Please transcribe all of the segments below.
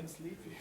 getting sleepy.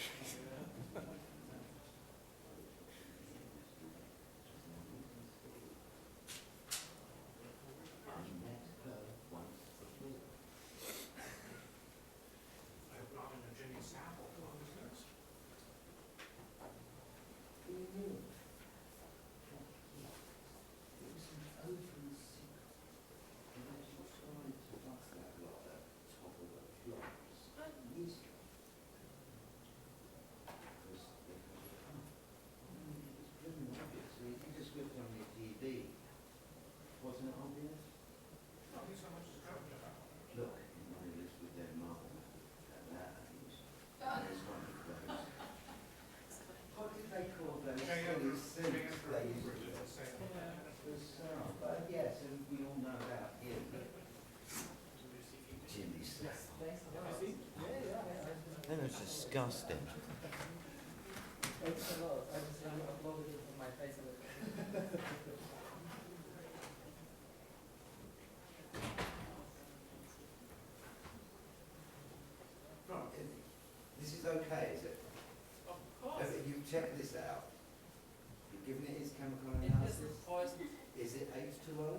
That was disgusting. Thanks a lot. I just uploaded it on my Facebook. This is okay, is it? Of course. You've checked this out. You've given it its chemical It analysis. isn't poison. Is it H2O?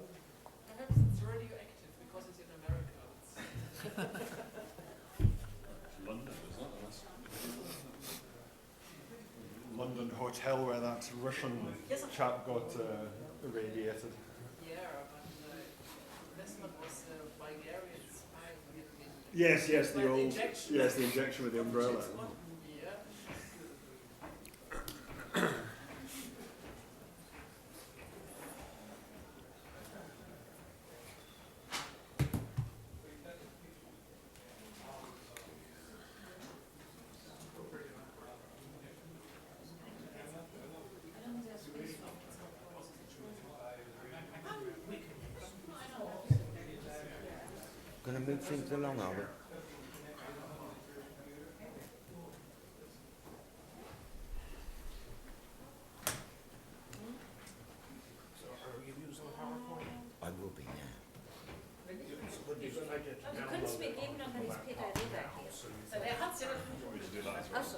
Perhaps it's radioactive because it's in America. London, isn't it? London hotel where that Russian chap got irradiated. Yeah, but this one was a Bulgarian spy. Yes, yes, By the old, injection. yes, the injection with the umbrella. Yeah. Going to move things along, are we? I will be now. Du könntest mir geben, dann kann ich es Peter Reda geben. Er hat's ja natürlich. Achso.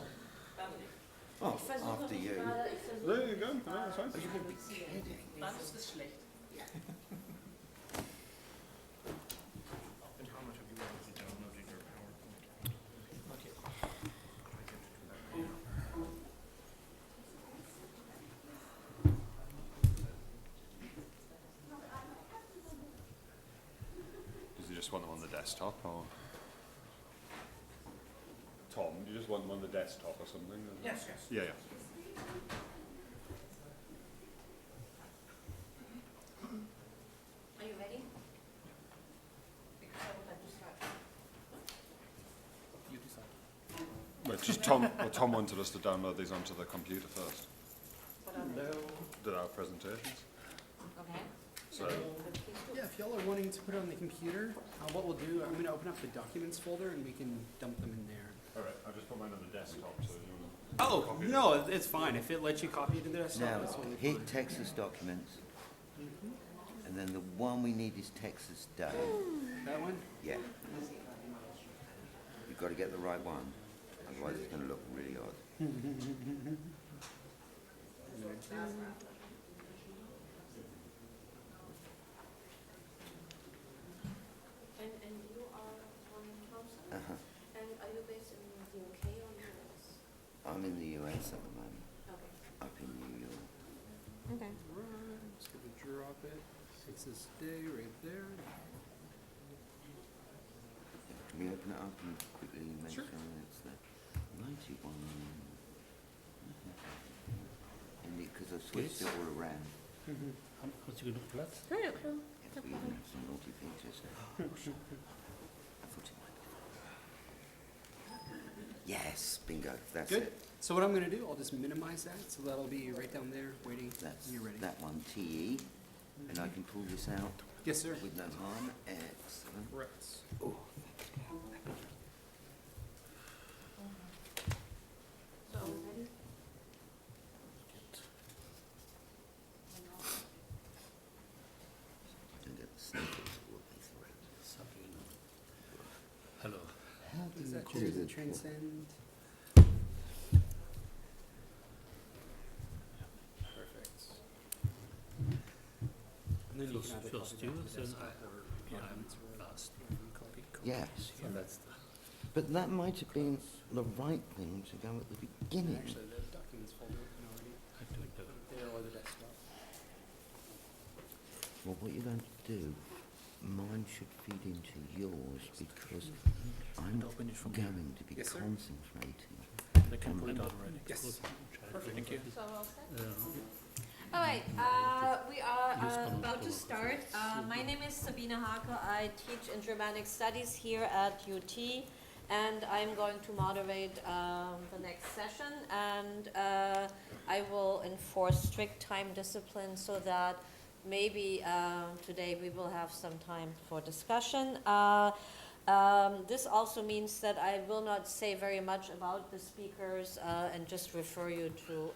Oh, Ich versuche after you. gerade, There you go. No, that's fine. Oh, you would be kidding. Dann ist es schlecht. And how much have you already downloaded your PowerPoint? Not yet. Does he just want them on the desktop, or Tom? Do you just want them on the desktop or something? Yes, yes. Yeah, yeah. are you ready? Because I would like to start. You decide. Well, just Tom. Well, Tom wanted us to download these onto the computer first. What are they? Did our presentations. Okay. So Yeah, if y'all are wanting to put it on the computer, what we'll do, I'm going to open up the documents folder and we can dump them in there. all right, I'll just put mine on the desktop. So you wanna Oh, copy it? no, it's fine. If it lets you copy it to the desktop, Now, that's totally hit fine. Texas documents, and then the one we need is Texas Day. That one? Yeah. You've got to get the right one, otherwise it's going to look really odd. And you are from Thompson? Uh-huh. And are you based in the UK or US? I'm in the US at the moment, Okay. up in New York. Okay. Right, just going to drop it. It's this day right there. Can we open it up and quickly make Sure. sure it's the 91? And because I switched it all around, Hast du genug Platz? Ja, ja, klar. if we even have some naughty pictures. I thought it might be. Yes, bingo, that's Good. it. So what I'm going to do, I'll just minimize that, so that'll be right down there, waiting That's when you're ready. that one, TE, and I can pull this out Yes, sir. with no harm. Excellent. Right. Oh, So, ready? don't get the snippets all the way through. Hello. How do Is you that do yours the to transcend? And then you Feels- can either feels copy due, back to the then desktop or documents or whatever. Last copy. Yes, And that's the, but that might have been the right thing to go at the beginning. Actually, the documents folder can already, I don't know. there or the desktop. Well, what you're going to do, mine should feed into yours because I'm open it from here. going to be Yes, sir. concentrating. They can pull it out already. Yes. Perfect. Thank you. So all set? Um, All right, we are Use one of about to the start. My name is Sabine Hake. I teach in Germanic Studies here at UT, and I'm going to moderate the next session. And I will enforce strict time discipline so that maybe today we will have some time for discussion. This also means that I will not say very much about the speakers and just refer you to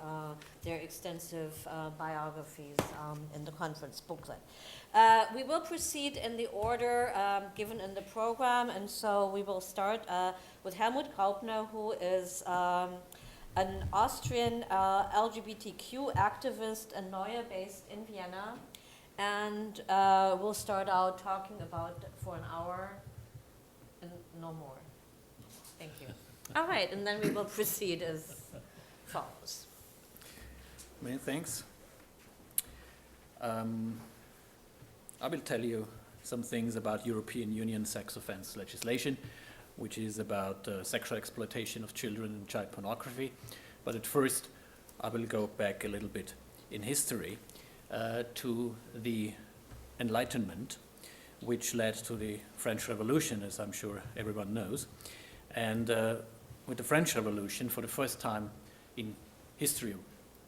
their extensive biographies in the conference booklet. We will proceed in the order given in the program, and so we will start with Helmut Graupner, who is an Austrian LGBTQ activist and lawyer based in Vienna, and we'll start out talking about for an hour. And no more. Thank you. All right, and then we will proceed as follows. Many thanks. I will tell you some things about European Union sex offence legislation, which is about sexual exploitation of children and child pornography. But at first, I will go back a little bit in history to the Enlightenment, which led to the French Revolution, as I'm sure everyone knows. And with the French Revolution, for the first time in history,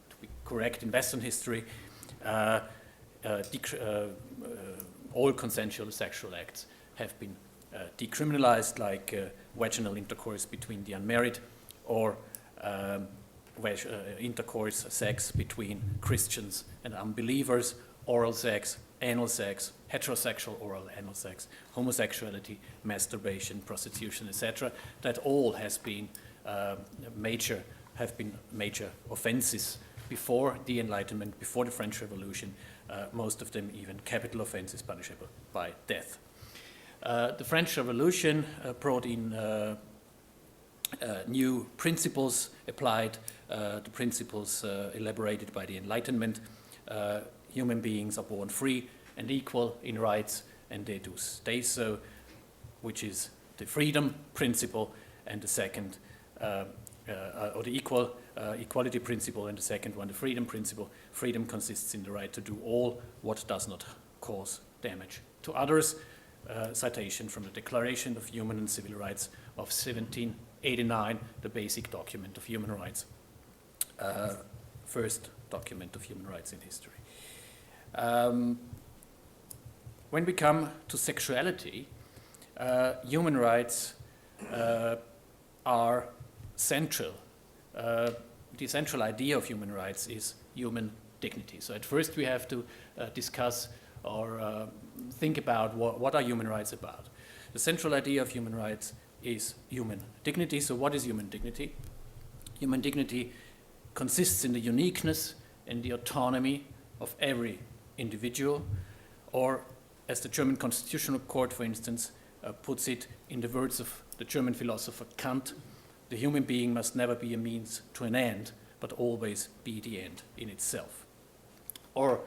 to be correct, in Western history, all consensual sexual acts have been decriminalized, like vaginal intercourse between the unmarried, or intercourse, sex between Christians and unbelievers, oral sex, anal sex, heterosexual oral anal sex, homosexuality, masturbation, prostitution, etc. That all has been major offenses before the Enlightenment, before the French Revolution. Most of them even capital offenses punishable by death. The French Revolution brought in new principles, applied the principles elaborated by the Enlightenment. Human beings are born free and equal in rights, and they do stay so, which is the freedom principle, and the second, or the equality principle, and the second one, the freedom principle. Freedom consists in the right to do all what does not cause damage to others. Citation from the Declaration of Human and Civil Rights of 1789, the basic document of human rights, first document of human rights in history. When we come to sexuality, human rights are central. The central idea of human rights is human dignity. So at first we have to discuss or think about what are human rights about. The central idea of human rights is human dignity. So what is human dignity? Human dignity consists in the uniqueness and the autonomy of every individual, or as the German Constitutional Court, for instance, puts it in the words of the German philosopher Kant, the human being must never be a means to an end, but always be the end in itself. Or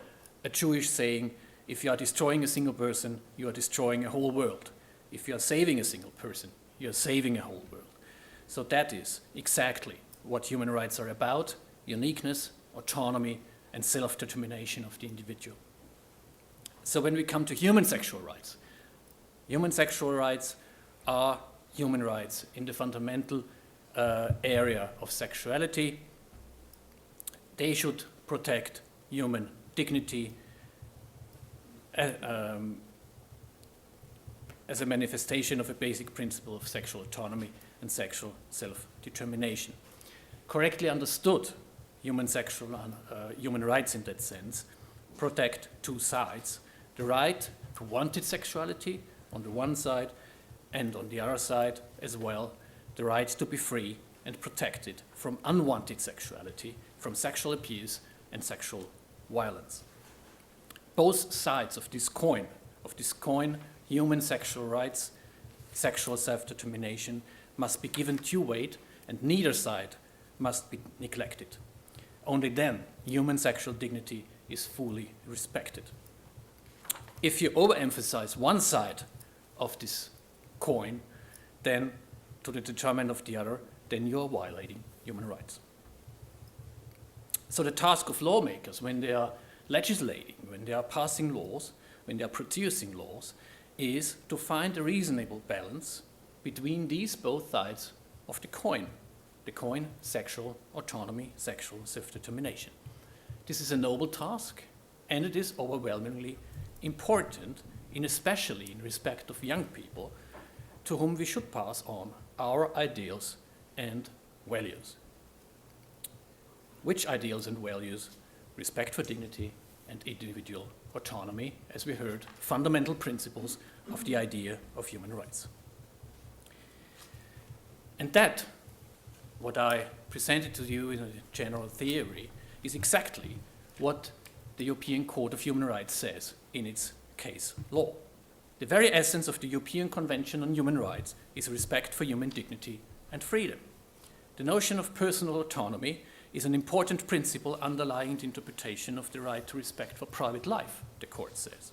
a Jewish saying, if you are destroying a single person, you are destroying a whole world. If you are saving a single person, you are saving a whole world. So that is exactly what human rights are about: uniqueness, autonomy, and self-determination of the individual. So when we come to human sexual rights are human rights in the fundamental area of sexuality. They should protect human dignity as a manifestation of a basic principle of sexual autonomy and sexual self-determination. Correctly understood, human rights in that sense protect two sides: the right to wanted sexuality on the one side, and on the other side as well, the right to be free and protected from unwanted sexuality, from sexual abuse and sexual violence. both sides of this coin, human sexual rights, sexual self-determination, must be given due weight, and neither side must be neglected. Only then human sexual dignity is fully respected. If you overemphasize one side of this coin, then to the detriment of the other, then you are violating human rights. So the task of lawmakers, when they are legislating, when they are passing laws, when they are producing laws, is to find a reasonable balance between these both sides of the coin, sexual autonomy, sexual self-determination. This is a noble task, and it is overwhelmingly important, especially in respect of young people, to whom we should pass on our ideals and values. Which ideals and values? Respect for dignity and individual autonomy, as we heard, fundamental principles of the idea of human rights. And that, what I presented to you in a general theory, is exactly what the European Court of Human Rights says in its case law. The very essence of the European Convention on Human Rights is respect for human dignity and freedom. The notion of personal autonomy is an important principle underlying the interpretation of the right to respect for private life, the court says.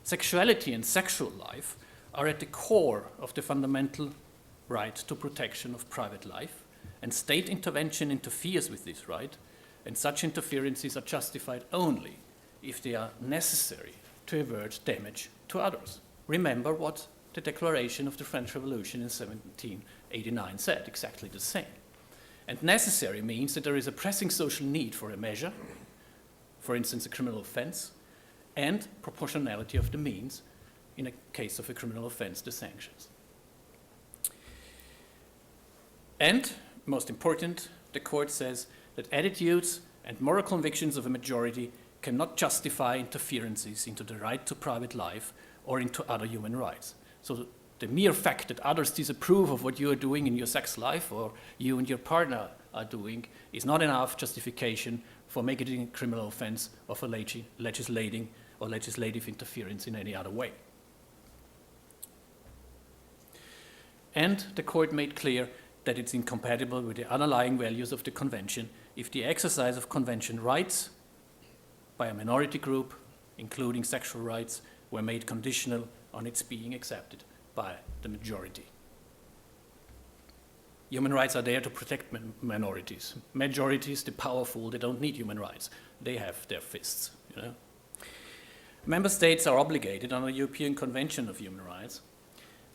Sexuality and sexual life are at the core of the fundamental right to protection of private life, and state intervention interferes with this right, and such interferences are justified only if they are necessary to avert damage to others. Remember what the Declaration of the French Revolution in 1789 said, exactly the same. And necessary means that there is a pressing social need for a measure, for instance, a criminal offense, and proportionality of the means, in a case of a criminal offense, the sanctions. And, most important, the court says that attitudes and moral convictions of a majority cannot justify interferences into the right to private life or into other human rights. So the mere fact that others disapprove of what you are doing in your sex life or you and your partner are doing is not enough justification for making it a criminal offense or for legislating or legislative interference in any other way. And the court made clear that it's incompatible with the underlying values of the Convention if the exercise of Convention rights by a minority group, including sexual rights, were made conditional on its being accepted by the majority. Human rights are there to protect minorities. Majorities, the powerful, they don't need human rights. They have their fists, you know. Member states are obligated under the European Convention of Human Rights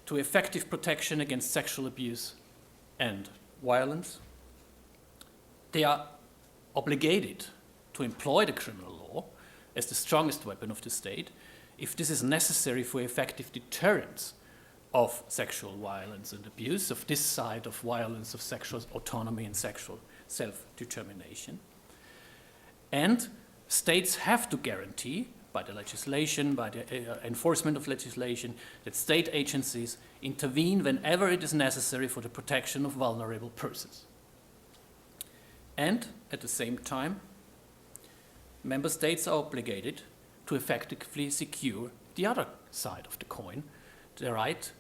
to effective protection against sexual abuse and violence. They are obligated to employ the criminal law as the strongest weapon of the state if this is necessary for effective deterrence of sexual violence and abuse, of this side of violence, of sexual autonomy and sexual self-determination. And states have to guarantee, by the legislation, by the enforcement of legislation, that state agencies intervene whenever it is necessary for the protection of vulnerable persons. And, at the same time, member states are obligated to effectively secure the other side of the coin, the right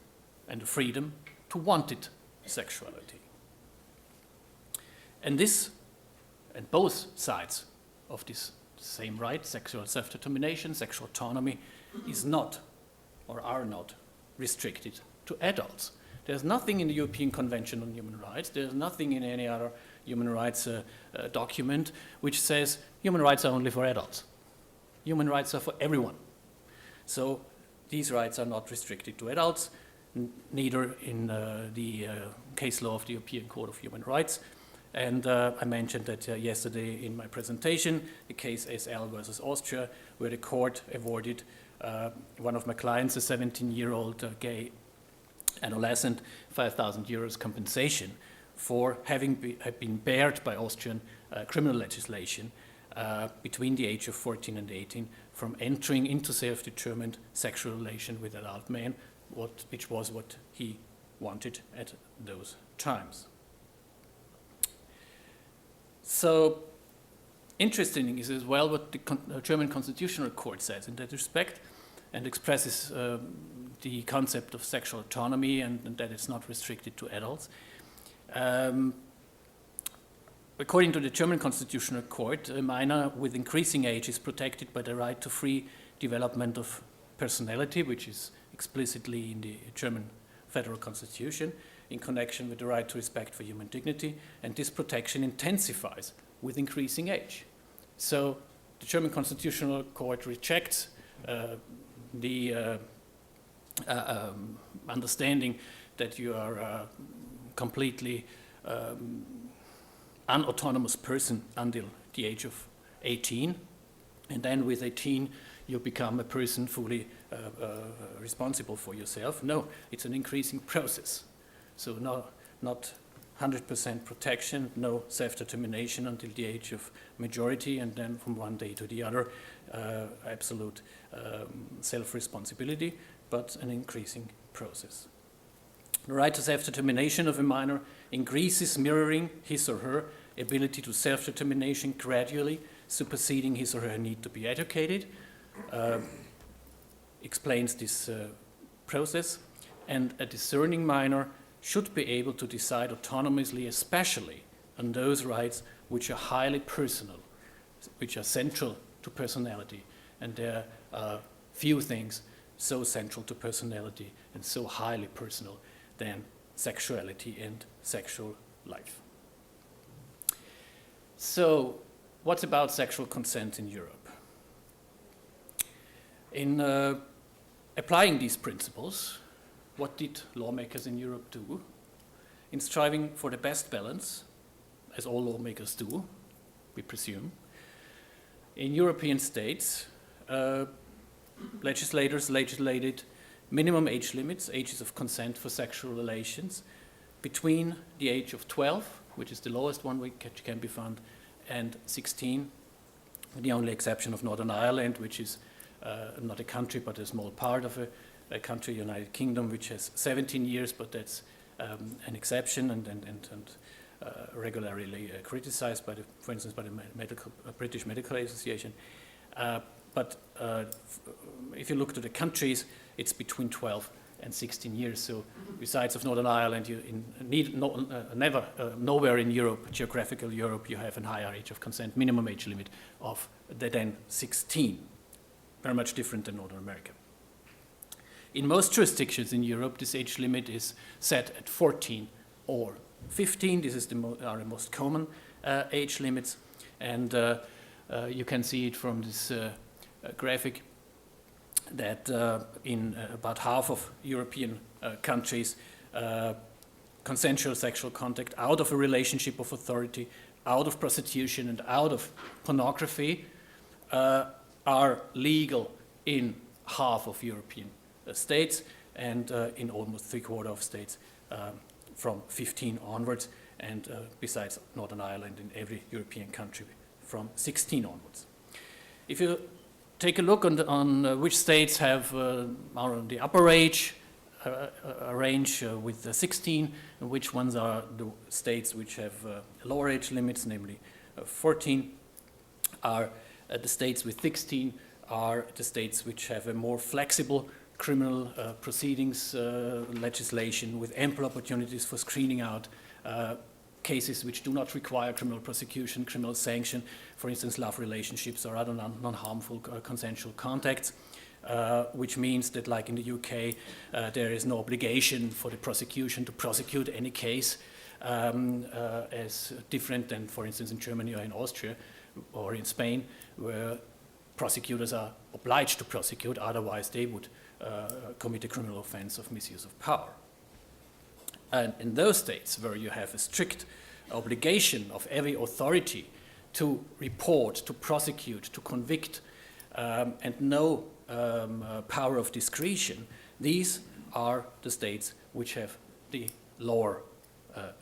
and the freedom to wanted sexuality. And this, and both sides of this same right, sexual self-determination, sexual autonomy, is not or are not restricted to adults. There's nothing in the European Convention on Human Rights, there's nothing in any other human rights document which says human rights are only for adults. Human rights are for everyone. So these rights are not restricted to adults, neither in the case law of the European Court of Human Rights. And I mentioned that yesterday in my presentation, the case SL versus Austria, where the court awarded one of my clients, a 17-year-old gay adolescent, 5,000 euros compensation for having been barred by Austrian criminal legislation between the age of 14 and 18 from entering into self-determined sexual relation with adult men, which was what he wanted at those times. So interesting is as well what the German Constitutional Court says in that respect, and expresses the concept of sexual autonomy and that it's not restricted to adults. According to the German Constitutional Court, a minor with increasing age is protected by the right to free development of personality, which is explicitly in the German Federal Constitution, in connection with the right to respect for human dignity, and this protection intensifies with increasing age. So the German Constitutional Court rejects the understanding that you are a completely unautonomous person until the age of 18, and then with 18 you become a person fully responsible for yourself. No, it's an increasing process. So not 100% protection, no self-determination until the age of majority, and then from one day to the other, absolute self-responsibility, but an increasing process. The right to self-determination of a minor increases, mirroring his or her ability to self-determination gradually, superseding his or her need to be educated, explains this process, and a discerning minor should be able to decide autonomously, especially on those rights which are highly personal, which are central to personality. And there are few things so central to personality and so highly personal than sexuality and sexual life. So, what about sexual consent in Europe? In applying these principles, what did lawmakers in Europe do? In striving for the best balance, as all lawmakers do, we presume, in European states, legislators legislated minimum age limits, ages of consent for sexual relations, between the age of 12, which is the lowest one which can be found, and 16, with the only exception of Northern Ireland, which is not a country but a small part of a country, United Kingdom, which has 17 years, but that's an exception and regularly criticized by for instance, by the British Medical Association. But if you look to the countries, it's between 12 and 16 years. So besides of Northern Ireland, nowhere in Europe, geographical Europe, you have a higher age of consent, minimum age limit of then 16. Very much different than Northern America. In most jurisdictions in Europe, this age limit is set at 14 or 15. This is are the most common age limits. And you can see it from this graphic that in about half of European countries, consensual sexual contact out of a relationship of authority, out of prostitution and out of pornography are legal in half of European states, and in almost 3/4 of states from 15 onwards, and besides Northern Ireland, in every European country from 16 onwards. If you take a look on which states are on the upper age range with 16, and which ones are the states which have lower age limits, namely 14, are the states with 16 are the states which have a more flexible criminal proceedings legislation with ample opportunities for screening out cases which do not require criminal prosecution, criminal sanction, for instance, love relationships or other non-harmful consensual contacts, which means that, like in the UK, there is no obligation for the prosecution to prosecute any case, as different than, for instance, in Germany or in Austria or in Spain, where prosecutors are obliged to prosecute, otherwise they would commit a criminal offense of misuse of power. And in those states where you have a strict obligation of every authority to report, to prosecute, to convict, and no power of discretion, these are the states which have the lower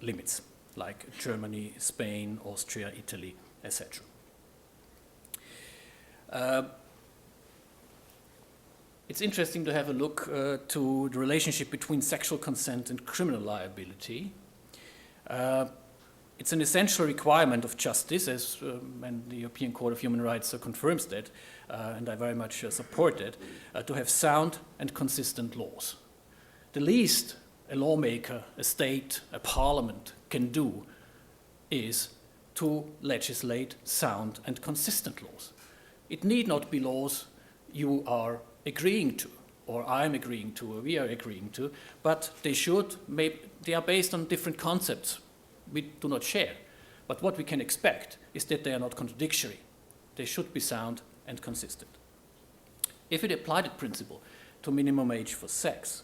limits, like Germany, Spain, Austria, Italy, etc. It's interesting to have a look to the relationship between sexual consent and criminal liability. it's an essential requirement of justice, and the European Court of Human Rights confirms that, and I very much support it, to have sound and consistent laws. The least a lawmaker, a state, a parliament can do is to legislate sound and consistent laws. It need not be laws you are agreeing to, or I'm agreeing to, or we are agreeing to, but they are based on different concepts we do not share. But what we can expect is that they are not contradictory. They should be sound and consistent. If it applied that principle to minimum age for sex,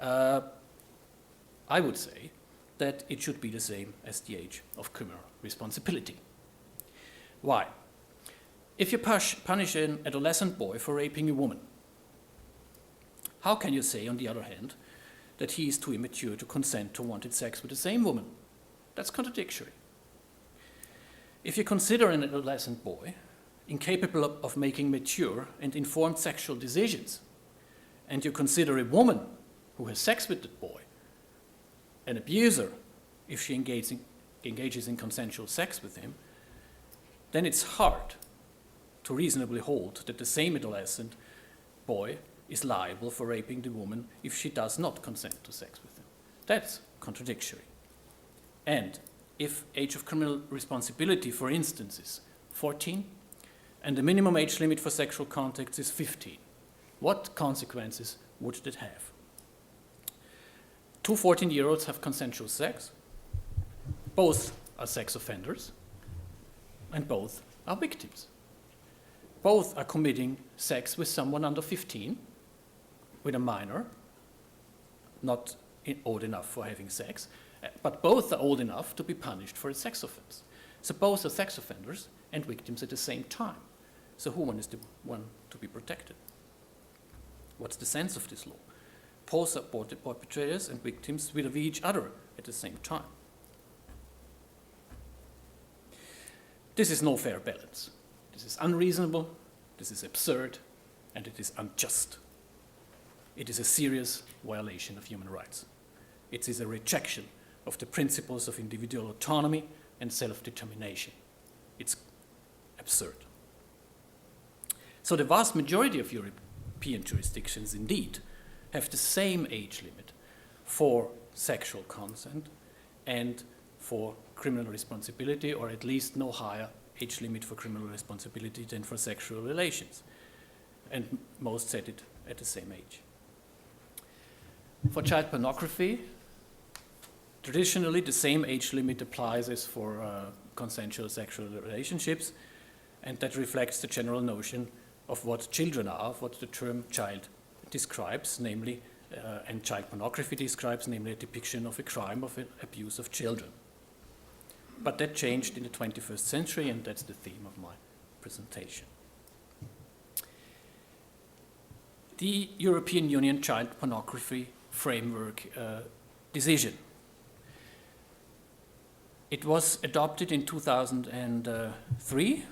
I would say that it should be the same as the age of criminal responsibility. Why? If you punish an adolescent boy for raping a woman, how can you say, on the other hand, that he is too immature to consent to wanted sex with the same woman? That's contradictory. If you consider an adolescent boy incapable of making mature and informed sexual decisions, and you consider a woman who has sex with that boy an abuser if she engages in consensual sex with him, then it's hard to reasonably hold that the same adolescent boy is liable for raping the woman if she does not consent to sex with him. That's contradictory. And if age of criminal responsibility, for instance, is 14, and the minimum age limit for sexual contacts is 15, what consequences would that have? 2 14-year-olds have consensual sex, both are sex offenders, and both are victims. Both are committing sex with someone under 15, with a minor, not old enough for having sex, but both are old enough to be punished for a sex offense. So both are sex offenders and victims at the same time. So who one is the one to be protected? What's the sense of this law? Both are perpetrators and victims with each other at the same time. This is no fair balance. This is unreasonable, this is absurd, and it is unjust. It is a serious violation of human rights. It is a rejection of the principles of individual autonomy and self-determination. It's absurd. So the vast majority of European jurisdictions indeed have the same age limit for sexual consent and for criminal responsibility, or at least no higher age limit for criminal responsibility than for sexual relations. And most set it at the same age. For child pornography, traditionally the same age limit applies as for consensual sexual relationships, and that reflects the general notion of what children are, of what the term child describes, namely, and child pornography describes, namely a depiction of a crime of abuse of children. But that changed in the 21st century, and that's the theme of my presentation. The European Union Child Pornography Framework decision. It was adopted in 2003.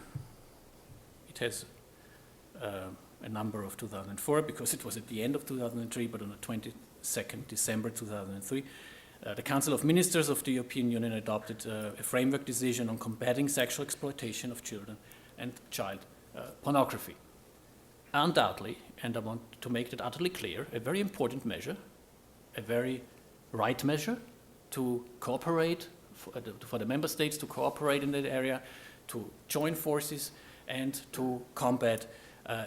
It has a number of 2004 because it was at the end of 2003, but on the 22nd December 2003, the Council of Ministers of the European Union adopted a framework decision on combating sexual exploitation of children and child pornography. Undoubtedly, and I want to make that utterly clear, a very important measure, a very right measure to cooperate, for the member states to cooperate in that area, to join forces and to combat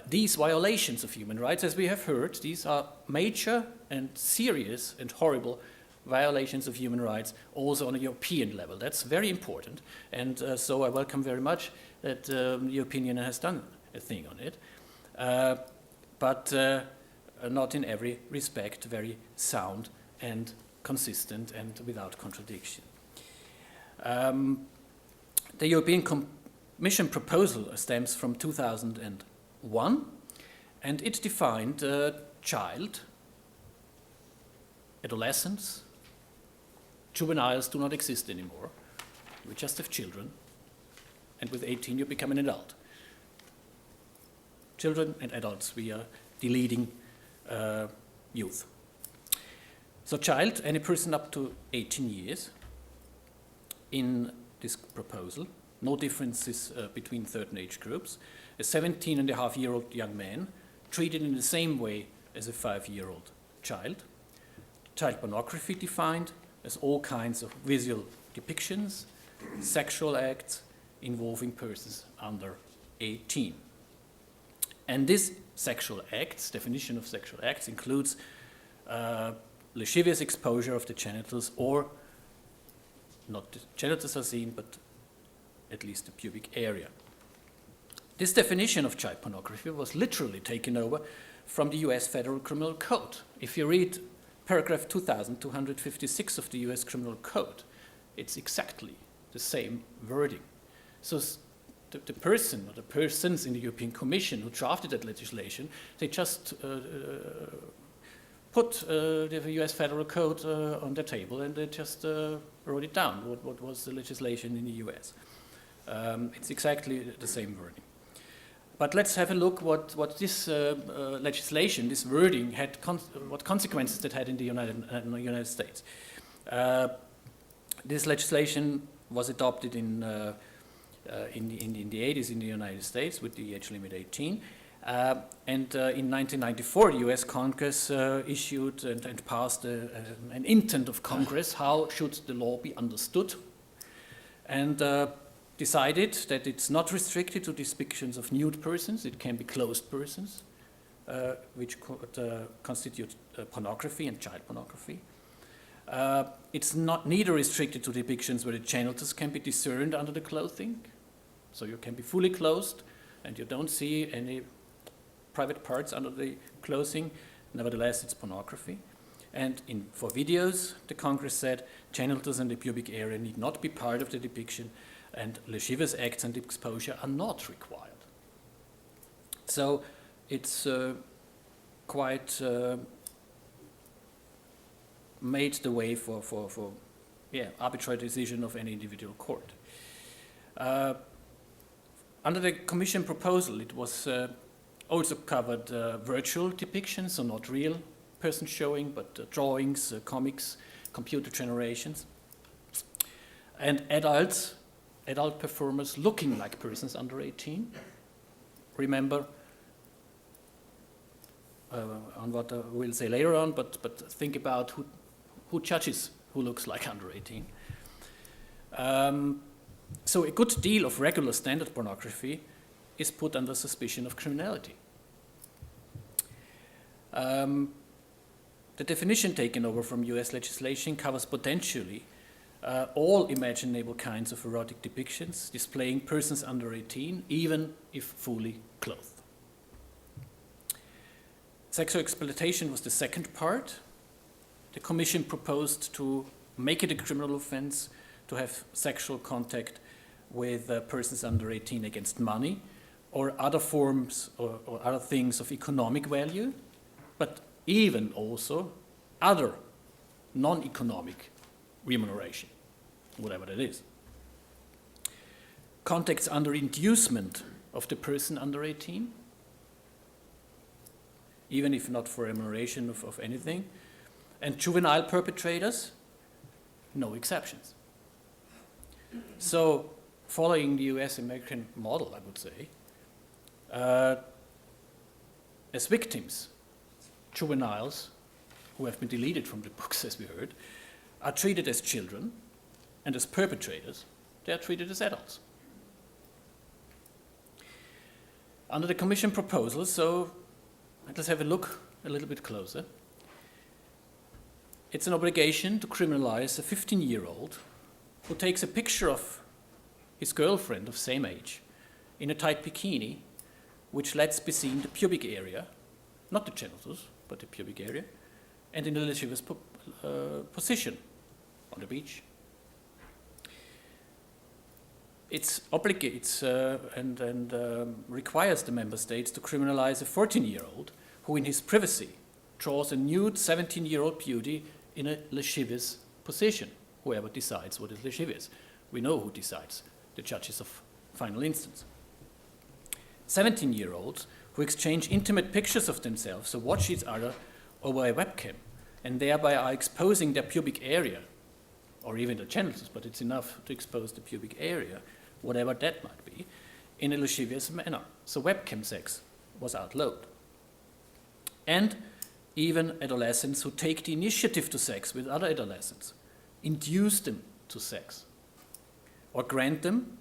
these violations of human rights. As we have heard, these are major and serious and horrible violations of human rights also on a European level. That's very important, and so I welcome very much that the European Union has done a thing on it, but not in every respect very sound and consistent and without contradiction. The European Commission proposal stems from 2001, and it defined child, adolescents, juveniles do not exist anymore. We just have children, and with 18 you become an adult. Children and adults, we are deleting youth. So child, any person up to 18 years, in this proposal, no differences between certain age groups, a 17-and-a-half-year-old young man treated in the same way as a 5-year-old child. Child pornography defined as all kinds of visual depictions, sexual acts involving persons under 18. And this sexual acts, definition of sexual acts, includes lascivious exposure of the genitals, or not the genitals are seen, but at least the pubic area. This definition of child pornography was literally taken over from the US Federal Criminal Code. If you read paragraph 2256 of the US Criminal Code, it's exactly the same wording. So the person or the persons in the European Commission who drafted that legislation, they just put the US Federal Code on the table, and they just wrote it down, what was the legislation in the US. It's exactly the same wording. But let's have a look what this legislation, this wording, had what consequences that had in the United States. This legislation was adopted in the 80s in the United States with the age limit 18. And in 1994, the US Congress issued and passed an intent of Congress, how should the law be understood, and decided that it's not restricted to depictions of nude persons, it can be closed persons, which could constitute pornography and child pornography. It's neither restricted to depictions where the genitals can be discerned under the clothing, so you can be fully clothed and you don't see any private parts under the clothing. Nevertheless, it's pornography. And for videos, the Congress said genitals and the pubic area need not be part of the depiction, and lascivious acts and exposure are not required. So it's quite made the way for arbitrary decision of any individual court. Under the Commission proposal, it was also covered virtual depictions, so not real persons showing, but drawings, comics, computer generations, and adult performers looking like persons under 18. Remember on what I will say later on, but think about who judges who looks like under 18. So a good deal of regular standard pornography is put under suspicion of criminality. The definition taken over from US legislation covers potentially all imaginable kinds of erotic depictions displaying persons under 18, even if fully clothed. Sexual exploitation was the second part. The Commission proposed to make it a criminal offense to have sexual contact with persons under 18 against money or other forms or other things of economic value, but even also other non-economic remuneration, whatever that is. Contacts under inducement of the person under 18, even if not for remuneration of anything, and juvenile perpetrators, no exceptions. So, following the US-American model, I would say, as victims, juveniles, who have been deleted from the books, as we heard, are treated as children, and as perpetrators, they are treated as adults. Under the Commission proposal, so let's have a look a little bit closer. It's an obligation to criminalize a 15-year-old who takes a picture of his girlfriend of same age in a tight bikini, which lets be seen the pubic area, not the genitals, but the pubic area, and in a lascivious position on the beach. It obligates and requires the member states to criminalize a 14-year-old who in his privacy draws a nude 17-year-old beauty in a lascivious position, whoever decides what is lascivious. We know who decides, the judges of final instance. 17-year-olds who exchange intimate pictures of themselves or watch each other over a webcam and thereby are exposing their pubic area or even the genitals, but it's enough to expose the pubic area, whatever that might be, in a lascivious manner. So webcam sex was outlawed. And even adolescents who take the initiative to sex with other adolescents, induce them to sex, or grant them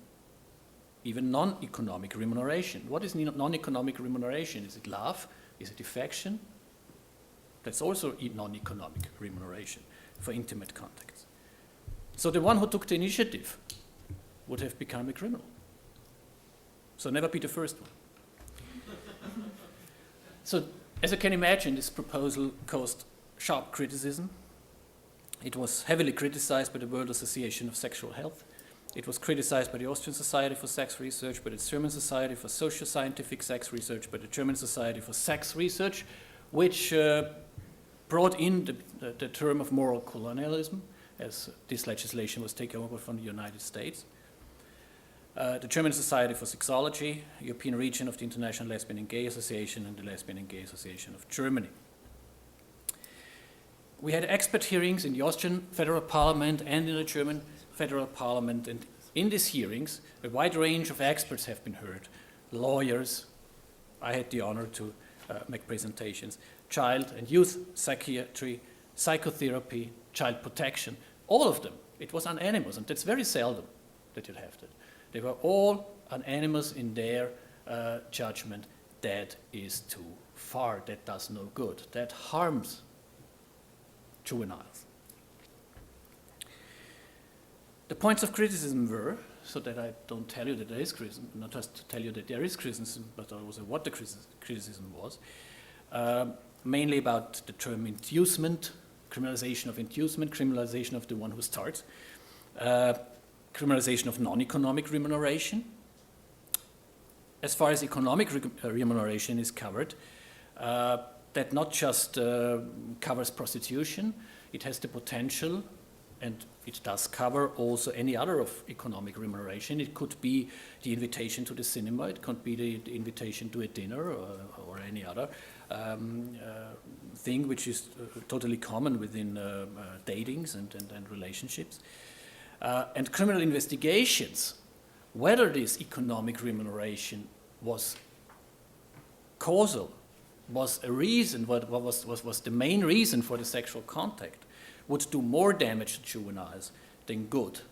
even non-economic remuneration. What is non-economic remuneration? Is it love? Is it affection? That's also non-economic remuneration for intimate contacts. So the one who took the initiative would have become a criminal. So never be the first one. So as you can imagine, this proposal caused sharp criticism. It was heavily criticized by the World Association of Sexual Health. It was criticized by the Austrian Society for Sex Research, by the German Society for Socio-Scientific Sex Research, by the German Society for Sex Research, which brought in the term of moral colonialism, as this legislation was taken over from the United States. The German Society for Sexology, European region of the International Lesbian and Gay Association, and the Lesbian and Gay Association of Germany. We had expert hearings in the Austrian Federal Parliament and in the German Federal Parliament, and in these hearings, a wide range of experts have been heard. Lawyers, I had the honor to make presentations, child and youth psychiatry, psychotherapy, child protection, all of them. It was unanimous, and that's very seldom that you'd have that. They were all unanimous in their judgment. That is too far, that does no good, that harms juveniles. The points of criticism were, so that I don't tell you that there is criticism, not just to tell you that there is criticism, but also what the criticism was, mainly about the term inducement, criminalization of inducement, criminalization of the one who starts, criminalization of non-economic remuneration. As far as economic remuneration is covered, that not just covers prostitution, it has the potential, and it does cover also any other of economic remuneration. It could be the invitation to the cinema, it could be the invitation to a dinner or any other thing which is totally common within datings and relationships. And criminal investigations, whether this economic remuneration was causal, was a reason, what was the main reason for the sexual contact, would do more damage to juveniles than good.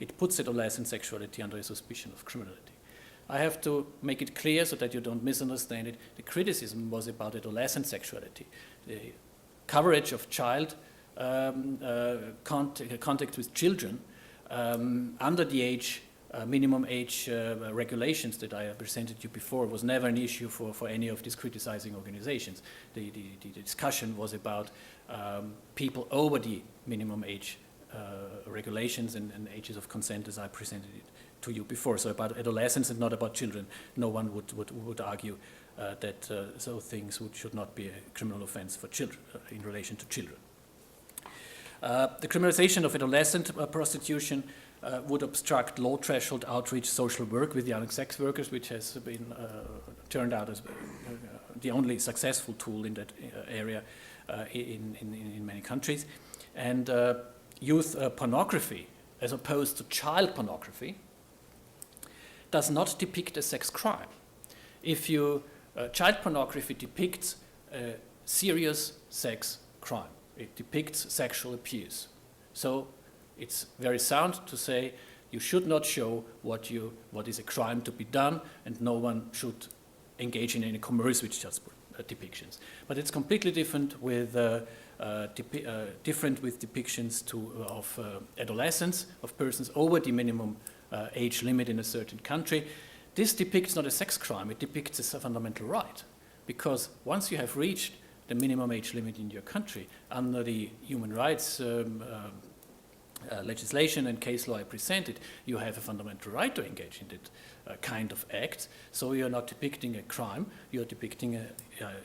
It puts adolescent sexuality under a suspicion of criminality. I have to make it clear so that you don't misunderstand it. The criticism was about adolescent sexuality. The coverage of child contact with children under the age, minimum age regulations that I presented you before was never an issue for any of these criticizing organizations. The discussion was about people over the minimum age regulations and ages of consent as I presented it to you before. So about adolescents and not about children. No one would argue that those things should not be a criminal offense for children in relation to children. The criminalization of adolescent prostitution would obstruct low-threshold outreach social work with young sex workers, which has been turned out as the only successful tool in that area in many countries. And youth pornography, as opposed to child pornography, does not depict a sex crime. If you child pornography depicts a serious sex crime. It depicts sexual abuse. So it's very sound to say you should not show what is a crime to be done, and no one should engage in any commerce with such depictions. But it's completely different with depictions of adolescents, of persons over the minimum age limit in a certain country. This depicts not a sex crime, it depicts a fundamental right. Because once you have reached the minimum age limit in your country, under the human rights legislation and case law I presented, you have a fundamental right to engage in that kind of act. So you're not depicting a crime, you're depicting a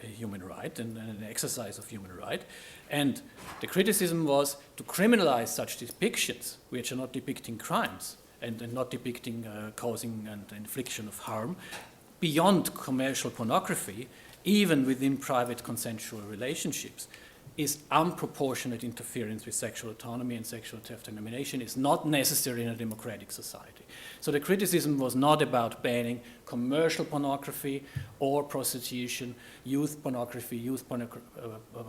human right and an exercise of human right. And the criticism was to criminalize such depictions, which are not depicting crimes and not depicting causing and infliction of harm, beyond commercial pornography, even within private consensual relationships. is unproportionate interference with sexual autonomy and sexual self-determination is not necessary in a democratic society. So the criticism was not about banning commercial pornography or prostitution, youth pornography,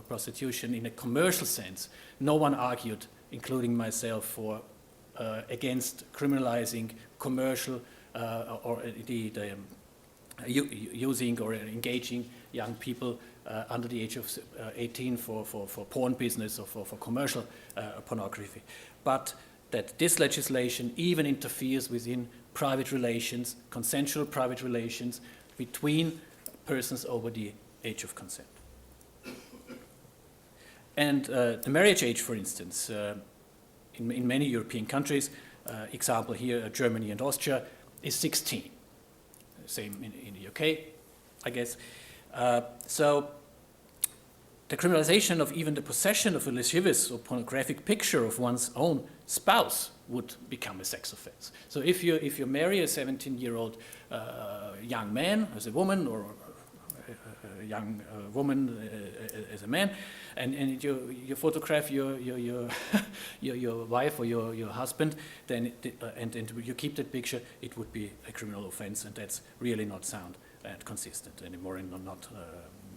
prostitution in a commercial sense. No one argued, including myself, for against criminalizing commercial or using or engaging young people under the age of 18 for porn business or for commercial pornography. But that this legislation even interferes within private relations, consensual private relations between persons over the age of consent. And the marriage age, for instance, in many European countries, example here, Germany and Austria, is 16. Same in the UK, I guess. So the criminalization of even the possession of a lascivious or pornographic picture of one's own spouse would become a sex offense. So if you marry a 17-year-old young man as a woman, or a young woman as a man, and you photograph your wife or your husband, then and you keep that picture, it would be a criminal offense, and that's really not sound and consistent anymore, and not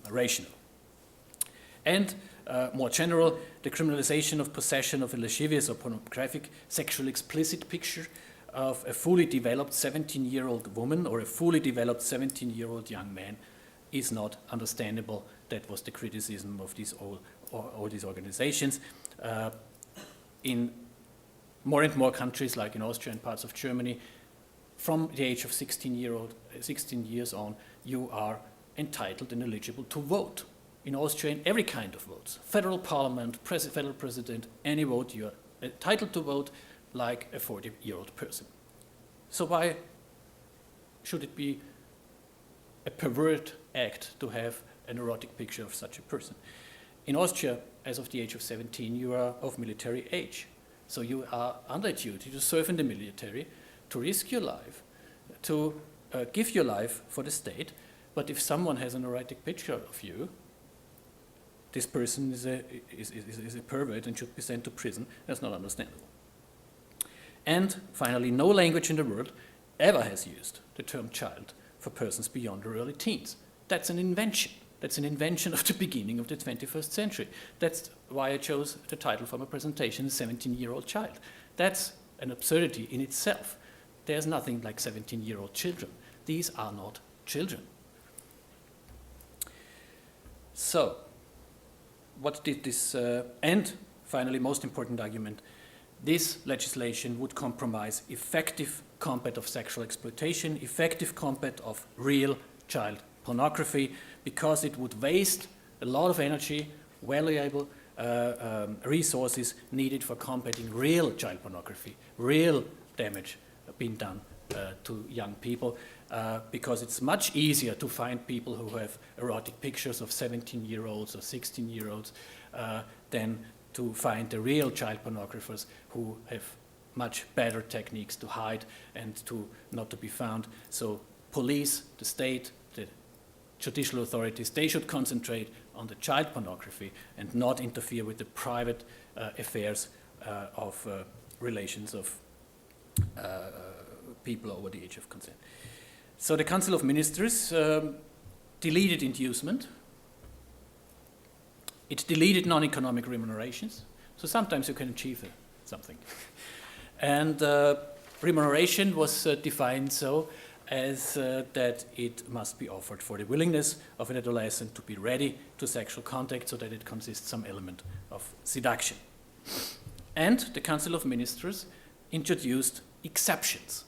rational. And more general, the criminalization of possession of a lascivious or pornographic sexually explicit picture of a fully developed 17-year-old woman or a fully developed 17-year-old young man is not understandable. That was the criticism of all these organizations. In more and more countries, like in Austria and parts of Germany, from the age of 16 years on, you are entitled and eligible to vote. In Austria, in every kind of votes, federal parliament, federal president, any vote, you are entitled to vote like a 40-year-old person. So why should it be a pervert act to have an erotic picture of such a person? In Austria, as of the age of 17, you are of military age. So you are under duty to serve in the military, to risk your life, to give your life for the state. But if someone has an erotic picture of you, this person is a pervert and should be sent to prison. That's not understandable. And finally, no language in the world ever has used the term child for persons beyond their early teens. That's an invention. That's an invention of the beginning of the 21st century. That's why I chose the title for my presentation, 17-year-old child. That's an absurdity in itself. There's nothing like 17-year-old children. These are not children. So, what did this, and finally, most important argument, this legislation would compromise effective combat of sexual exploitation, effective combat of real child pornography, because it would waste a lot of energy, valuable resources needed for combating real child pornography, real damage being done to young people, because it's much easier to find people who have erotic pictures of 17-year-olds or 16-year-olds than to find the real child pornographers who have much better techniques to hide and to not to be found. So police, the state, the judicial authorities, they should concentrate on the child pornography and not interfere with the private affairs of relations of people over the age of consent. So the Council of Ministers deleted inducement. It deleted non-economic remunerations. So sometimes you can achieve something. And remuneration was defined so as that it must be offered for the willingness of an adolescent to be ready to sexual contact, so that it consists some element of seduction. And the Council of Ministers introduced exceptions.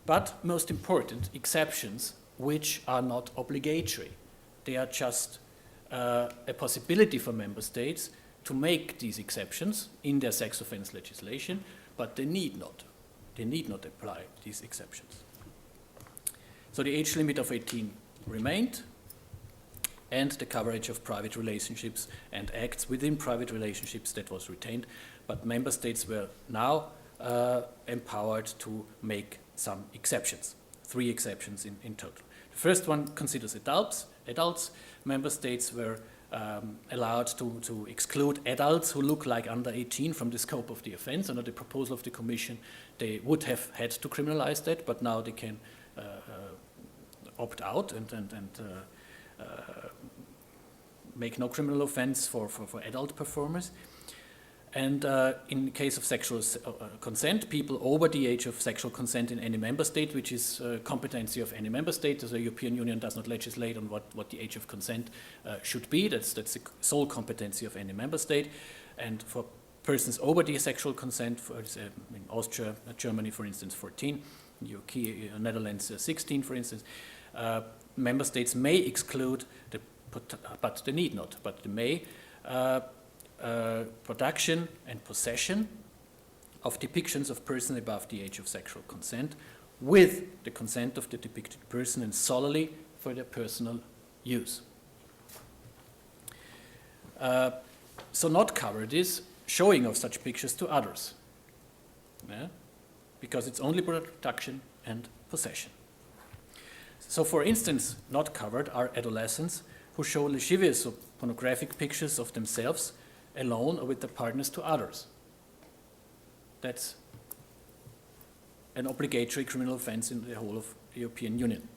But most important, exceptions which are not obligatory. They are just a possibility for member states to make these exceptions in their sex offense legislation, but they need not. They need not apply these exceptions. So the age limit of 18 remained, and the coverage of private relationships and acts within private relationships, that was retained, but member states were now empowered to make some exceptions, 3 exceptions in total. The first one considers adults. Member states were allowed to exclude adults who look like under 18 from the scope of the offense. Under the proposal of the Commission, they would have had to criminalize that, but now they can opt out and make no criminal offense for adult performers. And in the case of sexual consent, people over the age of sexual consent in any member state, which is competency of any member state, the European Union does not legislate on what the age of consent should be. That's the sole competency of any member state. And for persons over the sexual consent, in Austria, Germany, for instance, 14, UK, Netherlands, 16, for instance, member states may exclude, but they need not, but they may, production and possession of depictions of persons above the age of sexual consent with the consent of the depicted person and solely for their personal use. So not covered is showing of such pictures to others, because it's only production and possession. So for instance, not covered are adolescents who show lascivious or pornographic pictures of themselves alone or with their partners to others. That's an obligatory criminal offense in the whole of the European Union.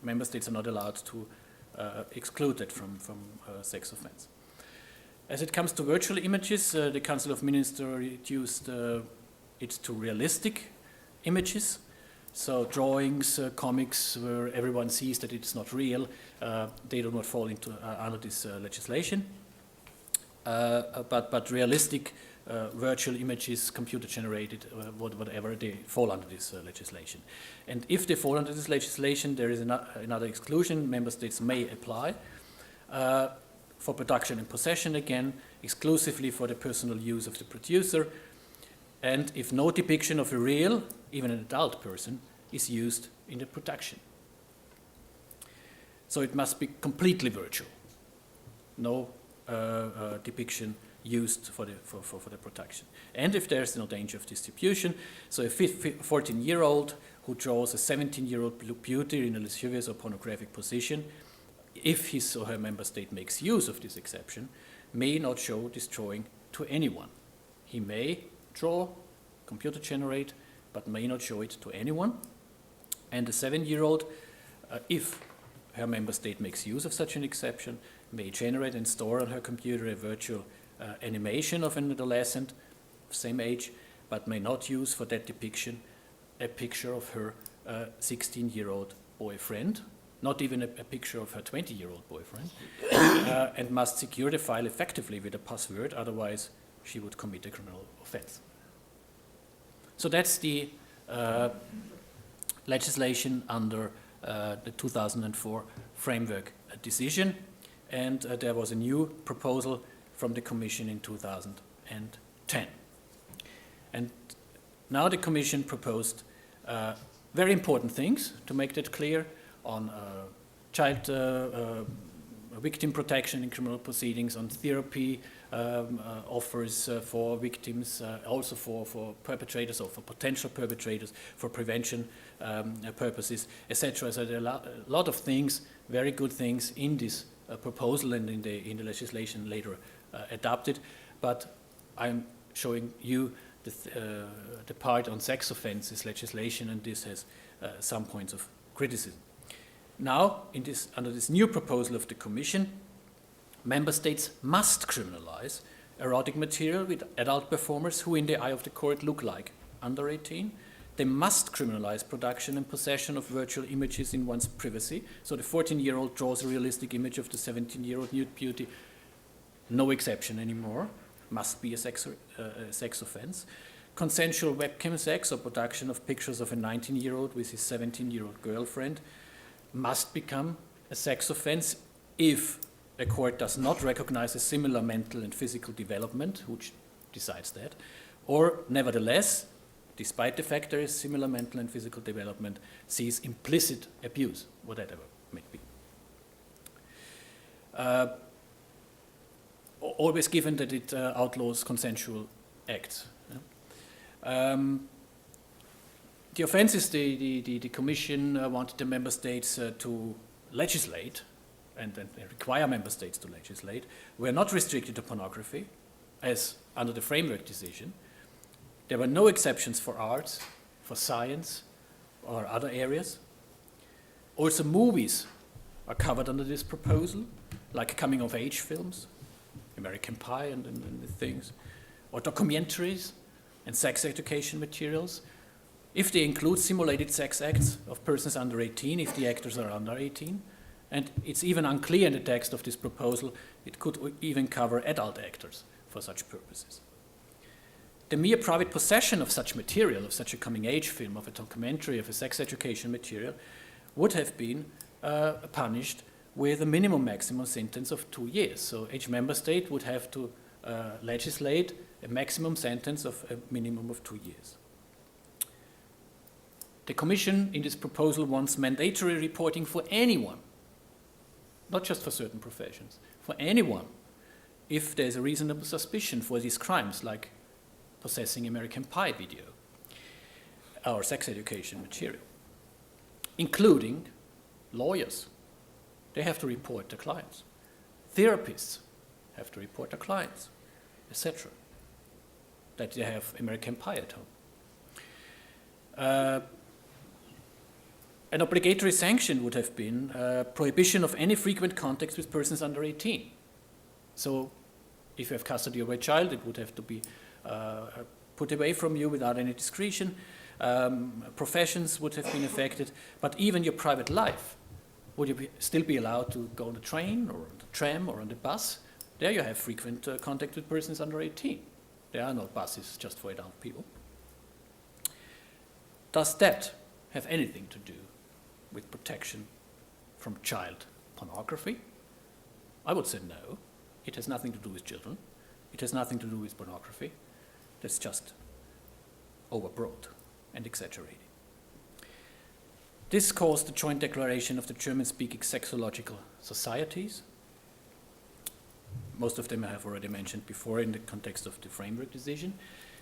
Member states are not allowed to exclude that from sex offense. As it comes to virtual images, the Council of Ministers reduced it to realistic images. So drawings, comics, where everyone sees that it's not real, they do not fall into under this legislation. But realistic virtual images, computer-generated, whatever, they fall under this legislation. And if they fall under this legislation, there is another exclusion member states may apply for production and possession, again, exclusively for the personal use of the producer, and if no depiction of a real, even an adult person, is used in the production. So it must be completely virtual. No depiction used for the production. And if there's no danger of distribution, so a 14-year-old who draws a 17-year-old beauty in a lascivious or pornographic position, if his or her member state makes use of this exception, may not show this drawing to anyone. He may draw, computer generate, but may not show it to anyone. And the 7-year-old, if her member state makes use of such an exception, may generate and store on her computer a virtual animation of an adolescent of same age, but may not use for that depiction a picture of her 16-year-old boyfriend, not even a picture of her 20-year-old boyfriend, and must secure the file effectively with a password, otherwise she would commit a criminal offense. So that's the legislation under the 2004 framework decision, and there was a new proposal from the Commission in 2010. And now the Commission proposed very important things to make that clear on child victim protection in criminal proceedings, on therapy offers for victims, also for perpetrators or for potential perpetrators, for prevention purposes, etc. So there are a lot of things, very good things in this proposal and in the legislation later adopted. But I'm showing you the part on sex offences legislation, and this has some points of criticism. Now, under this new proposal of the Commission, member states must criminalize erotic material with adult performers who, in the eye of the court, look like under 18. They must criminalize production and possession of virtual images in one's privacy. So the 14-year-old draws a realistic image of the 17-year-old nude beauty. No exception anymore. Must be a sex offense. Consensual webcam sex or production of pictures of a 19-year-old with his 17-year-old girlfriend must become a sex offense if a court does not recognize a similar mental and physical development, which decides that, or nevertheless, despite the fact there is similar mental and physical development, sees implicit abuse, whatever it may be. Always given that it outlaws consensual acts. The offences the Commission wanted the member states to legislate and require member states to legislate, were not restricted to pornography, as under the framework decision. There were no exceptions for arts, for science, or other areas. Also, movies are covered under this proposal, like coming-of-age films, American Pie and the things, or documentaries and sex education materials, if they include simulated sex acts of persons under 18, if the actors are under 18. And it's even unclear in the text of this proposal, it could even cover adult actors for such purposes. The mere private possession of such material, of such a coming-age film, of a documentary, of a sex education material, would have been punished with a minimum maximum sentence of 2 years. So each member state would have to legislate a maximum sentence of a minimum of 2 years. The Commission in this proposal wants mandatory reporting for anyone, not just for certain professions, for anyone, if there's a reasonable suspicion for these crimes, like possessing American Pie video or sex education material, including lawyers. They have to report their clients. Therapists have to report their clients, etc., that they have American Pie at home. An obligatory sanction would have been prohibition of any frequent contact with persons under 18. So if you have custody of a child, it would have to be put away from you without any discretion. Professions would have been affected, but even your private life, would you still be allowed to go on the train or on the tram or on the bus? There you have frequent contact with persons under 18. There are no buses just for adult people. Does that have anything to do with protection from child pornography? I would say no. It has nothing to do with children. It has nothing to do with pornography. That's just overbroad and exaggerated. This caused the joint declaration of the German-speaking sexological societies. Most of them I have already mentioned before in the context of the framework decision.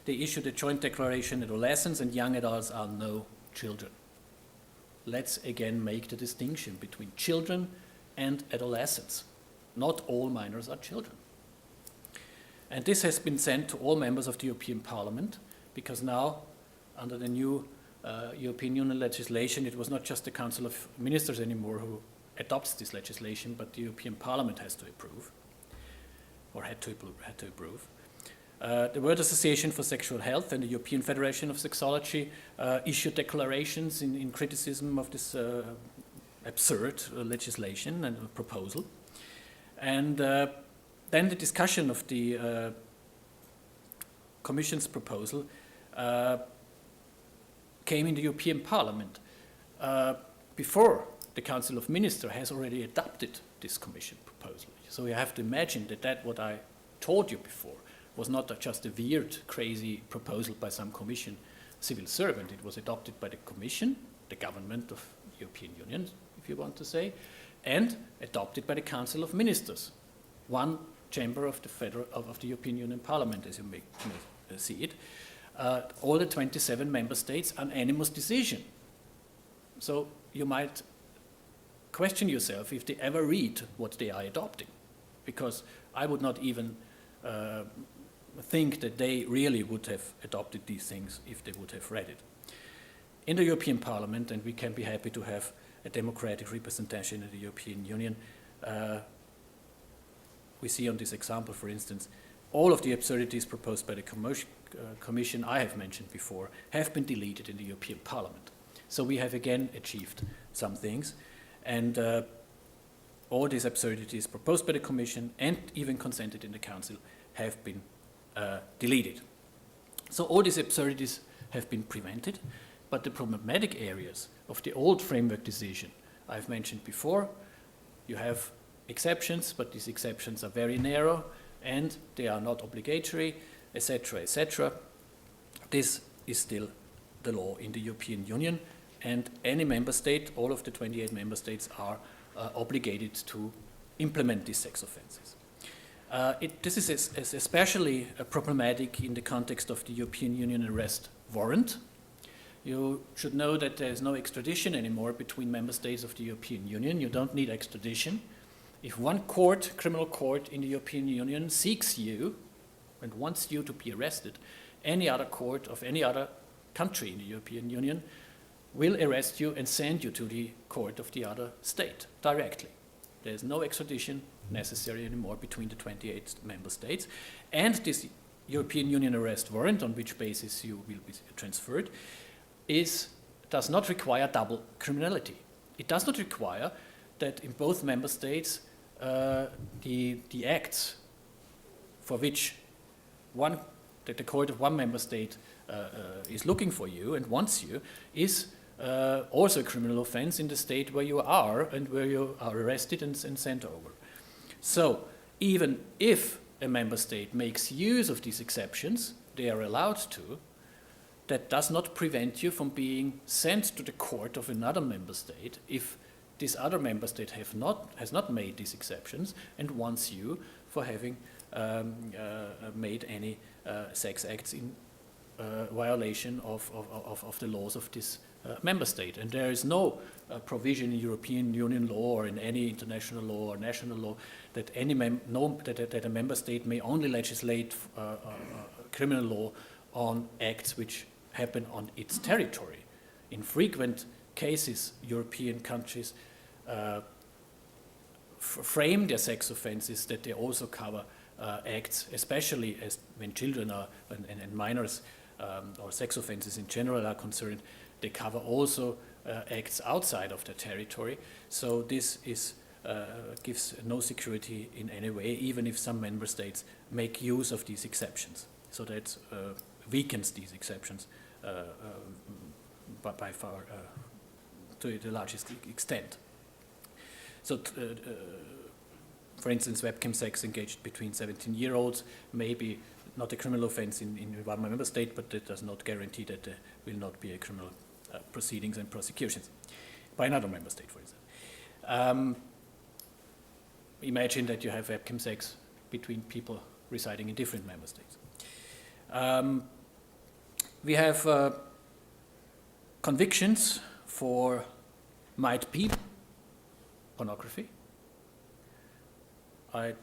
They issued a joint declaration: adolescents and young adults are no children. Let's again make the distinction between children and adolescents. Not all minors are children. And this has been sent to all members of the European Parliament, because now, under the new European Union legislation, it was not just the Council of Ministers anymore who adopts this legislation, but the European Parliament has to approve, or had to approve. The World Association for Sexual Health and the European Federation of Sexology issued declarations in criticism of this absurd legislation and proposal. And then the discussion of the Commission's proposal came in the European Parliament before the Council of Ministers has already adopted this Commission proposal. So you have to imagine that what I told you before was not just a weird, crazy proposal by some Commission civil servant. It was adopted by the Commission, the government of the European Union, if you want to say, and adopted by the Council of Ministers, one chamber of the European Union Parliament, as you may see it. All the 27 member states, unanimous decision. So you might question yourself if they ever read what they are adopting, because I would not even think that they really would have adopted these things if they would have read it. In the European Parliament, and we can be happy to have a democratic representation in the European Union, we see on this example, for instance, all of the absurdities proposed by the Commission I have mentioned before have been deleted in the European Parliament. So we have again achieved some things, and all these absurdities proposed by the Commission and even consented in the Council have been deleted. So all these absurdities have been prevented, but the problematic areas of the old framework decision I've mentioned before, you have exceptions, but these exceptions are very narrow and they are not obligatory, etc., etc. This is still the law in the European Union, and any member state, all of the 28 member states, are obligated to implement these sex offences. This is especially problematic in the context of the European Union arrest warrant. You should know that there is no extradition anymore between member states of the European Union. You don't need extradition If one criminal court in the European Union seeks you and wants you to be arrested, any other court of any other country in the European Union will arrest you and send you to the court of the other state directly. There is no extradition necessary anymore between the 28 member states. And this European Union arrest warrant, on which basis you will be transferred, does not require double criminality. It does not require that in both member states the acts for which that the court of one member state is looking for you and wants you is also a criminal offense in the state where you are and where you are arrested and sent over. So even if a member state makes use of these exceptions, they are allowed to, that does not prevent you from being sent to the court of another member state if this other member state has not made these exceptions and wants you for having made any sex acts in violation of the laws of this member state. And there is no provision in European Union law or in any international law or national law that that a member state may only legislate criminal law on acts which happen on its territory. In frequent cases, European countries frame their sex offenses that they also cover acts, especially as when children are and minors or sex offenses in general are concerned, they cover also acts outside of their territory. So this gives no security in any way, even if some member states make use of these exceptions. So that weakens these exceptions by far to the largest extent. So, for instance, webcam sex engaged between 17-year-olds may be not a criminal offense in one member state, but that does not guarantee that there will not be a criminal proceedings and prosecutions by another member state, for instance. Imagine that you have webcam sex between people residing in different member states. We have convictions for might be pornography. I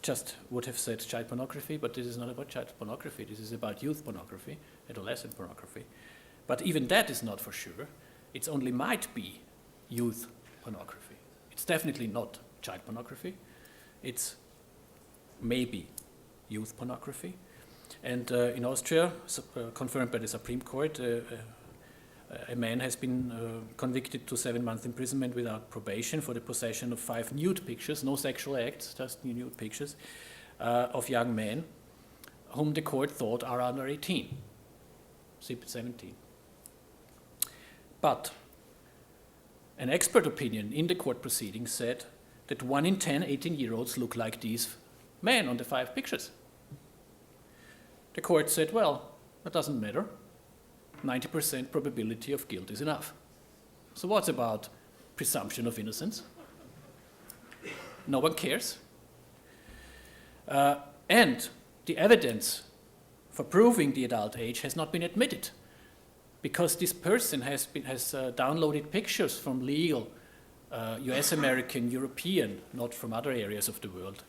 just would have said child pornography, but this is not about child pornography. This is about youth pornography, adolescent pornography. But even that is not for sure. It's only might be youth pornography. It's definitely not child pornography. It's maybe youth pornography. And in Austria, confirmed by the Supreme Court, a man has been convicted to 7 months imprisonment without probation for the possession of 5 nude pictures, no sexual acts, just nude pictures, of young men whom the court thought are under 18, 17. But an expert opinion in the court proceedings said that 1 in 10 18-year-olds look like these men on the 5 pictures. The court said, well, that doesn't matter. 90% probability of guilt is enough. So what's about presumption of innocence? No one cares. And the evidence for proving the adult age has not been admitted because this person has downloaded pictures from legal US American, European, not from other areas of the world,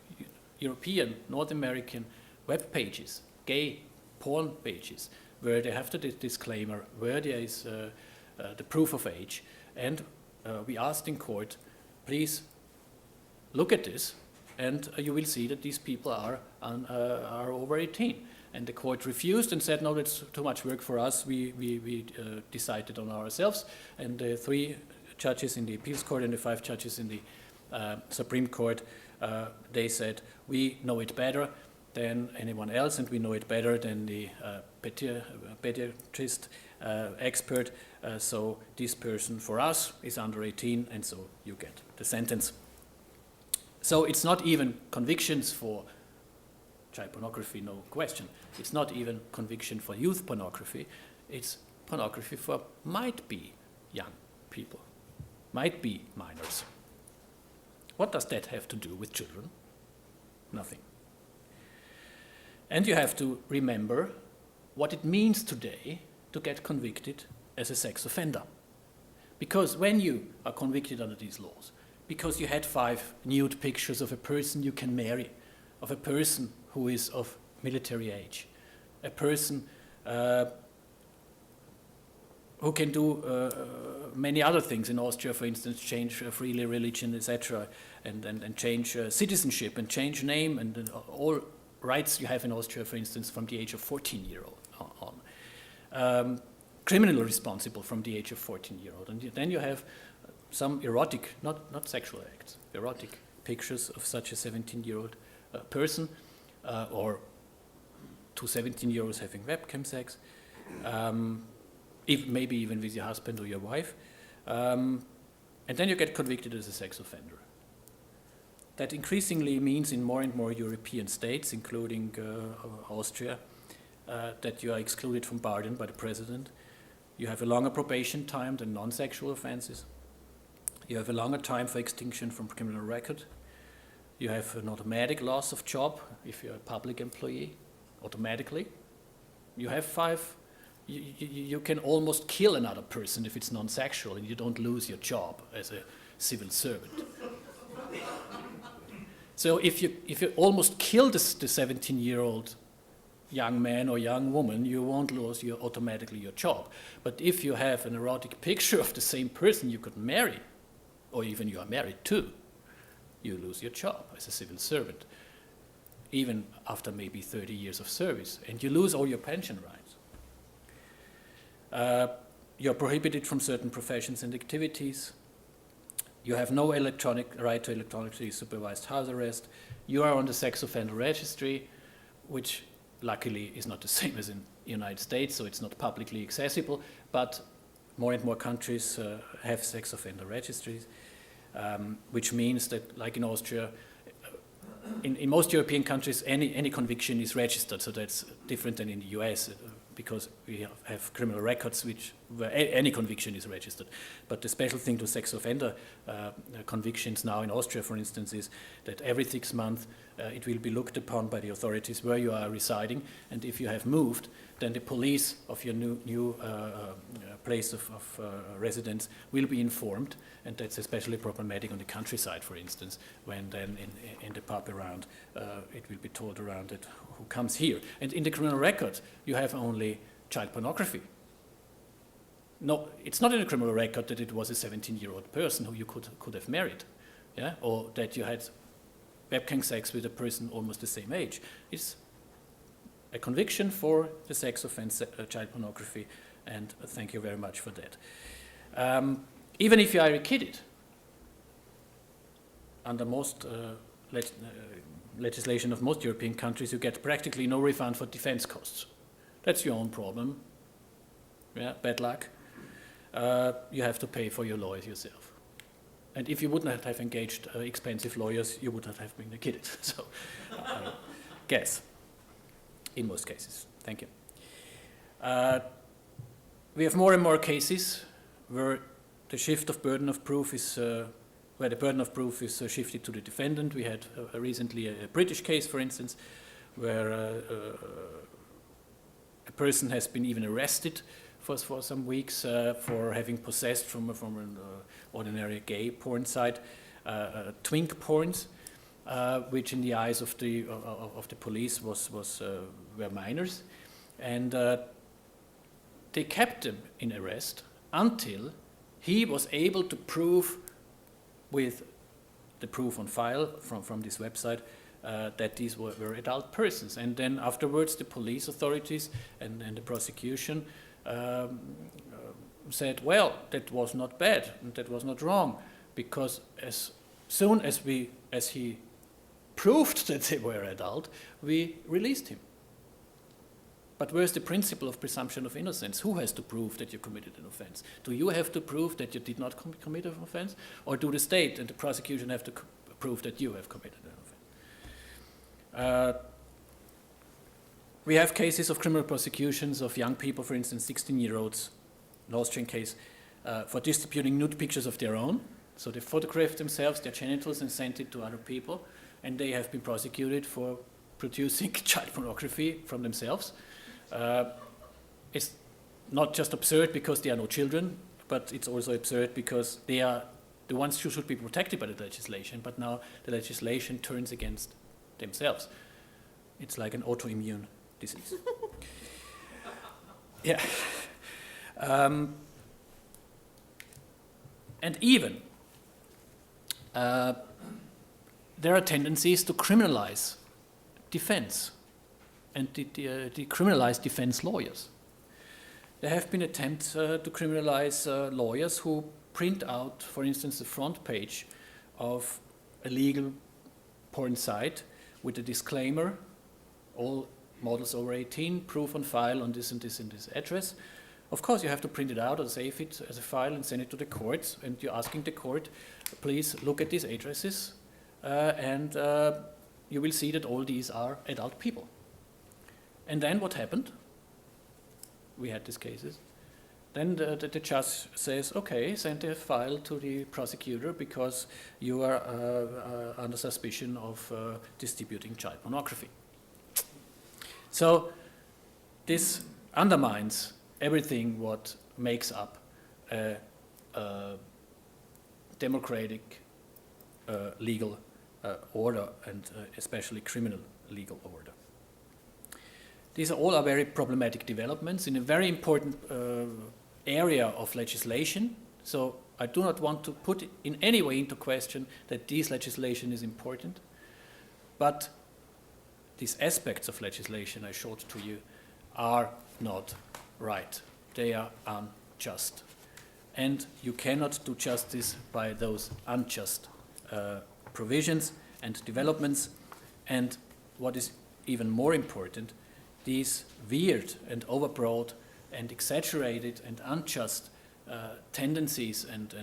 European, North American web pages, gay porn pages, where they have the disclaimer, where there is the proof of age. And we asked in court, please look at this, and you will see that these people are over 18. And the court refused and said, no, that's too much work for us. We decided on ourselves. And the 3 judges in the appeals court and the 5 judges in the Supreme Court, they said, we know it better than anyone else, and we know it better than the pediatrist expert. So this person for us is under 18, and so you get the sentence. So it's not even convictions for child pornography, no question. It's not even conviction for youth pornography. It's pornography for might be young people, might be minors. What does that have to do with children? Nothing. And you have to remember what it means today to get convicted as a sex offender. Because when you are convicted under these laws, because you had 5 nude pictures of a person you can marry, of a person who is of military age, a person who can do many other things in Austria, for instance, change freely religion, etc., and change citizenship and change name and all rights you have in Austria, for instance, from the age of 14-year-old on. Criminally responsible from the age of 14-year-old. And then you have some erotic, not sexual acts, erotic pictures of such a 17-year-old person, or 2 17-year-olds having webcam sex, maybe even with your husband or your wife. And then you get convicted as a sex offender. That increasingly means in more and more European states, including Austria, that you are excluded from pardon by the president. You have a longer probation time than non-sexual offenses. You have a longer time for extinction from criminal record. You have an automatic loss of job if you're a public employee, automatically. You have 5, you can almost kill another person if it's non-sexual and you don't lose your job as a civil servant. So if you almost kill the 17-year-old young man or young woman, you won't lose automatically your job. But if you have an erotic picture of the same person you could marry, or even you are married to, you lose your job as a civil servant, even after maybe 30 years of service, and you lose all your pension rights. You're prohibited from certain professions and activities. You have no right to electronically supervised house arrest. You are on the sex offender registry, which luckily is not the same as in the United States, so it's not publicly accessible, but more and more countries have sex offender registries, which means that, like in Austria, in most European countries, any conviction is registered, so that's different than in the US, because we have criminal records where any conviction is registered. But the special thing to sex offender convictions now in Austria, for instance, is that every 6 months it will be looked upon by the authorities where you are residing, and if you have moved, then the police of your new place of residence will be informed, and that's especially problematic on the countryside, for instance, when then in the pub around it will be told around that who comes here. And in the criminal record, you have only child pornography. No, it's not in the criminal record that it was a 17-year-old person who you could have married, yeah, or that you had webcam sex with a person almost the same age. It's a conviction for the sex offense, child pornography, and thank you very much for that. Even if you are acquitted, under most legislation of most European countries, you get practically no refund for defense costs. That's your own problem. Yeah, bad luck. You have to pay for your lawyers yourself. And if you would not have engaged expensive lawyers, you would not have been acquitted. So, guess. In most cases. Thank you. We have more and more cases where the shift of burden of proof is, where the burden of proof is shifted to the defendant. We had recently a British case, for instance, where a person has been even arrested for some weeks for having possessed from an ordinary gay porn site, twink porns, which in the eyes of the police were minors, and they kept him in arrest until he was able to prove, with the proof on file from this website, that these were adult persons. And then afterwards, the police authorities and the prosecution said, well, that was not bad, and that was not wrong, because as soon as he proved that they were adult, we released him. But where's the principle of presumption of innocence? Who has to prove that you committed an offense? Do you have to prove that you did not commit an offense? Or do the state and the prosecution have to prove that you have committed an offense? We have cases of criminal prosecutions of young people, for instance, 16-year-olds, an Austrian case, for distributing nude pictures of their own. So they photographed themselves, their genitals, and sent it to other people. And they have been prosecuted for producing child pornography from themselves. It's not just absurd because they are no children, but it's also absurd because they are the ones who should be protected by the legislation, but now the legislation turns against themselves. It's like an autoimmune disease. Yeah. And even there are tendencies to criminalize defense and decriminalize defense lawyers. There have been attempts to criminalize lawyers who print out, for instance, the front page of a legal porn site with a disclaimer, all models over 18, proof on file on this and this and this address. Of course, you have to print it out or save it as a file and send it to the courts, and you're asking the court, please look at these addresses, and you will see that all these are adult people. And then what happened? We had these cases. Then the judge says, okay, send the file to the prosecutor because you are under suspicion of distributing child pornography. So this undermines everything what makes up a democratic legal order, and especially criminal legal order. These all are very problematic developments in a very important area of legislation. So I do not want to put in any way into question that this legislation is important, but these aspects of legislation I showed to you are not right. They are unjust. And you cannot do justice by those unjust provisions and developments. And what is even more important, these weird and overbroad and exaggerated and unjust tendencies and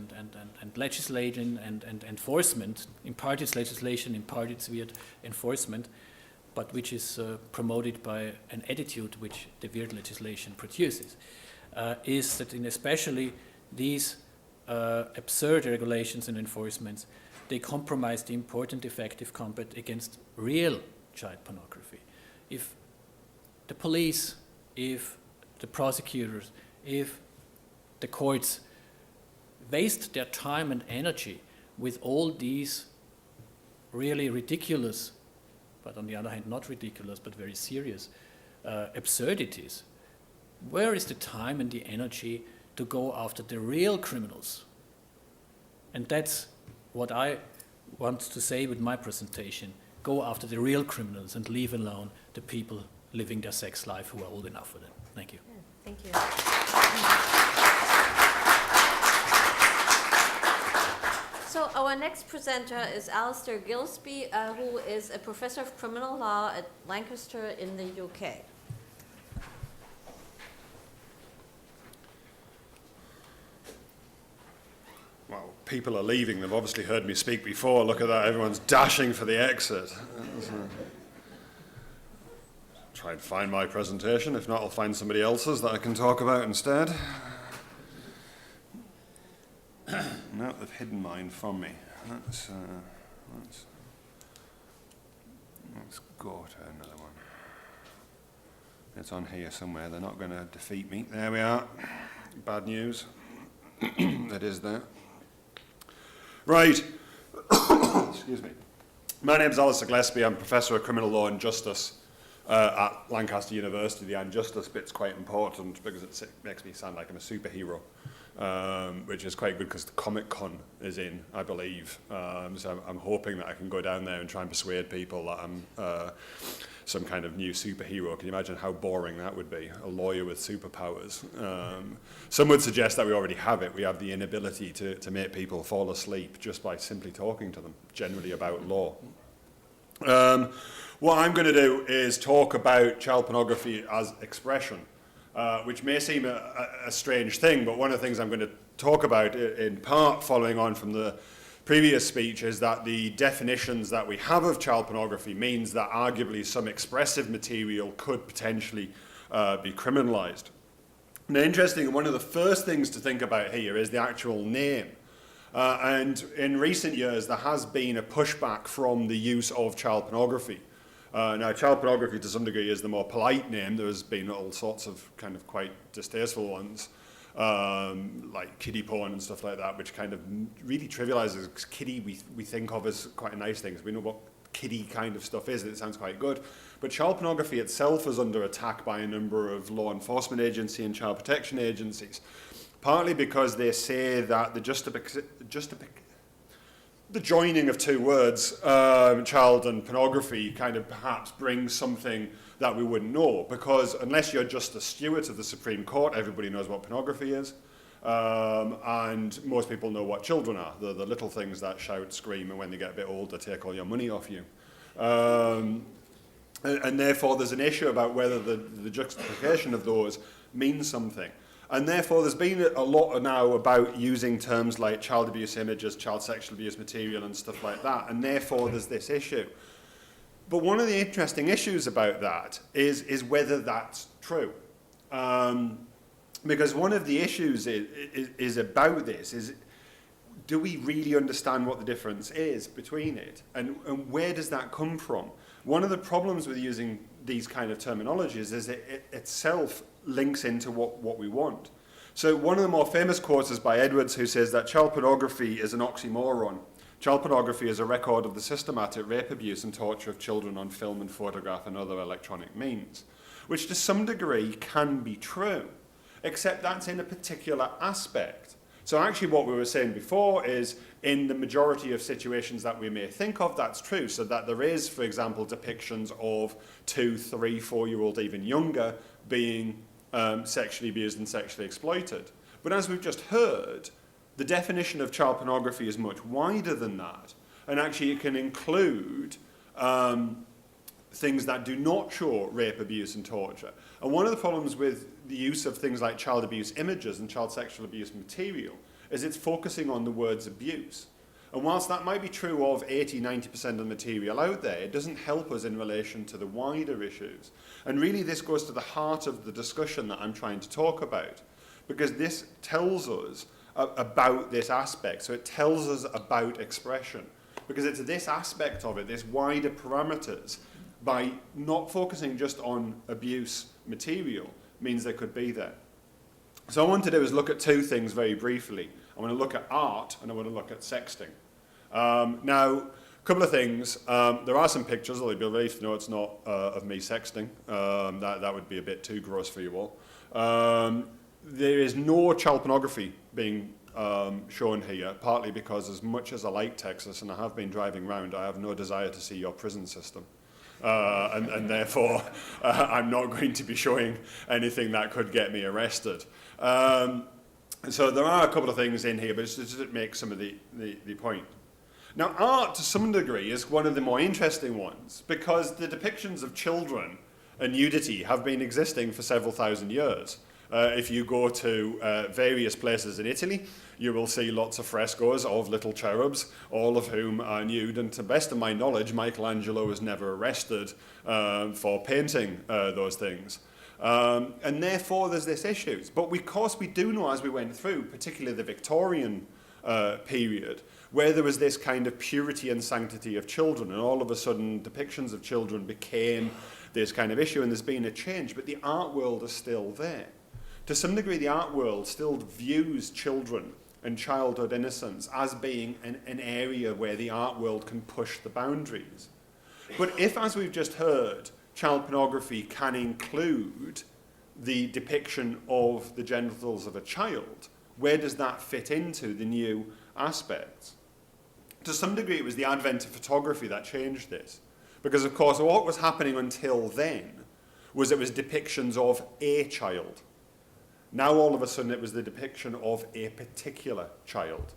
legislation and enforcement, in part it's legislation, in part it's weird enforcement, but which is promoted by an attitude which the weird legislation produces, is that in especially these absurd regulations and enforcements, they compromise the important effective combat against real child pornography. If the police, if the prosecutors, if the courts waste their time and energy with all these really ridiculous, but on the other hand not ridiculous, but very serious absurdities, where is the time and the energy to go after the real criminals? And that's what I want to say with my presentation. Go after the real criminals and leave alone the people living their sex life who are old enough for them. Thank you. Thank you. So our next presenter is Alisdair Gillespie, who is a professor of criminal law at Lancaster in the UK. Well, people are leaving. They've obviously heard me speak before. Look at that. Everyone's dashing for the exit. Try and find my presentation. If not, I'll find somebody else's that I can talk about instead. No, they've hidden mine from me. Let's go to another one. It's on here somewhere. They're not going to defeat me. There we are. Bad news. It is there. Right. Excuse me. My name's Alisdair Gillespie. I'm Professor of Criminal Law and Justice at Lancaster University. The and justice bit's quite important because it makes me sound like I'm a superhero, which is quite good because the Comic-Con is in, I believe. So I'm hoping that I can go down there and try and persuade people that I'm some kind of new superhero. Can you imagine how boring that would be? A lawyer with superpowers. Some would suggest that we already have it. We have the inability to make people fall asleep just by simply talking to them, generally about law. What I'm going to do is talk about child pornography as expression, which may seem a strange thing, but one of the things I'm going to talk about, in part following on from the previous speech, is that the definitions that we have of child pornography means that arguably some expressive material could potentially be criminalized. Now, interesting, one of the first things to think about here is the actual name. And in recent years, there has been a pushback from the use of child pornography. Now, child pornography to some degree is the more polite name. There's been all sorts of kind of quite distasteful ones. like kiddie porn and stuff like that, which kind of really trivializes kiddie. We think of as quite a nice thing. We know what kiddie kind of stuff is, and it sounds quite good. But child pornography itself is under attack by a number of law enforcement agencies and child protection agencies, partly because they say that the joining of two words, child and pornography, kind of perhaps brings something that we wouldn't know, because unless you're just a steward of the Supreme Court, everybody knows what pornography is, and most people know what children are, the little things that shout, scream, and when they get a bit older, take all your money off you. And therefore, there's an issue about whether the juxtaposition of those means something. And therefore, there's been a lot now about using terms like child abuse images, child sexual abuse material, and stuff like that. And therefore, there's this issue. But one of the interesting issues about that is whether that's true. Because one of the issues is about this is, do we really understand what the difference is between it? And where does that come from? One of the problems with using these kind of terminologies is it itself links into what we want. So one of the more famous quotes is by Edwards, who says that child pornography is an oxymoron. Child pornography is a record of the systematic rape, abuse and torture of children on film and photograph and other electronic means, which to some degree can be true, except that's in a particular aspect. So actually what we were saying before is, in the majority of situations that we may think of, that's true. So that there is, for example, depictions of 2, 3, 4-year-old, even younger, being sexually abused and sexually exploited. But as we've just heard, the definition of child pornography is much wider than that. And actually it can include things that do not show rape, abuse and torture. And one of the problems with the use of things like child abuse images and child sexual abuse material is it's focusing on the words abuse. And whilst that might be true of 80-90% of the material out there, it doesn't help us in relation to the wider issues. And really this goes to the heart of the discussion that I'm trying to talk about, because this tells us about this aspect. So it tells us about expression, because it's this aspect of it, this wider parameters, by not focusing just on abuse material, means they could be there. So what I want to do is look at two things very briefly. I want to look at art and I want to look at sexting. Now, a couple of things. There are some pictures, although you'll be relieved to know it's not of me sexting. That would be a bit too gross for you all. There is no child pornography being shown here, partly because as much as I like Texas and I have been driving around, I have no desire to see your prison system. And therefore, I'm not going to be showing anything that could get me arrested. So there are a couple of things in here, but it's just to make some of the point. Now, art, to some degree, is one of the more interesting ones, because the depictions of children and nudity have been existing for several thousand years. If you go to various places in Italy, you will see lots of frescoes of little cherubs, all of whom are nude. And to the best of my knowledge, Michelangelo was never arrested for painting those things. And therefore, there's this issue. But of course, we do know as we went through, particularly the Victorian period, where there was this kind of purity and sanctity of children, and all of a sudden depictions of children became this kind of issue, and there's been a change. But the art world is still there. To some degree, the art world still views children and childhood innocence as being an area where the art world can push the boundaries. But if, as we've just heard, child pornography can include the depiction of the genitals of a child, where does that fit into the new aspects? To some degree, it was the advent of photography that changed this. Because, of course, what was happening until then was it was depictions of a child. Now, all of a sudden, it was the depiction of a particular child.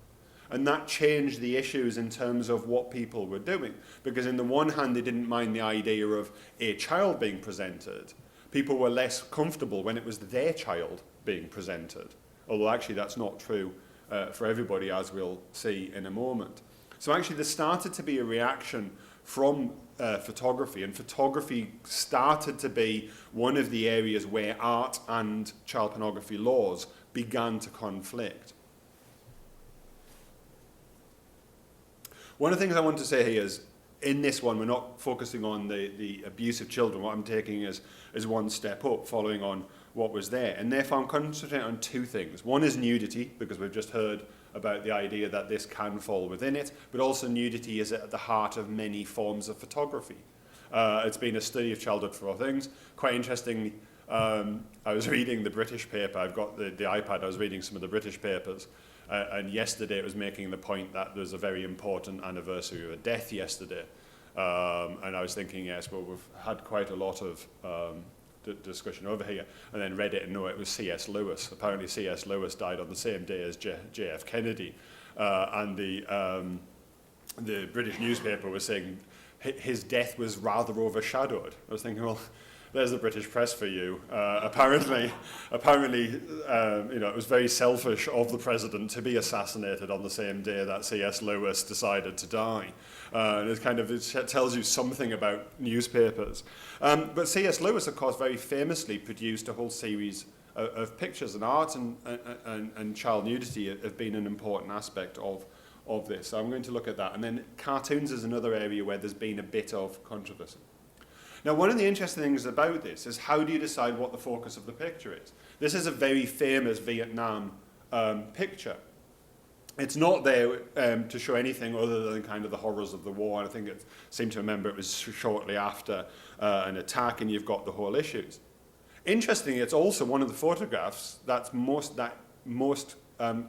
And that changed the issues in terms of what people were doing. Because on the one hand, they didn't mind the idea of a child being presented. People were less comfortable when it was their child being presented. Although actually that's not true for everybody, as we'll see in a moment. So actually there started to be a reaction from photography, and photography started to be one of the areas where art and child pornography laws began to conflict. One of the things I want to say here is, in this one, we're not focusing on the abuse of children. What I'm taking is one step up, following on what was there. And therefore I'm concentrating on two things. One is nudity, because we've just heard about the idea that this can fall within it, but also nudity is at the heart of many forms of photography. It's been a study of childhood for all things. Quite interestingly, I was reading the British paper. I've got the iPad. I was reading some of the British papers. And yesterday it was making the point that there's a very important anniversary of a death yesterday. And I was thinking, yes, well, we've had quite a lot of discussion over here. And then read it and no, it was C.S. Lewis. Apparently C.S. Lewis died on the same day as J.F. Kennedy. And the British newspaper was saying his death was rather overshadowed. I was thinking, well, there's the British press for you. Apparently, it was very selfish of the president to be assassinated on the same day that C.S. Lewis decided to die. And it tells you something about newspapers. But C.S. Lewis, of course, very famously produced a whole series of pictures, and art and child nudity have been an important aspect of this. So I'm going to look at that. And then cartoons is another area where there's been a bit of controversy. Now, one of the interesting things about this is how do you decide what the focus of the picture is? This is a very famous Vietnam picture. It's not there to show anything other than kind of the horrors of the war. And I think it seemed to remember it was shortly after an attack, and you've got the whole issues. Interestingly, it's also one of the photographs that most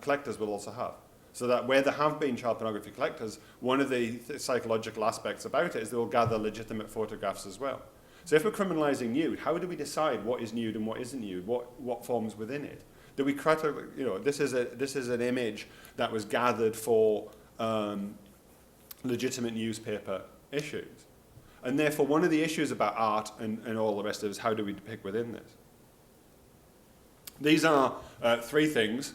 collectors will also have. So that where there have been child pornography collectors, one of the psychological aspects about it is they will gather legitimate photographs as well. So if we're criminalising nude, how do we decide what is nude and what isn't nude? What forms within it? Do we this is an image that was gathered for legitimate newspaper issues. And therefore, one of the issues about art and all the rest of it is how do we depict within this? These are three things.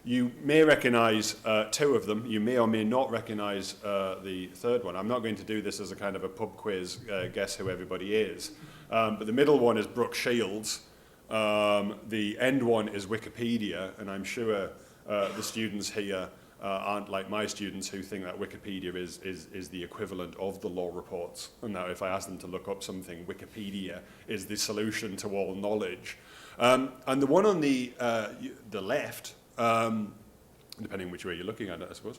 You may recognise two of them. You may or may not recognise the third one. I'm not going to do this as a kind of a pub quiz, guess who everybody is. But the middle one is Brooke Shields. The end one is Wikipedia, and I'm sure the students here aren't like my students who think that Wikipedia is the equivalent of the law reports. And now if I ask them to look up something, Wikipedia is the solution to all knowledge. And the one on the left, depending which way you're looking at it, I suppose,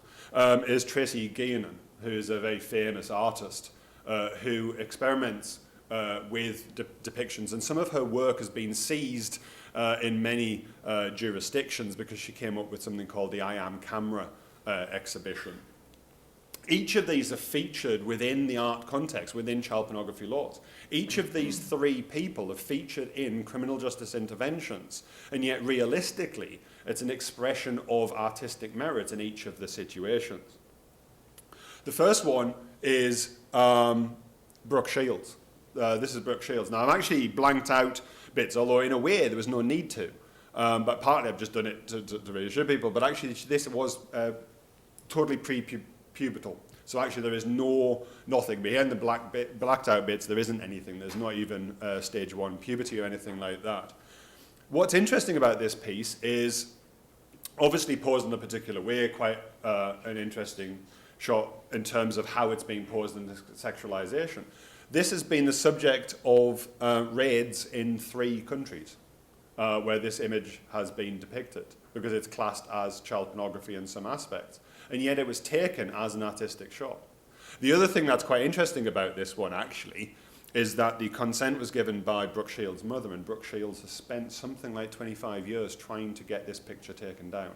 is Tracy Guianan, who is a very famous artist who experiments with depictions. And some of her work has been seized in many jurisdictions because she came up with something called the I Am Camera exhibition. Each of these are featured within the art context, within child pornography laws. Each of these three people are featured in criminal justice interventions, and yet realistically, it's an expression of artistic merit in each of the situations. The first one is Brooke Shields. This is Brooke Shields. Now, I've actually blanked out bits, although in a way there was no need to. But partly I've just done it to reassure people, but actually this was totally pre-pubertal. So actually there is nothing. Behind the blacked out bits, there isn't anything. There's not even stage 1 puberty or anything like that. What's interesting about this piece is obviously posed in a particular way, quite an interesting shot in terms of how it's being posed in this sexualization. This has been the subject of raids in 3 countries where this image has been depicted because it's classed as child pornography in some aspects. And yet it was taken as an artistic shot. The other thing that's quite interesting about this one, actually, is that the consent was given by Brooke Shields' mother, and Brooke Shields has spent something like 25 years trying to get this picture taken down.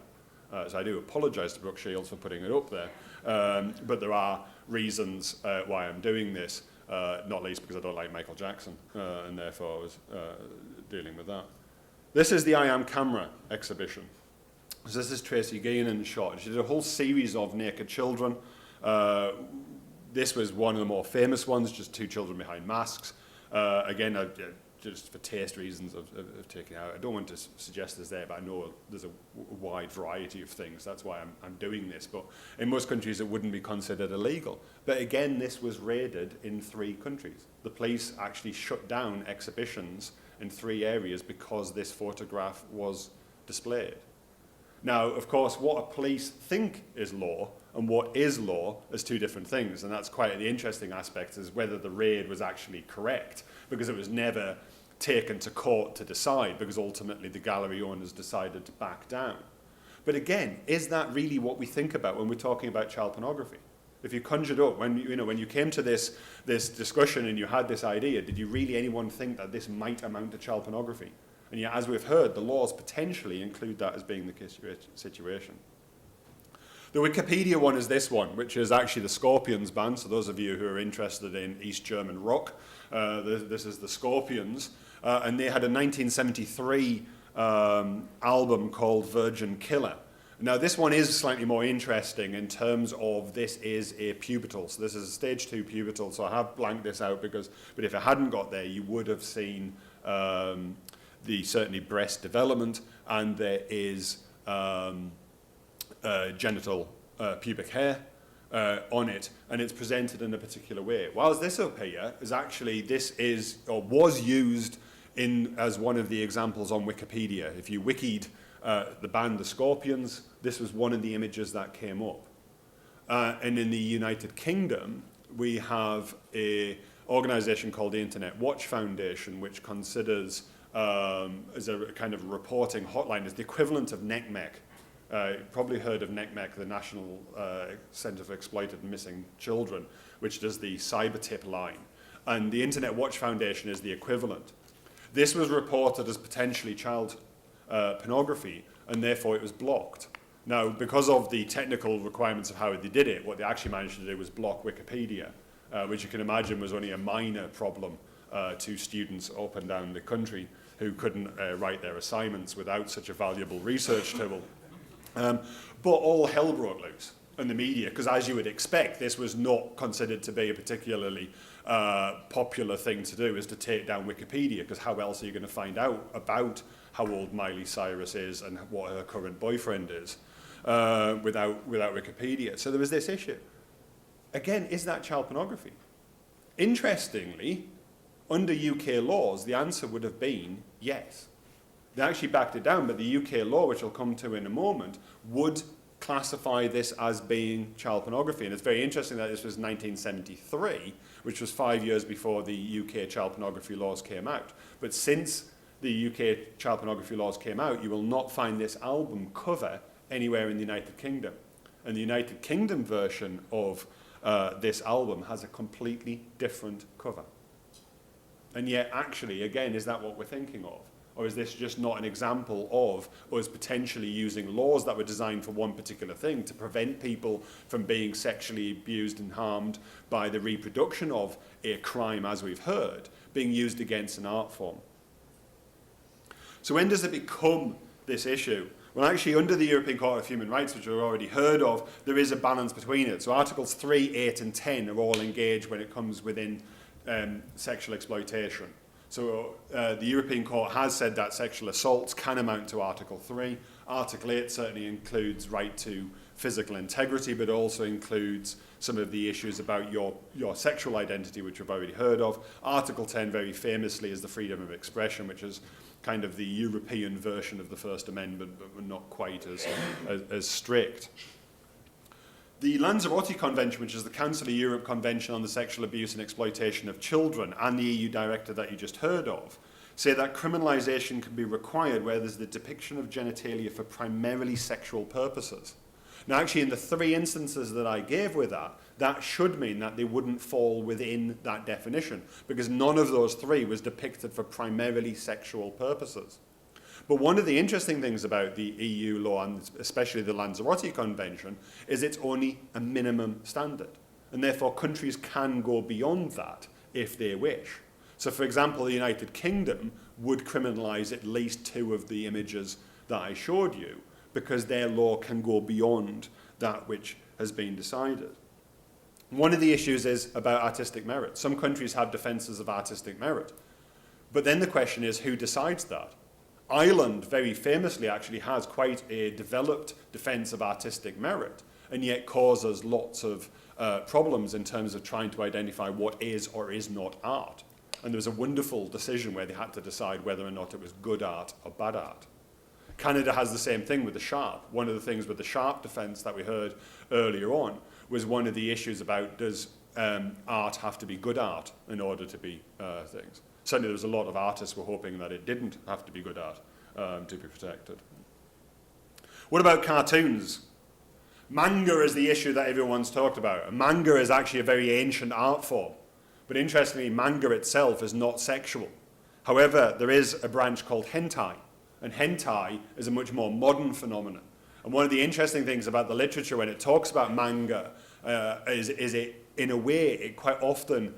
So I do apologise to Brooke Shields for putting it up there, but there are reasons why I'm doing this, not least because I don't like Michael Jackson, and therefore I was dealing with that. This is the I Am Camera exhibition. So this is Tracy Guianan's shot. She did a whole series of naked children. This was one of the more famous ones, just 2 children behind masks. Again, just for taste reasons of taking it out. I don't want to suggest this there, but I know there's a wide variety of things. That's why I'm doing this. But in most countries, it wouldn't be considered illegal. But again, this was raided in 3 countries. The police actually shut down exhibitions in 3 areas because this photograph was displayed. Now, of course, what a police think is law and what is law is 2 different things, and that's quite the interesting aspect, is whether the raid was actually correct, because it was never taken to court to decide, because ultimately the gallery owners decided to back down. But again, is that really what we think about when we're talking about child pornography? If you conjured up, when you came to this discussion and you had this idea, did you really anyone think that this might amount to child pornography? And yet, as we've heard, the laws potentially include that as being the situation. The Wikipedia one is this one, which is actually the Scorpions band. So those of you who are interested in East German rock, this is the Scorpions. And they had a 1973 album called Virgin Killer. Now, this one is slightly more interesting in terms of this is a pubertal. So this is a stage 2 pubertal. So I have blanked this out but if it hadn't got there, you would have seen the certainly breast development, and there is genital pubic hair on it, and it's presented in a particular way. Whilst this up here is actually, this is, or was used as one of the examples on Wikipedia. If you wikied the band The Scorpions, this was one of the images that came up. And in the United Kingdom, we have an organisation called the Internet Watch Foundation, which considers as a kind of reporting hotline, is the equivalent of NECMEC. Probably heard of NECMEC, the National Centre for Exploited and Missing Children, which does the cyber tip line. And the Internet Watch Foundation is the equivalent. This was reported as potentially child pornography, and therefore it was blocked. Now, because of the technical requirements of how they did it, what they actually managed to do was block Wikipedia, which you can imagine was only a minor problem to students up and down the country who couldn't write their assignments without such a valuable research tool. But all hell broke loose in the media, because as you would expect, this was not considered to be a particularly popular thing to do, is to take down Wikipedia, because how else are you going to find out about how old Miley Cyrus is and what her current boyfriend is without Wikipedia? So there was this issue. Again, is that child pornography? Interestingly, under UK laws, the answer would have been yes. They actually backed it down, but the UK law, which I'll come to in a moment, would classify this as being child pornography. And it's very interesting that this was 1973, which was 5 years before the UK child pornography laws came out. But since the UK child pornography laws came out, you will not find this album cover anywhere in the United Kingdom. And the United Kingdom version of this album has a completely different cover. And yet, actually, again, is that what we're thinking of? Or is this just not an example of us potentially using laws that were designed for one particular thing to prevent people from being sexually abused and harmed by the reproduction of a crime, as we've heard, being used against an art form? So when does it become this issue? Well, actually, under the European Court of Human Rights, which we've already heard of, there is a balance between it. So Articles 3, 8 and 10 are all engaged when it comes within sexual exploitation. So the European Court has said that sexual assaults can amount to Article 3. Article 8 certainly includes right to physical integrity, but also includes some of the issues about your sexual identity, which we've already heard of. Article 10, very famously, is the freedom of expression, which is kind of the European version of the First Amendment, but not quite as strict. The Lanzarote Convention, which is the Council of Europe Convention on the Sexual Abuse and Exploitation of Children, and the EU Directive that you just heard of, say that criminalisation can be required where there's the depiction of genitalia for primarily sexual purposes. Now, actually, in the 3 instances that I gave with that should mean that they wouldn't fall within that definition, because none of those 3 was depicted for primarily sexual purposes. But one of the interesting things about the EU law, and especially the Lanzarote Convention, is it's only a minimum standard. And therefore, countries can go beyond that if they wish. So, for example, the United Kingdom would criminalise at least 2 of the images that I showed you, because their law can go beyond that which has been decided. One of the issues is about artistic merit. Some countries have defences of artistic merit. But then the question is, who decides that? Ireland, very famously, actually has quite a developed defence of artistic merit, and yet causes lots of problems in terms of trying to identify what is or is not art. And there was a wonderful decision where they had to decide whether or not it was good art or bad art. Canada has the same thing with the sharp. One of the things with the sharp defence that we heard earlier on was one of the issues about, does art have to be good art in order to be things? Certainly there was a lot of artists who were hoping that it didn't have to be good art to be protected. What about cartoons? Manga is the issue that everyone's talked about. Manga is actually a very ancient art form. But interestingly, manga itself is not sexual. However, there is a branch called hentai. And hentai is a much more modern phenomenon. And one of the interesting things about the literature when it talks about manga is it, in a way, it quite often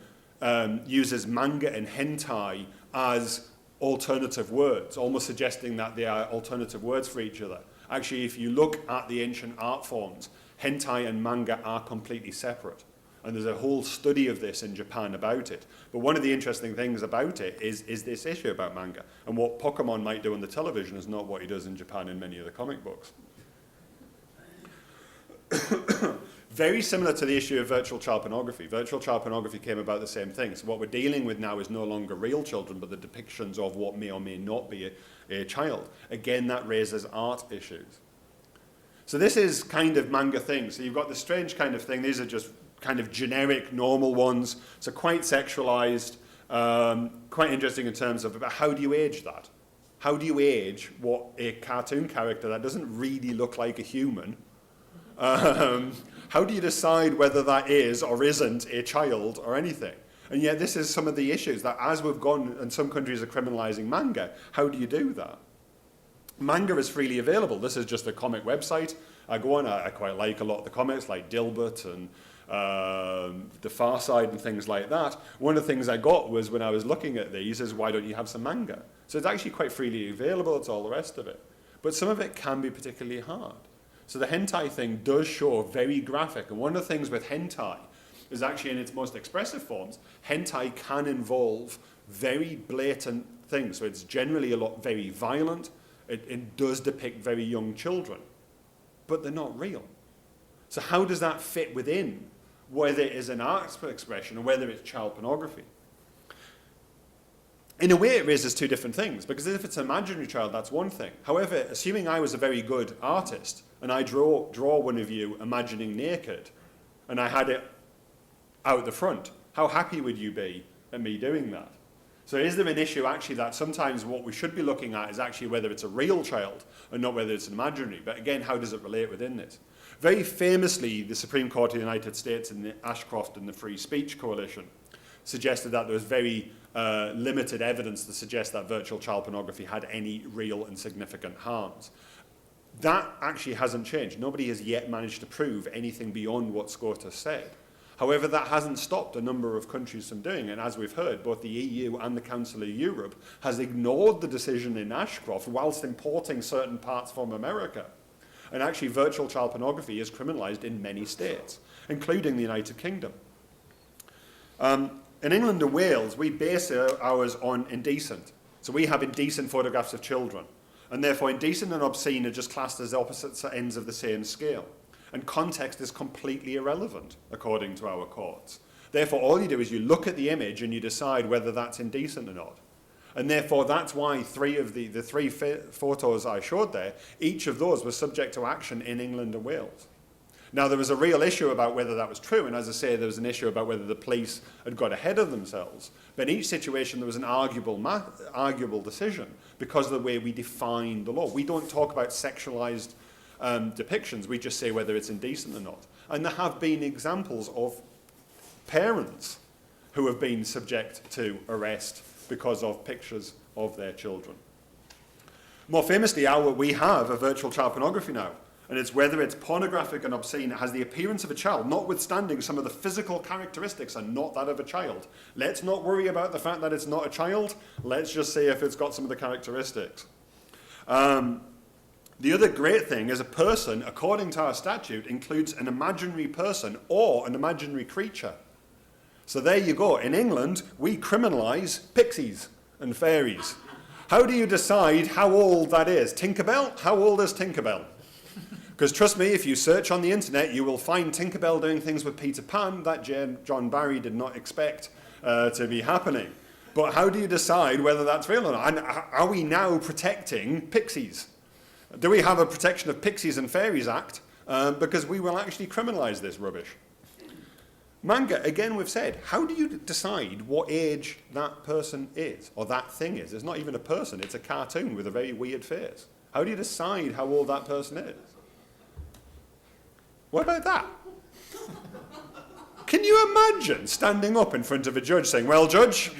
uses manga and hentai as alternative words, almost suggesting that they are alternative words for each other. Actually, if you look at the ancient art forms, hentai and manga are completely separate. And there's a whole study of this in Japan about it. But one of the interesting things about it is this issue about manga. And what Pokemon might do on the television is not what he does in Japan in many of the comic books. Very similar to the issue of virtual child pornography. Virtual child pornography came about the same thing. So what we're dealing with now is no longer real children, but the depictions of what may or may not be a child. Again, that raises art issues. So this is kind of manga thing. So you've got this strange kind of thing. These are just kind of generic, normal ones. So quite sexualized, quite interesting in terms of how do you age that? How do you age what a cartoon character that doesn't really look like a human? How do you decide whether that is or isn't a child or anything? And yet this is some of the issues that as we've gone, and some countries are criminalizing manga, how do you do that? Manga is freely available. This is just a comic website. I go on, I quite like a lot of the comics, like Dilbert and The Far Side and things like that. One of the things I got was when I was looking at these is, why don't you have some manga? So it's actually quite freely available, it's all the rest of it. But some of it can be particularly hard. So the hentai thing does show very graphic. And one of the things with hentai is actually in its most expressive forms, hentai can involve very blatant things. So it's generally a lot very violent. It does depict very young children. But they're not real. So how does that fit within whether it is an art expression or whether it's child pornography? In a way, it raises two different things, because if it's an imaginary child, that's one thing. However, assuming I was a very good artist, and I draw one of you imagining naked, and I had it out the front, how happy would you be at me doing that? So is there an issue actually that sometimes what we should be looking at is actually whether it's a real child and not whether it's an imaginary? But again, how does it relate within this? Very famously, the Supreme Court of the United States in the Ashcroft and the Free Speech Coalition suggested that there was very limited evidence to suggest that virtual child pornography had any real and significant harms. That actually hasn't changed. Nobody has yet managed to prove anything beyond what SCOTUS said. However, that hasn't stopped a number of countries from doing it. And as we've heard, both the EU and the Council of Europe has ignored the decision in Ashcroft whilst importing certain parts from America. And actually, virtual child pornography is criminalised in many states, including the United Kingdom. In England and Wales, we base ours on indecent. So we have indecent photographs of children. And therefore, indecent and obscene are just classed as opposite ends of the same scale. And context is completely irrelevant, according to our courts. Therefore, all you do is you look at the image and you decide whether that's indecent or not. And therefore, that's why the three photos I showed there, each of those was subject to action in England and Wales. Now, there was a real issue about whether that was true, and as I say, there was an issue about whether the police had got ahead of themselves. But in each situation, there was an arguable decision because of the way we define the law. We don't talk about sexualized depictions, we just say whether it's indecent or not. And there have been examples of parents who have been subject to arrest because of pictures of their children. More famously, we have a virtual child pornography now. And it's whether it's pornographic and obscene, it has the appearance of a child, notwithstanding some of the physical characteristics are not that of a child. Let's not worry about the fact that it's not a child. Let's just say if it's got some of the characteristics. The other great thing is a person, according to our statute, includes an imaginary person or an imaginary creature. So there you go. In England, we criminalise pixies and fairies. How do you decide how old that is? Tinkerbell? How old is Tinkerbell? Because trust me, if you search on the internet, you will find Tinkerbell doing things with Peter Pan that John Barry did not expect to be happening. But how do you decide whether that's real or not? And are we now protecting pixies? Do we have a Protection of Pixies and Fairies Act? Because we will actually criminalise this rubbish. Manga, again, we've said, how do you decide what age that person is, or that thing is? It's not even a person, it's a cartoon with a very weird face. How do you decide how old that person is? What about that? Can you imagine standing up in front of a judge saying, well, judge,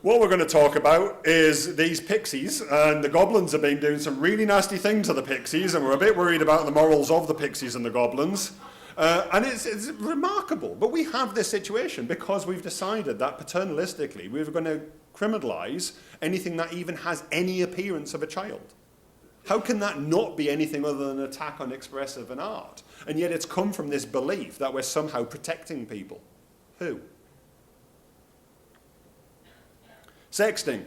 what we're going to talk about is these pixies, and the goblins have been doing some really nasty things to the pixies, and we're a bit worried about the morals of the pixies and the goblins. And it's remarkable. But we have this situation because we've decided that paternalistically we're going to criminalise anything that even has any appearance of a child. How can that not be anything other than an attack on expressive and art? And yet it's come from this belief that we're somehow protecting people. Who? Sexting.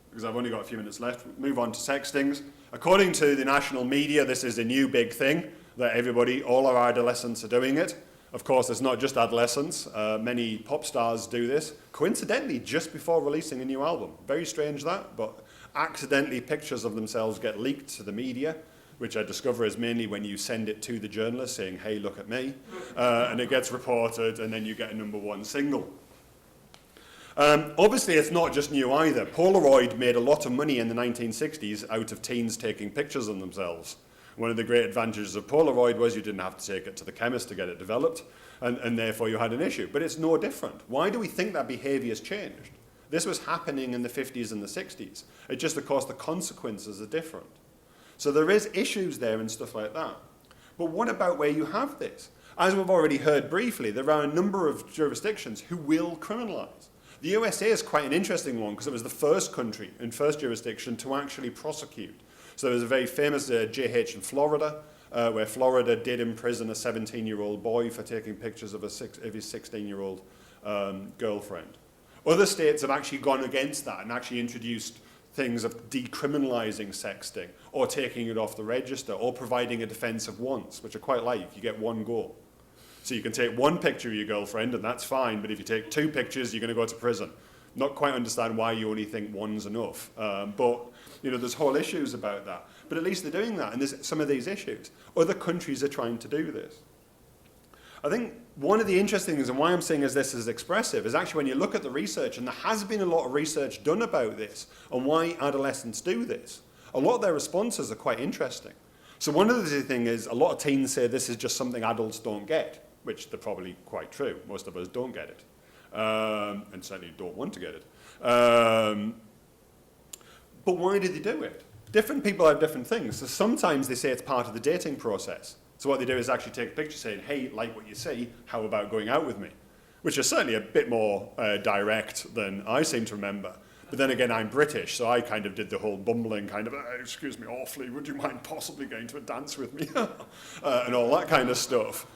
Because I've only got a few minutes left. Move on to sextings. According to the national media, this is a new big thing that everybody, all our adolescents are doing it. Of course, it's not just adolescents. Many pop stars do this. Coincidentally, just before releasing a new album. Very strange that, but accidentally pictures of themselves get leaked to the media, which I discover is mainly when you send it to the journalist saying, hey, look at me, and it gets reported, and then you get a #1 single. Obviously, it's not just new either. Polaroid made a lot of money in the 1960s out of teens taking pictures of themselves. One of the great advantages of Polaroid was you didn't have to take it to the chemist to get it developed, and therefore you had an issue. But it's no different. Why do we think that behaviour has changed? This was happening in the 50s and the 60s. It's just, of course, the consequences are different. So there is issues there and stuff like that. But what about where you have this? As we've already heard briefly, there are a number of jurisdictions who will criminalise. The USA is quite an interesting one because it was the first country and first jurisdiction to actually prosecute. So there was a very famous JH in Florida, where Florida did imprison a 17-year-old boy for taking pictures of his 16-year-old girlfriend. Other states have actually gone against that and actually introduced things of decriminalising sexting or taking it off the register or providing a defence of once, which I quite like. You get one go. So you can take one picture of your girlfriend and that's fine, but if you take 2 pictures, you're going to go to prison. Not quite understand why you only think one's enough. But you know, there's whole issues about that. But at least they're doing that, and there's some of these issues. Other countries are trying to do this. I think one of the interesting things, and why I'm saying is this is expressive, is actually when you look at the research, and there has been a lot of research done about this, and why adolescents do this, a lot of their responses are quite interesting. So one of the things is, a lot of teens say this is just something adults don't get, which they're probably quite true. Most of us don't get it. And certainly don't want to get it. But why did they do it? Different people have different things. So sometimes they say it's part of the dating process. So what they do is actually take a picture saying, hey, like what you see, how about going out with me? Which is certainly a bit more direct than I seem to remember. But then again, I'm British, so I kind of did the whole bumbling kind of, excuse me awfully, would you mind possibly going to a dance with me? And all that kind of stuff.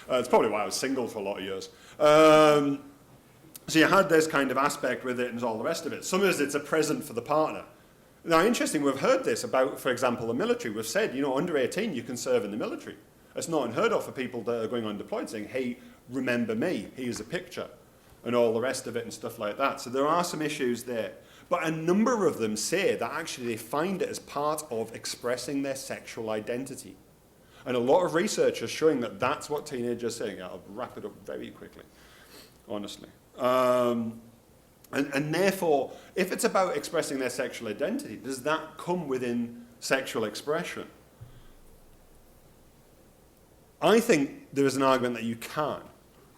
It's probably why I was single for a lot of years. So you had this kind of aspect with it and all the rest of it. Sometimes it's a present for the partner. Now, interesting, we've heard this about, for example, the military. We've said, you know, under 18, you can serve in the military. It's not unheard of for people that are going undeployed saying, hey, remember me, here's a picture, and all the rest of it and stuff like that. So there are some issues there. But a number of them say that actually they find it as part of expressing their sexual identity. And a lot of research is showing that that's what teenagers are saying. I'll wrap it up very quickly, honestly. And therefore, if it's about expressing their sexual identity, does that come within sexual expression? I think there is an argument that you can,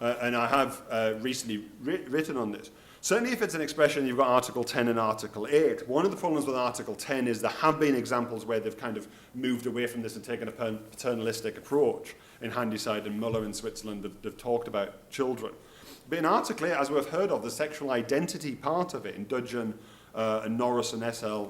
and I have recently written on this. Certainly if it's an expression, you've got Article 10 and Article 8. One of the problems with Article 10 is there have been examples where they've kind of moved away from this and taken a paternalistic approach. In Handyside and Muller in Switzerland, they've talked about children. But in Article 8, as we've heard of, the sexual identity part of it, in Dudgeon and Norris and SL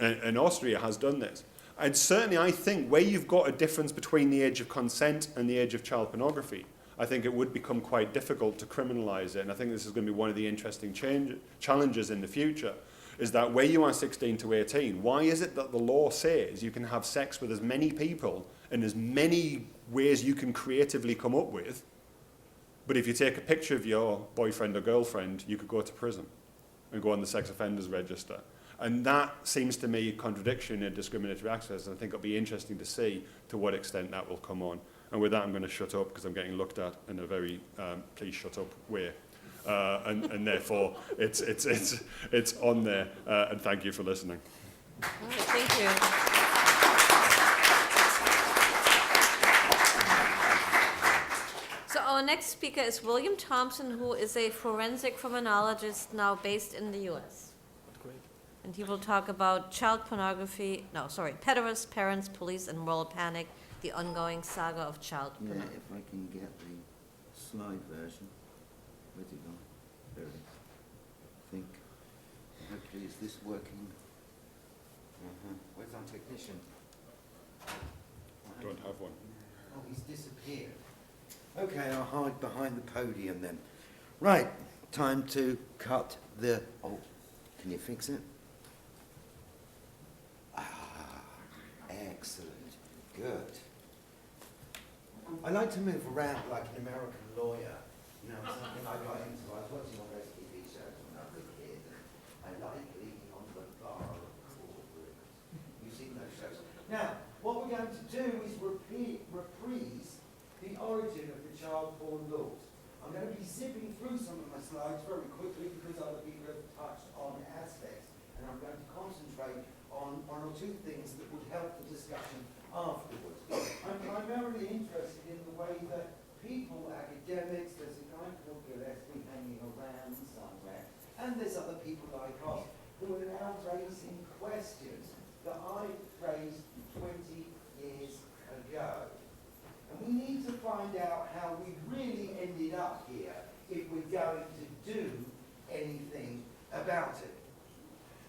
in Austria has done this. And certainly I think where you've got a difference between the age of consent and the age of child pornography, I think it would become quite difficult to criminalise it. And I think this is going to be one of the interesting challenges in the future, is that where you are 16 to 18, why is it that the law says you can have sex with as many people in as many ways you can creatively come up with, but if you take a picture of your boyfriend or girlfriend, you could go to prison and go on the sex offenders register. And that seems to me a contradiction in discriminatory access, and I think it'll be interesting to see to what extent that will come on And with that, I'm going to shut up because I'm getting looked at in a very please shut up way. And therefore, it's on there. And thank you for listening. All right, thank you. So our next speaker is William Thompson, who is a forensic criminologist now based in the US. Great. And he will talk about pederasts, parents, police, and moral panic, the ongoing saga of child Yeah, pornography. if I can get the slide version. Where's it gone? There it is. I think. Hopefully, is this working? Where's our technician? Don't have one. Oh, he's disappeared. Okay, I'll hide behind the podium then. Right, time to cut the... Oh, can you fix it? Ah, excellent. Good. I like to move around like an American lawyer. You know, something I got into. I was watching one of those TV shows when I was a kid. I like leaning on the bar of courtrooms. You've seen those shows. Now, what we're going to do is reprise the origin of the child porn laws. I'm going to be zipping through some of my slides very quickly because other people have touched on aspects, and I'm going to concentrate on one or two things that would help the discussion afterwards. I'm primarily interested in the way that people, academics, there's a guy called Gillespie hanging around somewhere, and there's other people like us who are now raising questions that I raised 20 years ago. And we need to find out how we really ended up here if we're going to do anything about it.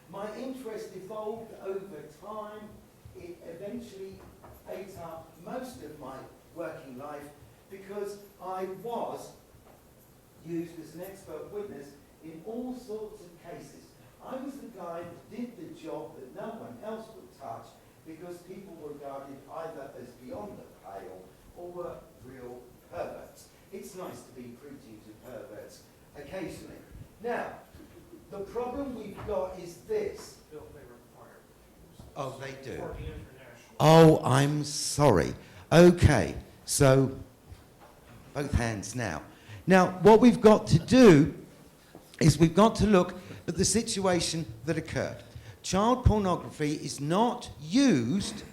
My interest evolved over time. It eventually ate up most of my working life because I was used as an expert witness in all sorts of cases. I was the guy that did the job that no one else would touch because people were regarded either as beyond the pale or were real perverts. It's nice to be preaching to perverts occasionally. Now, the problem we've got is this. Bill, they require. Oh, they do. For the international. Oh, I'm sorry. Okay, so both hands now. Now, what we've got to do is we've got to look at the situation that occurred. Child pornography is not used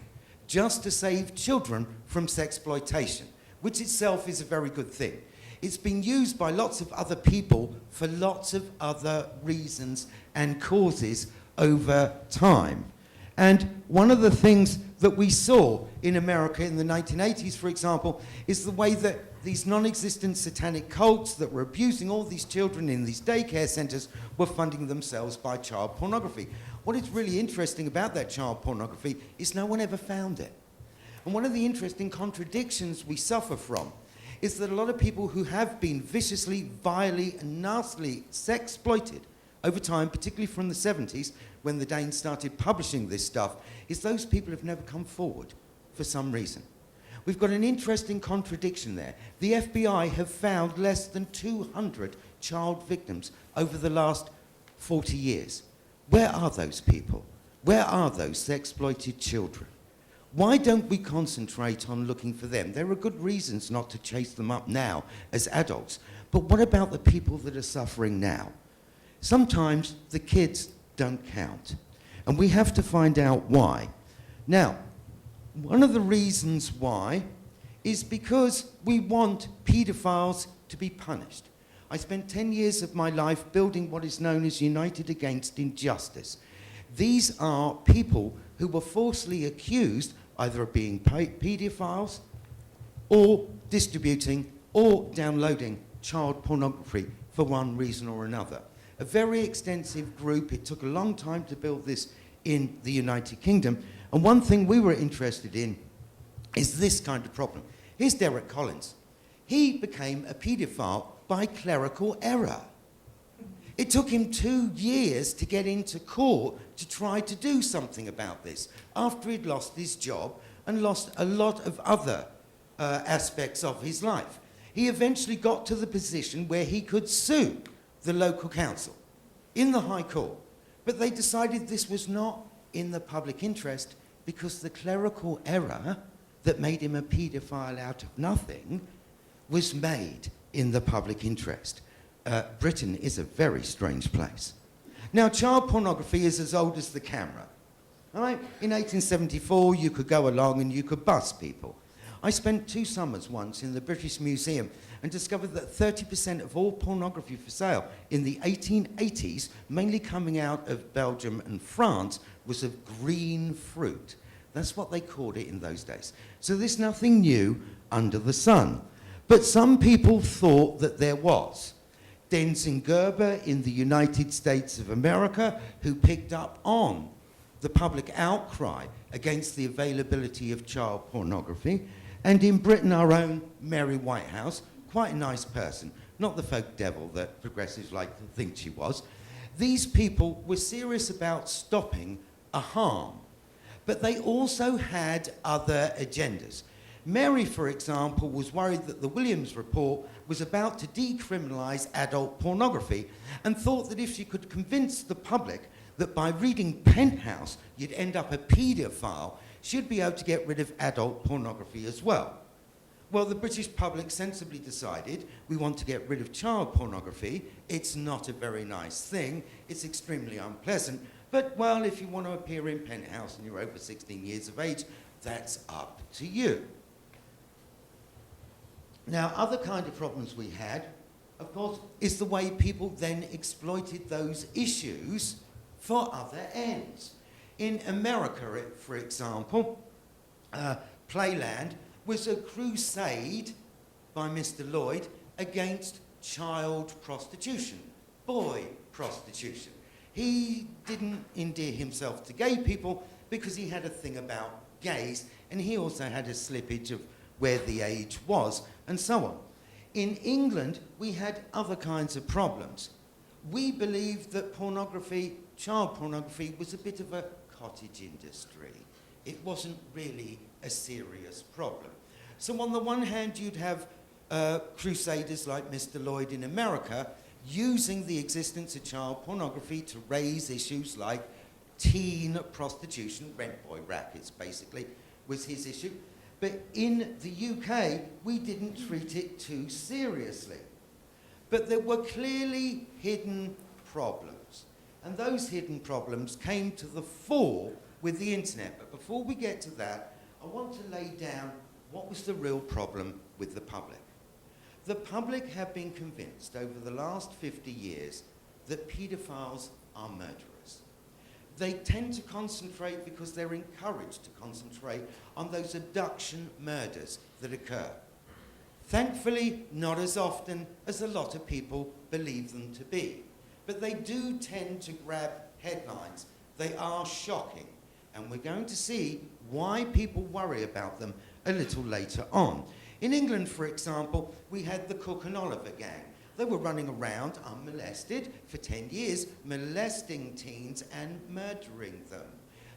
just to save children from sexploitation, which itself is a very good thing. It's been used by lots of other people for lots of other reasons and causes over time. And one of the things that we saw in America in the 1980s, for example, is the way that these non-existent satanic cults that were abusing all these children in these daycare centers were funding themselves by child pornography. What is really interesting about that child pornography is no one ever found it. And one of the interesting contradictions we suffer from is that a lot of people who have been viciously, vilely, and nastily sexploited over time, particularly from the 70s, when the Danes started publishing this stuff, is those people have never come forward for some reason. We've got an interesting contradiction there. The FBI have found less than 200 child victims over the last 40 years. Where are those people? Where are those sexploited children? Why don't we concentrate on looking for them? There are good reasons not to chase them up now as adults. But what about the people that are suffering now? Sometimes the kids don't count. And we have to find out why. Now, one of the reasons why is because we want paedophiles to be punished. I spent 10 years of my life building what is known as United Against Injustice. These are people who were falsely accused either of being paedophiles or distributing or downloading child pornography for one reason or another. A very extensive group. It took a long time to build this in the United Kingdom. And one thing we were interested in is this kind of problem. Here's Derek Collins. He became a paedophile by clerical error. It took him 2 years to get into court to try to do something about this after he'd lost his job and lost a lot of other aspects of his life. He eventually got to the position where he could sue the local council in the High Court. But they decided this was not in the public interest because the clerical error that made him a paedophile out of nothing was made in the public interest. Britain is a very strange place. Now, child pornography is as old as the camera. All right? In 1874, you could go along and you could bust people. I spent 2 summers once in the British Museum and discovered that 30% of all pornography for sale in the 1880s, mainly coming out of Belgium and France, was of green fruit. That's what they called it in those days. So there's nothing new under the sun. But some people thought that there was. Denzin Gerber in the United States of America, who picked up on the public outcry against the availability of child pornography, and in Britain, our own Mary Whitehouse, quite a nice person, not the folk devil that progressives like to think she was. These people were serious about stopping a harm, but they also had other agendas. Mary, for example, was worried that the Williams Report was about to decriminalise adult pornography and thought that if she could convince the public that by reading Penthouse you'd end up a paedophile, she'd be able to get rid of adult pornography as well. Well, the British public sensibly decided we want to get rid of child pornography. It's not a very nice thing. It's extremely unpleasant. But, well, if you want to appear in Penthouse and you're over 16 years of age, that's up to you. Now, other kind of problems we had, of course, is the way people then exploited those issues for other ends. In America, for example, Playland was a crusade by Mr. Lloyd against child prostitution, boy prostitution. He didn't endear himself to gay people because he had a thing about gays, and he also had a slippage of where the age was, and so on. In England, we had other kinds of problems. We believed that pornography, child pornography, was a bit of a cottage industry. It wasn't really a serious problem. So on the one hand, you'd have crusaders like Mr. Lloyd in America using the existence of child pornography to raise issues like teen prostitution, rent boy rackets basically, was his issue. But in the UK, we didn't treat it too seriously. But there were clearly hidden problems. And those hidden problems came to the fore with the internet. But before we get to that, I want to lay down what was the real problem with the public. The public have been convinced over the last 50 years that paedophiles are murderers. They tend to concentrate because they're encouraged to concentrate on those abduction murders that occur. Thankfully, not as often as a lot of people believe them to be. But they do tend to grab headlines. They are shocking. And we're going to see why people worry about them a little later on. In England, for example, we had the Cook and Oliver gang. They were running around unmolested for 10 years, molesting teens and murdering them.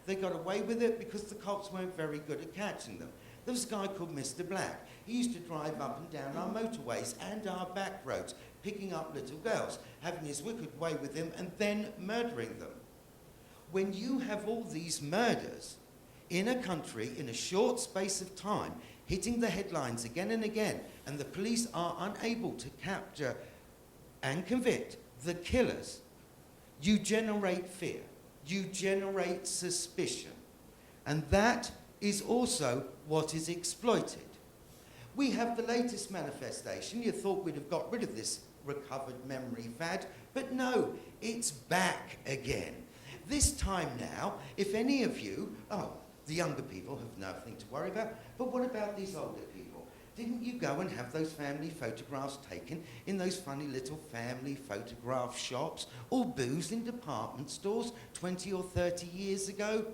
They got away with it because the cops weren't very good at catching them. There was a guy called Mr. Black. He used to drive up and down our motorways and our back roads, picking up little girls, having his wicked way with them, and then murdering them. When you have all these murders in a country in a short space of time, hitting the headlines again and again, and the police are unable to capture and convict the killers, you generate fear, you generate suspicion, and that is also what is exploited. We have the latest manifestation. You thought we'd have got rid of this recovered memory fad, but no, it's back again. This time now, if any of you, the younger people have nothing to worry about, but what about these older people? Didn't you go and have those family photographs taken in those funny little family photograph shops or booths in department stores 20 or 30 years ago?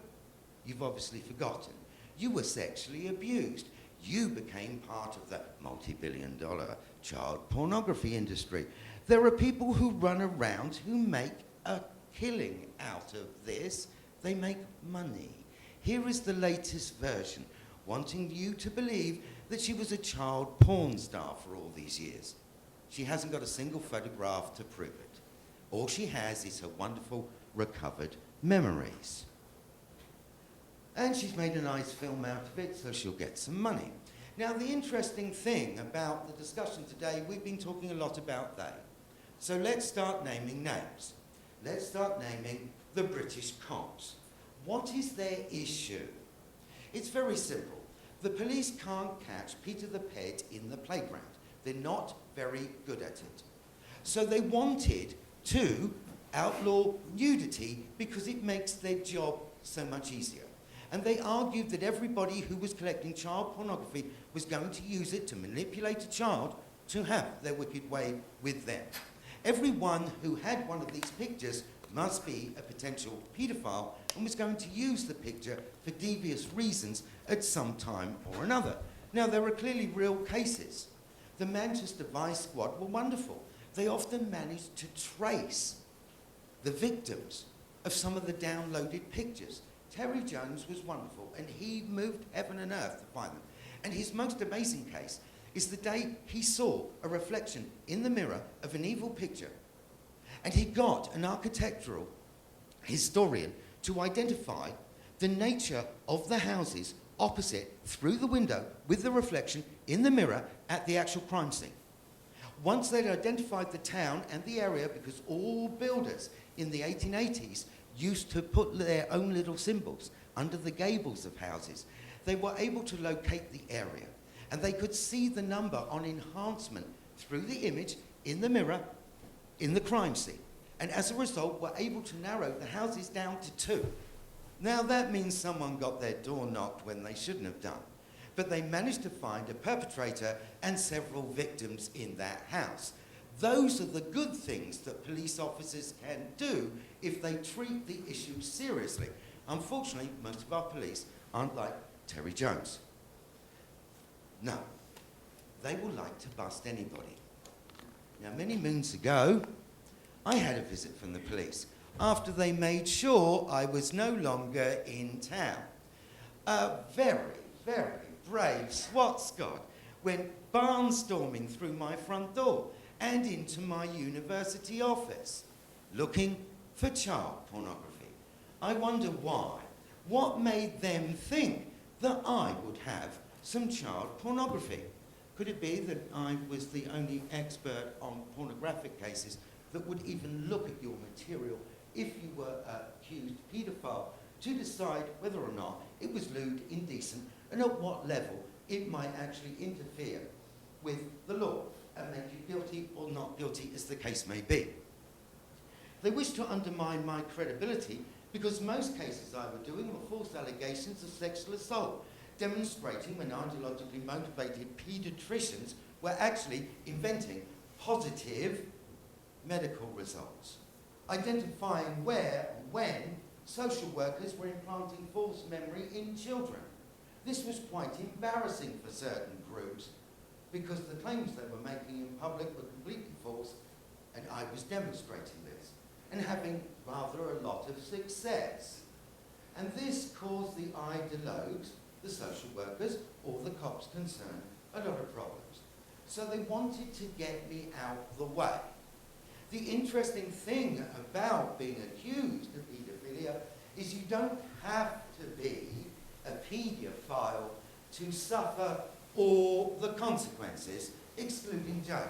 You've obviously forgotten. You were sexually abused. You became part of the multi-billion-dollar child pornography industry. There are people who run around who make a killing out of this. They make money. Here is the latest version, wanting you to believe that she was a child porn star for all these years. She hasn't got a single photograph to prove it. All she has is her wonderful recovered memories. And she's made a nice film out of it, so she'll get some money. Now, the interesting thing about the discussion today, we've been talking a lot about they. So let's start naming names. Let's start naming the British cops. What is their issue? It's very simple. The police can't catch Peter the Ped in the playground. They're not very good at it. So they wanted to outlaw nudity because it makes their job so much easier. And they argued that everybody who was collecting child pornography was going to use it to manipulate a child to have their wicked way with them. Everyone who had one of these pictures must be a potential paedophile and was going to use the picture for devious reasons at some time or another. Now, there are clearly real cases. The Manchester Vice Squad were wonderful. They often managed to trace the victims of some of the downloaded pictures. Terry Jones was wonderful, and he moved heaven and earth to find them. And his most amazing case is the day he saw a reflection in the mirror of an evil picture, and he got an architectural historian to identify the nature of the houses opposite through the window with the reflection in the mirror at the actual crime scene. Once they'd identified the town and the area, because all builders in the 1880s used to put their own little symbols under the gables of houses, they were able to locate the area. And they could see the number on enhancement through the image in the mirror in the crime scene. And as a result, were able to narrow the houses down to 2. Now, that means someone got their door knocked when they shouldn't have done. But they managed to find a perpetrator and several victims in that house. Those are the good things that police officers can do if they treat the issue seriously. Unfortunately, most of our police aren't like Terry Jones. No, they will like to bust anybody. Now, many moons ago, I had a visit from the police after they made sure I was no longer in town. A very, very brave SWAT squad went barnstorming through my front door and into my university office, looking for child pornography. I wonder why. What made them think that I would have some child pornography? Could it be that I was the only expert on pornographic cases that would even look at your material if you were an accused paedophile to decide whether or not it was lewd, indecent, and at what level it might actually interfere with the law and make you guilty or not guilty, as the case may be? They wished to undermine my credibility because most cases I were doing were false allegations of sexual assault, demonstrating when ideologically motivated paediatricians were actually inventing positive medical results, identifying where and when social workers were implanting false memory in children. This was quite embarrassing for certain groups because the claims they were making in public were completely false, and I was demonstrating this and having rather a lot of success. And this caused the ideologues, the social workers, or the cops concerned, a lot of problems. So they wanted to get me out the way. The interesting thing about being accused of paedophilia is you don't have to be a paedophile to suffer all the consequences, excluding jail.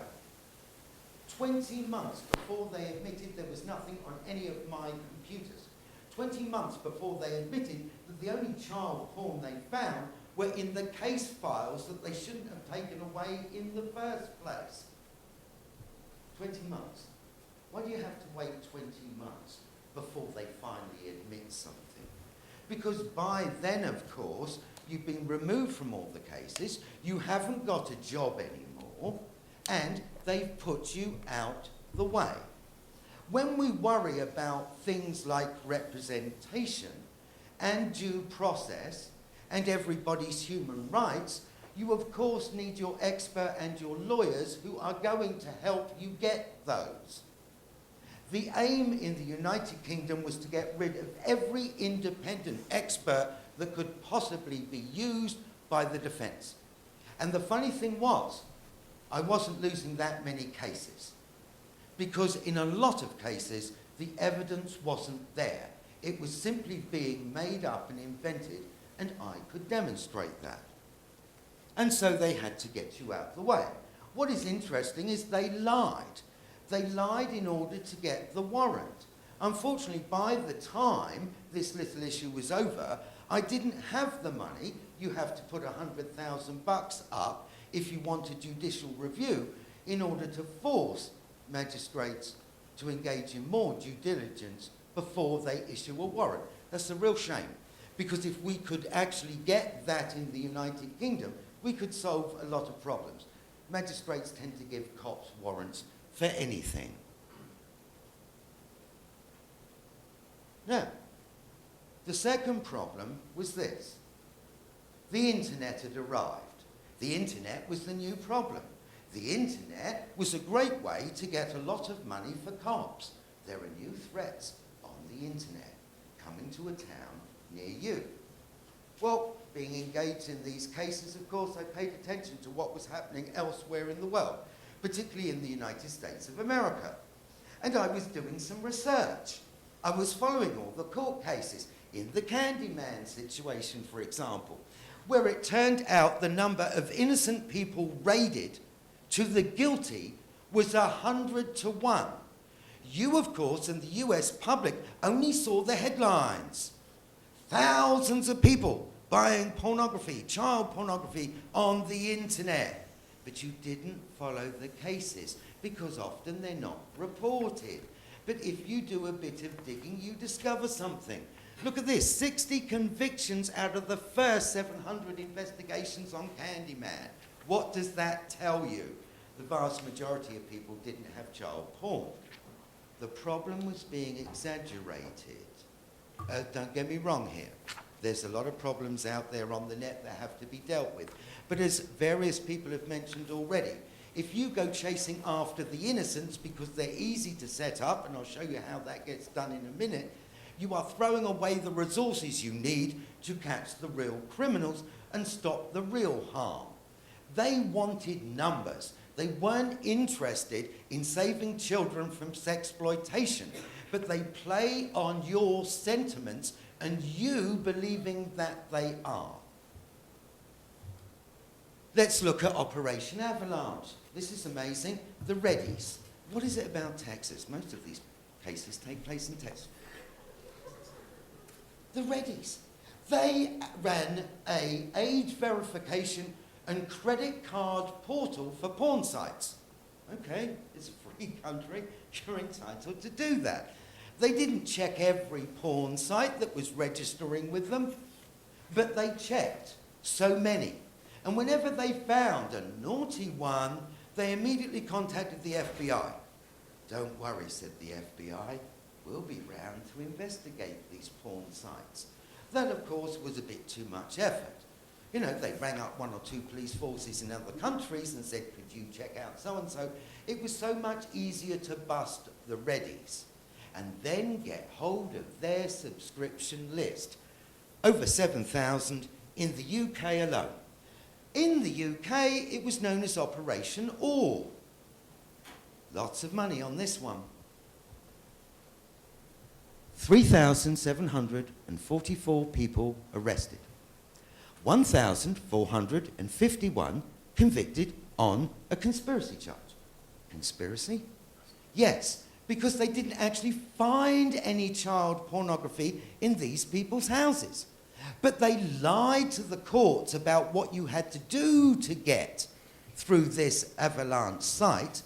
20 months before they admitted there was nothing on any of my computers, 20 months before they admitted that the only child porn they found were in the case files that they shouldn't have taken away in the first place. 20 months. Why do you have to wait 20 months before they finally admit something? Because by then, of course, you've been removed from all the cases, you haven't got a job anymore, and they've put you out the way. When we worry about things like representation and due process and everybody's human rights, you of course need your expert and your lawyers who are going to help you get those. The aim in the United Kingdom was to get rid of every independent expert that could possibly be used by the defence. And the funny thing was, I wasn't losing that many cases, because in a lot of cases, the evidence wasn't there. It was simply being made up and invented and I could demonstrate that. And so they had to get you out of the way. What is interesting is they lied. They lied in order to get the warrant. Unfortunately, by the time this little issue was over, I didn't have the money. You have to put $100,000 up if you want a judicial review in order to force magistrates to engage in more due diligence before they issue a warrant. That's a real shame, because if we could actually get that in the United Kingdom, we could solve a lot of problems. Magistrates tend to give cops warrants for anything. Now, the second problem was this. The internet had arrived. The internet was the new problem. The internet was a great way to get a lot of money for cops. There are new threats on the internet coming to a town near you. Well, being engaged in these cases, of course, I paid attention to what was happening elsewhere in the world, particularly in the United States of America. And I was doing some research. I was following all the court cases in the Candyman situation, for example, where it turned out the number of innocent people raided to the guilty was 100 to 1. You, of course, and the US public only saw the headlines. Thousands of people buying pornography, child pornography on the internet. But you didn't follow the cases because often they're not reported. But if you do a bit of digging, you discover something. Look at this, 60 convictions out of the first 700 investigations on Candyman. What does that tell you? The vast majority of people didn't have child porn. The problem was being exaggerated. Don't get me wrong here. There's a lot of problems out there on the net that have to be dealt with. But as various people have mentioned already, if you go chasing after the innocents because they're easy to set up, and I'll show you how that gets done in a minute, you are throwing away the resources you need to catch the real criminals and stop the real harm. They wanted numbers. They weren't interested in saving children from sexploitation, but they play on your sentiments and you believing that they are. Let's look at Operation Avalanche. This is amazing. The Reddies. What is it about Texas? Most of these cases take place in Texas. The Reddies. They ran an age verification and credit card portal for porn sites. Okay, it's a free country, you're entitled to do that. They didn't check every porn site that was registering with them, but they checked so many. And whenever they found a naughty one, they immediately contacted the FBI. Don't worry, said the FBI, we'll be round to investigate these porn sites. That, of course, was a bit too much effort. You know, they rang up 1 or 2 police forces in other countries and said, could you check out so-and-so? It was so much easier to bust the Reddies and then get hold of their subscription list. Over 7,000 in the UK alone. In the UK, it was known as Operation All. Lots of money on this one. 3,744 people arrested. 1,451 convicted on a conspiracy charge. Conspiracy? Yes, because they didn't actually find any child pornography in these people's houses. But they lied to the courts about what you had to do to get through this Avalanche site.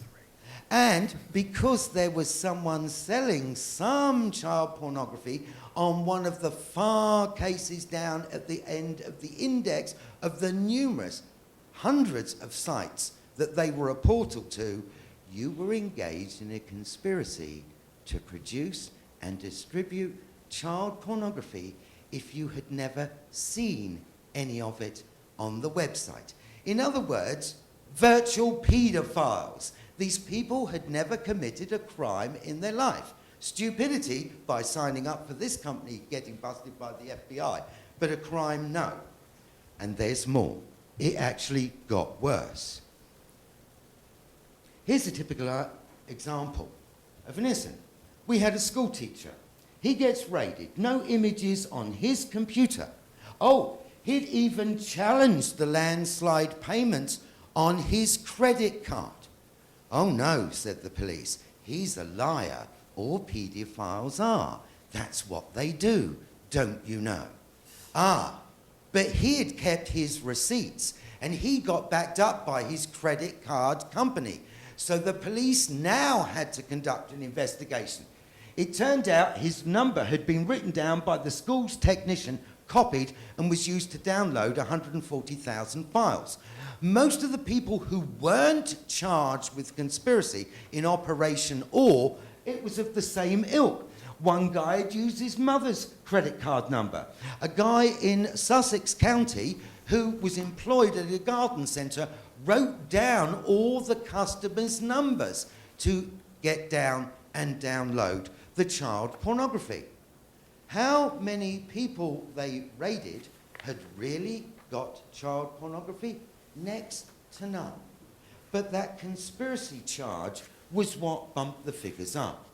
And because there was someone selling some child pornography on one of the far cases down at the end of the index of the numerous hundreds of sites that they were a portal to, you were engaged in a conspiracy to produce and distribute child pornography if you had never seen any of it on the website. In other words, virtual paedophiles. These people had never committed a crime in their life. Stupidity by signing up for this company, getting busted by the FBI, but a crime, no. And there's more. It actually got worse. Here's a typical example of an innocent. We had a school teacher. He gets raided. No images on his computer Oh, he'd even challenged the landslide payments on his credit card. Oh no, said the police, he's a liar. All paedophiles are. That's what they do, don't you know? Ah, but he had kept his receipts and he got backed up by his credit card company. So the police now had to conduct an investigation. It turned out his number had been written down by the school's technician, copied, and was used to download 140,000 files. Most of the people who weren't charged with conspiracy in Operation Or, it was of the same ilk. One guy had used his mother's credit card number. A guy in Sussex County who was employed at a garden centre wrote down all the customers' numbers to get down and download the child pornography. How many people they raided had really got child pornography? Next to none. But that conspiracy charge was what bumped the figures up.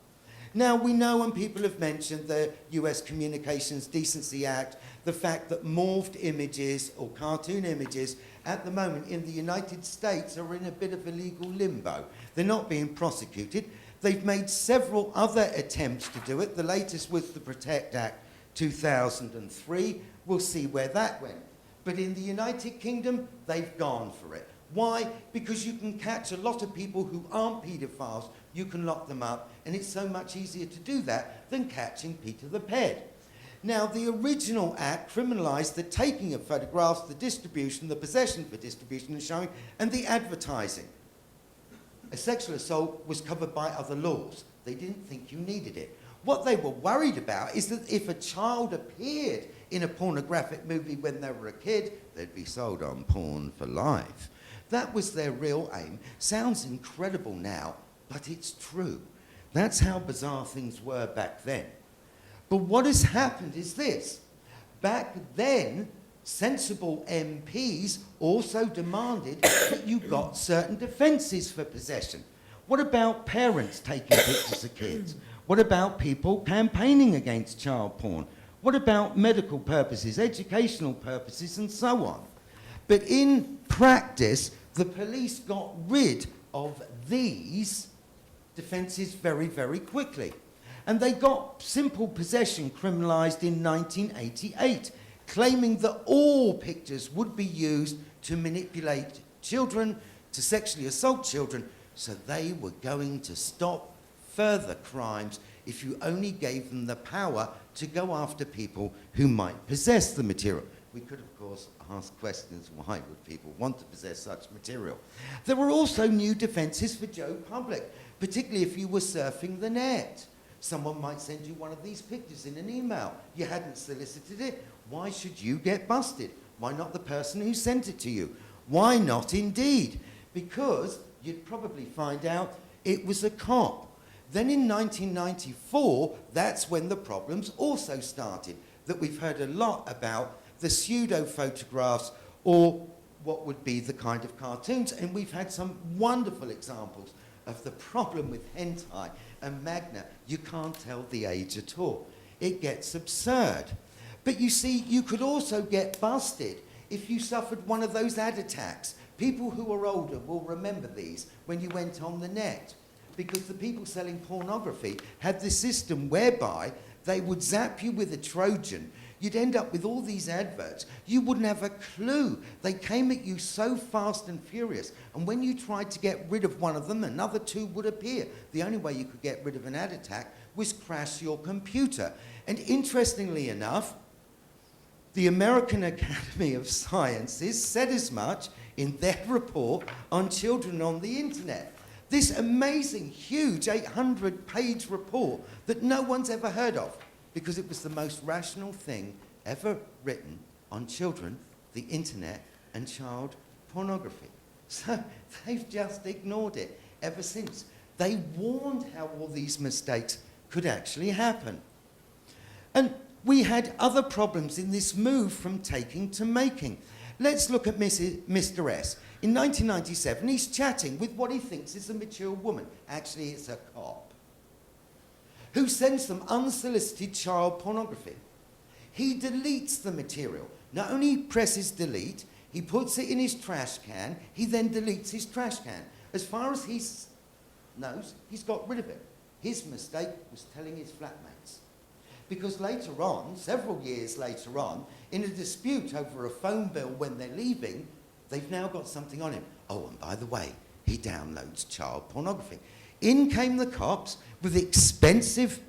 Now, we know, and people have mentioned the US Communications Decency Act, the fact that morphed images or cartoon images at the moment in the United States are in a bit of a legal limbo. They're not being prosecuted. They've made several other attempts to do it. The latest was the Protect Act 2003. We'll see where that went. But in the United Kingdom, they've gone for it. Why? Because you can catch a lot of people who aren't paedophiles, you can lock them up, and it's so much easier to do that than catching Peter the Ped. Now, the original act criminalised the taking of photographs, the distribution, the possession for distribution and showing, and the advertising. A sexual assault was covered by other laws. They didn't think you needed it. What they were worried about is that if a child appeared in a pornographic movie when they were a kid, they'd be sold on porn for life. That was their real aim. Sounds incredible now, but it's true. That's how bizarre things were back then. But what has happened is this. Back then, sensible MPs also demanded that you got certain defences for possession. What about parents taking pictures of kids? What about people campaigning against child porn? What about medical purposes, educational purposes, and so on? But in practice, the police got rid of these defences very, very quickly. And they got simple possession criminalised in 1988, claiming that all pictures would be used to manipulate children, to sexually assault children, so they were going to stop further crimes if you only gave them the power to go after people who might possess the material. We could, of course, ask questions, why would people want to possess such material? There were also new defences for Joe Public, particularly if you were surfing the net. Someone might send you one of these pictures in an email. You hadn't solicited it. Why should you get busted? Why not the person who sent it to you? Why not indeed? Because you'd probably find out it was a cop. Then in 1994, that's when the problems also started, that we've heard a lot about the pseudo-photographs or what would be the kind of cartoons. And we've had some wonderful examples of the problem with hentai and magna. You can't tell the age at all. It gets absurd. But you see, you could also get busted if you suffered one of those ad attacks. People who are older will remember these when you went on the net, because the people selling pornography had this system whereby they would zap you with a Trojan. You'd end up with all these adverts. You wouldn't have a clue. They came at you so fast and furious. And when you tried to get rid of one of them, another two would appear. The only way you could get rid of an ad attack was crash your computer. And interestingly enough, the American Academy of Sciences said as much in their report on children on the internet. This amazing, huge 800-page report that no one's ever heard of, because it was the most rational thing ever written on children, the internet, and child pornography. So they've just ignored it ever since. They warned how all these mistakes could actually happen. And we had other problems in this move from taking to making. Let's look at Mr. S. In 1997, he's chatting with what he thinks is a mature woman. Actually, it's a cop, who sends them unsolicited child pornography. He deletes the material, Not only presses delete, he puts it in his trash can, he then deletes his trash can. As far as he knows, he's got rid of it. His mistake was telling his flatmates. Because later on, several years later on, in a dispute over a phone bill when they're leaving, they've now got something on him. Oh, and by the way, he downloads child pornography. In came the cops with expensive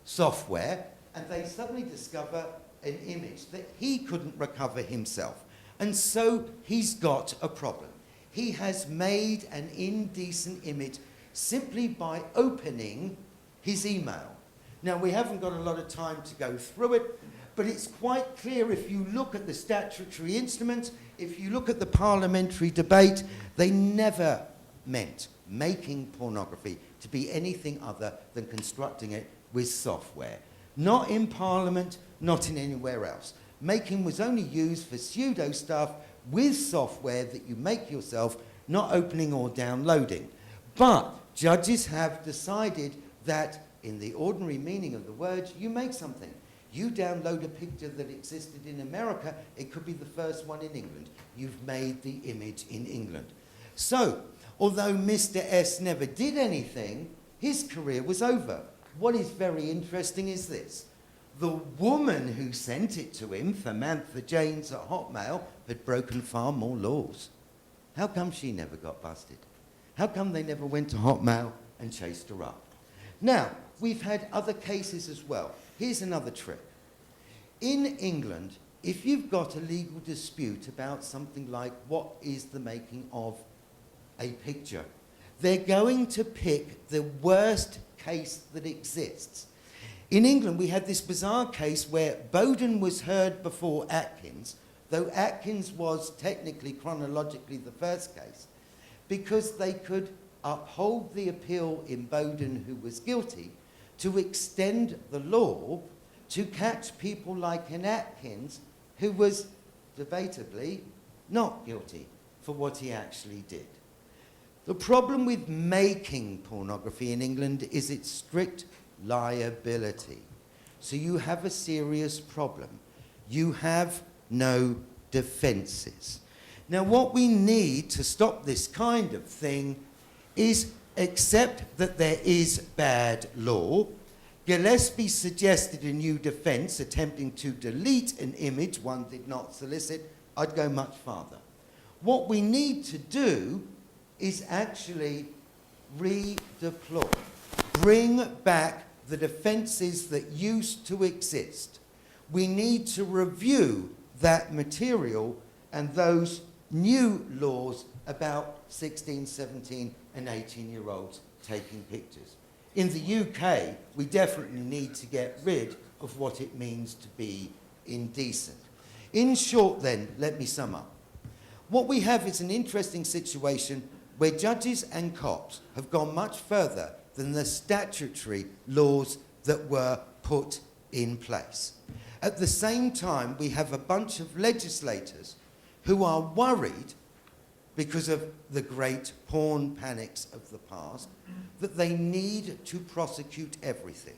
software, and they suddenly discover an image that he couldn't recover himself. And so he's got a problem. He has made an indecent image simply by opening his email. Now, we haven't got a lot of time to go through it, but it's quite clear if you look at the statutory instruments, if you look at the parliamentary debate, they never meant making pornography to be anything other than constructing it with software. Not in Parliament, not in anywhere else. Making was only used for pseudo stuff with software that you make yourself, not opening or downloading. But judges have decided that in the ordinary meaning of the words, you make something. You download a picture that existed in America, it could be the first one in England. You've made the image in England. So, although Mr. S never did anything, his career was over. What is very interesting is this. The woman who sent it to him, Samantha Janes at Hotmail, had broken far more laws. How come she never got busted? How come they never went to Hotmail and chased her up? Now, we've had other cases as well. Here's another trick. In England, if you've got a legal dispute about something like what is the making of a picture, they're going to pick the worst case that exists. In England, we had this bizarre case where Bowden was heard before Atkins, though Atkins was technically, chronologically, the first case, because they could uphold the appeal in Bowden, who was guilty, to extend the law to catch people like an Atkins, who was debatably not guilty for what he actually did. The problem with making pornography in England is its strict liability. So you have a serious problem. You have no defences. Now, what we need to stop this kind of thing is accept that there is bad law. Gillespie suggested a new defence, attempting to delete an image one did not solicit. I'd go much farther. What we need to do is actually redeploy, bring back the defences that used to exist. We need to review that material and those new laws about 16, 17 and 18-year-olds taking pictures. In the UK, we definitely need to get rid of what it means to be indecent. In short then, let me sum up. What we have is an interesting situation where judges and cops have gone much further than the statutory laws that were put in place. At the same time, we have a bunch of legislators who are worried, because of the great porn panics of the past, that they need to prosecute everything.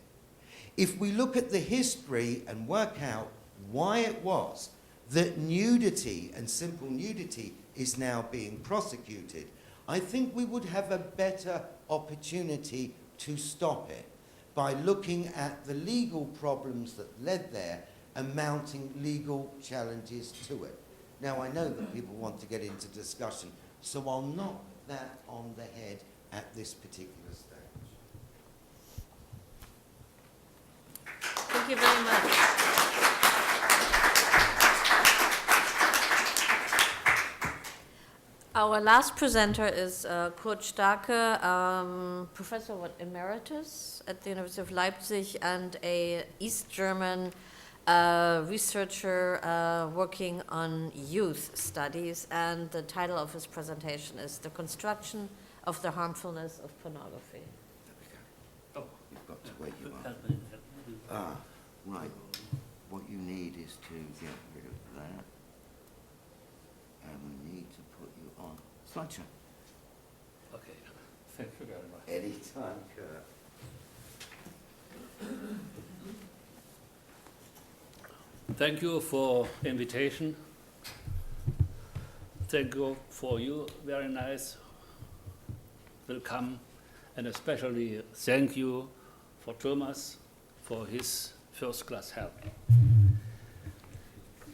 If we look at the history and work out why it was that nudity and simple nudity is now being prosecuted, I think we would have a better opportunity to stop it by looking at the legal problems that led there and mounting legal challenges to it. Now, I know that people want to get into discussion, so I'll knock that on the head at this particular stage. Thank you very much. Our last presenter is Kurt Starke, Professor Emeritus at the University of Leipzig and a East German researcher working on youth studies, and the title of his presentation is The Construction of the Harmfulness of Pornography. Oh, you've got to where you are. Ah, right. What you need is to get rid of that. And we need to put you on slideshow. Okay, thank you very much. Anytime, Kurt. Thank you for invitation. Thank you for you. Very nice. Welcome. And especially thank you for Thomas for his first-class help.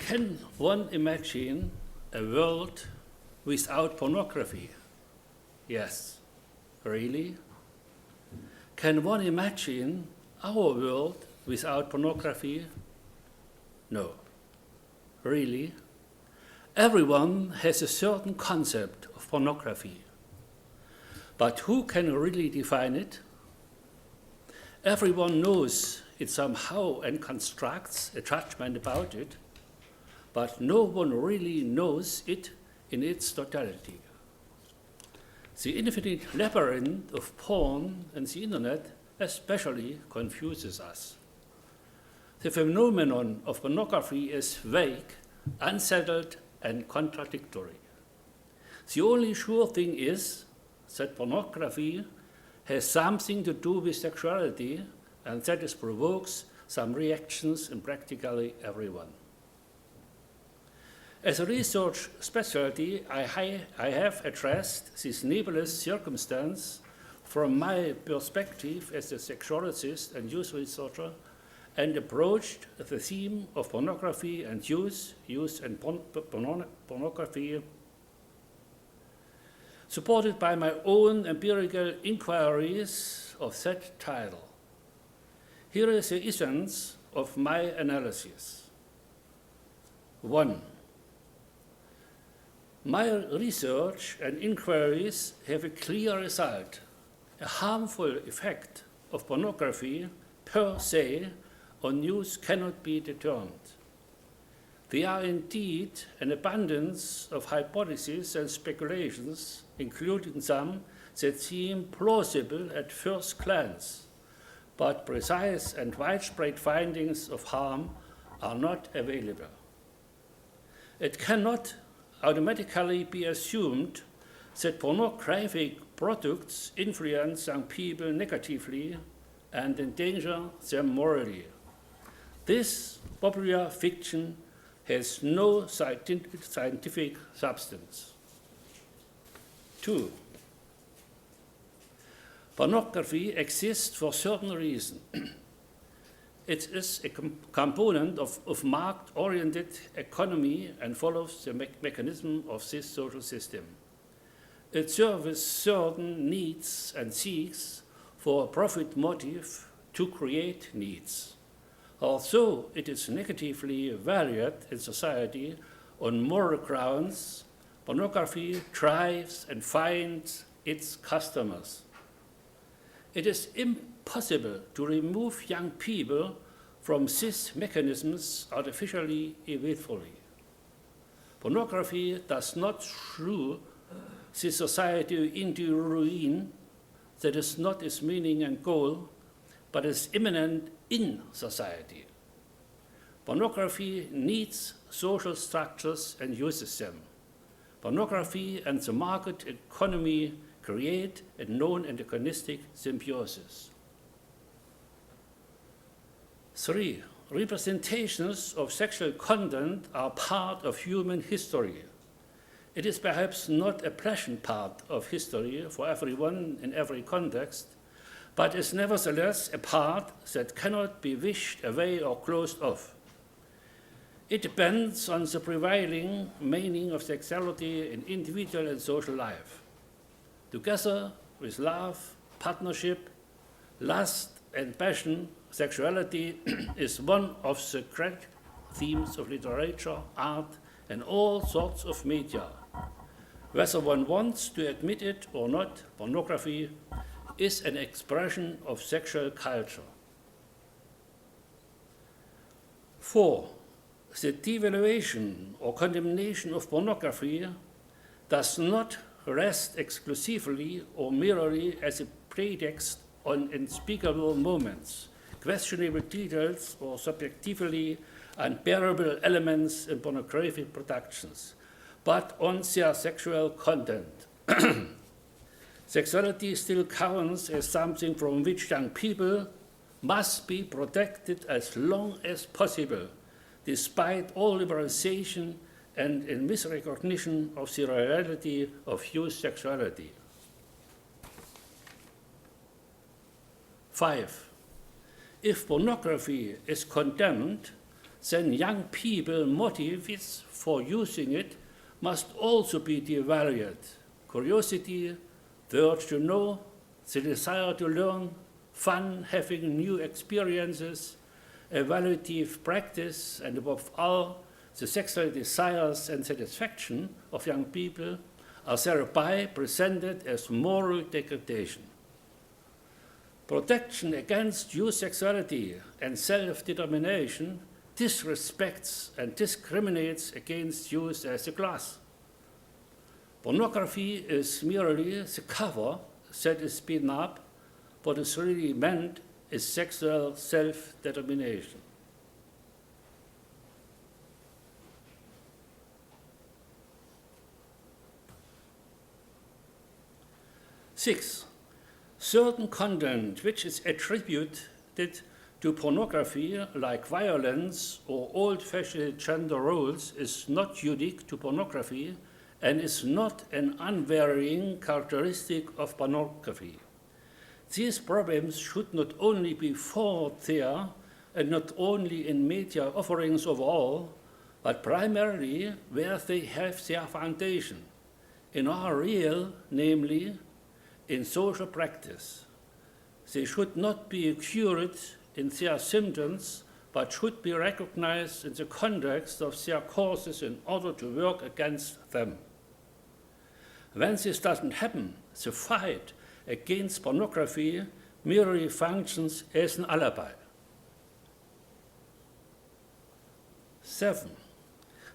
Can one imagine a world without pornography? Yes. Really? Can one imagine our world without pornography? No. Really? Everyone has a certain concept of pornography. But who can really define it? Everyone knows it somehow and constructs a judgment about it, but no one really knows it in its totality. The infinite labyrinth of porn and the internet especially confuses us. The phenomenon of pornography is vague, unsettled, and contradictory. The only sure thing is that pornography has something to do with sexuality, and that it provokes some reactions in practically everyone. As a research specialty, I have addressed this nebulous circumstance from my perspective as a sexologist and youth researcher, and approached the theme of pornography and use and pornography, supported by my own empirical inquiries of that title. Here is the essence of my analysis. 1. My research and inquiries have a clear result. A harmful effect of pornography per se on youth cannot be determined. There are indeed an abundance of hypotheses and speculations, including some that seem plausible at first glance, but precise and widespread findings of harm are not available. It cannot automatically be assumed that pornographic products influence young people negatively and endanger them morally. This popular fiction has no scientific substance. 2. Pornography exists for certain reason. It is a component of market-oriented economy and follows the mechanism of this social system. It serves certain needs and seeks for a profit motive to create needs. Although it is negatively valued in society on moral grounds, pornography thrives and finds its customers. It is impossible to remove young people from these mechanisms artificially, willfully. Pornography does not throw the society into ruin. That is not its meaning and goal, but is immanent in society. Pornography needs social structures and uses them. Pornography and the market economy create a known antagonistic symbiosis. 3. Representations of sexual content are part of human history. It is perhaps not a pleasant part of history for everyone in every context, but is nevertheless a part that cannot be wished away or closed off. It depends on the prevailing meaning of sexuality in individual and social life. Together with love, partnership, lust, and passion, sexuality is one of the great themes of literature, art, and all sorts of media. Whether one wants to admit it or not, pornography is an expression of sexual culture. 4. The devaluation or condemnation of pornography does not rest exclusively or merely as a pretext on unspeakable moments, questionable details, or subjectively unbearable elements in pornographic productions, but on their sexual content. Sexuality still counts as something from which young people must be protected as long as possible, despite all liberalization and in misrecognition of the reality of youth sexuality. 5. If pornography is condemned, then young people's motives for using it must also be devalued. Curiosity, the urge to know, the desire to learn, fun, having new experiences, evaluative practice, and above all, the sexual desires and satisfaction of young people are thereby presented as moral degradation. Protection against youth sexuality and self-determination disrespects and discriminates against youth as a class. Pornography is merely the cover that is beaten up. What is really meant is sexual self-determination. Six, certain content which is attributed to pornography, like violence or old-fashioned gender roles, is not unique to pornography and is not an unvarying characteristic of pornography. These problems should not only be fought there and not only in media offerings overall, but primarily where they have their foundation, in our real, namely, in social practice. They should not be cured in their symptoms, but should be recognized in the context of their causes in order to work against them. When this doesn't happen, the fight against pornography merely functions as an alibi. 7.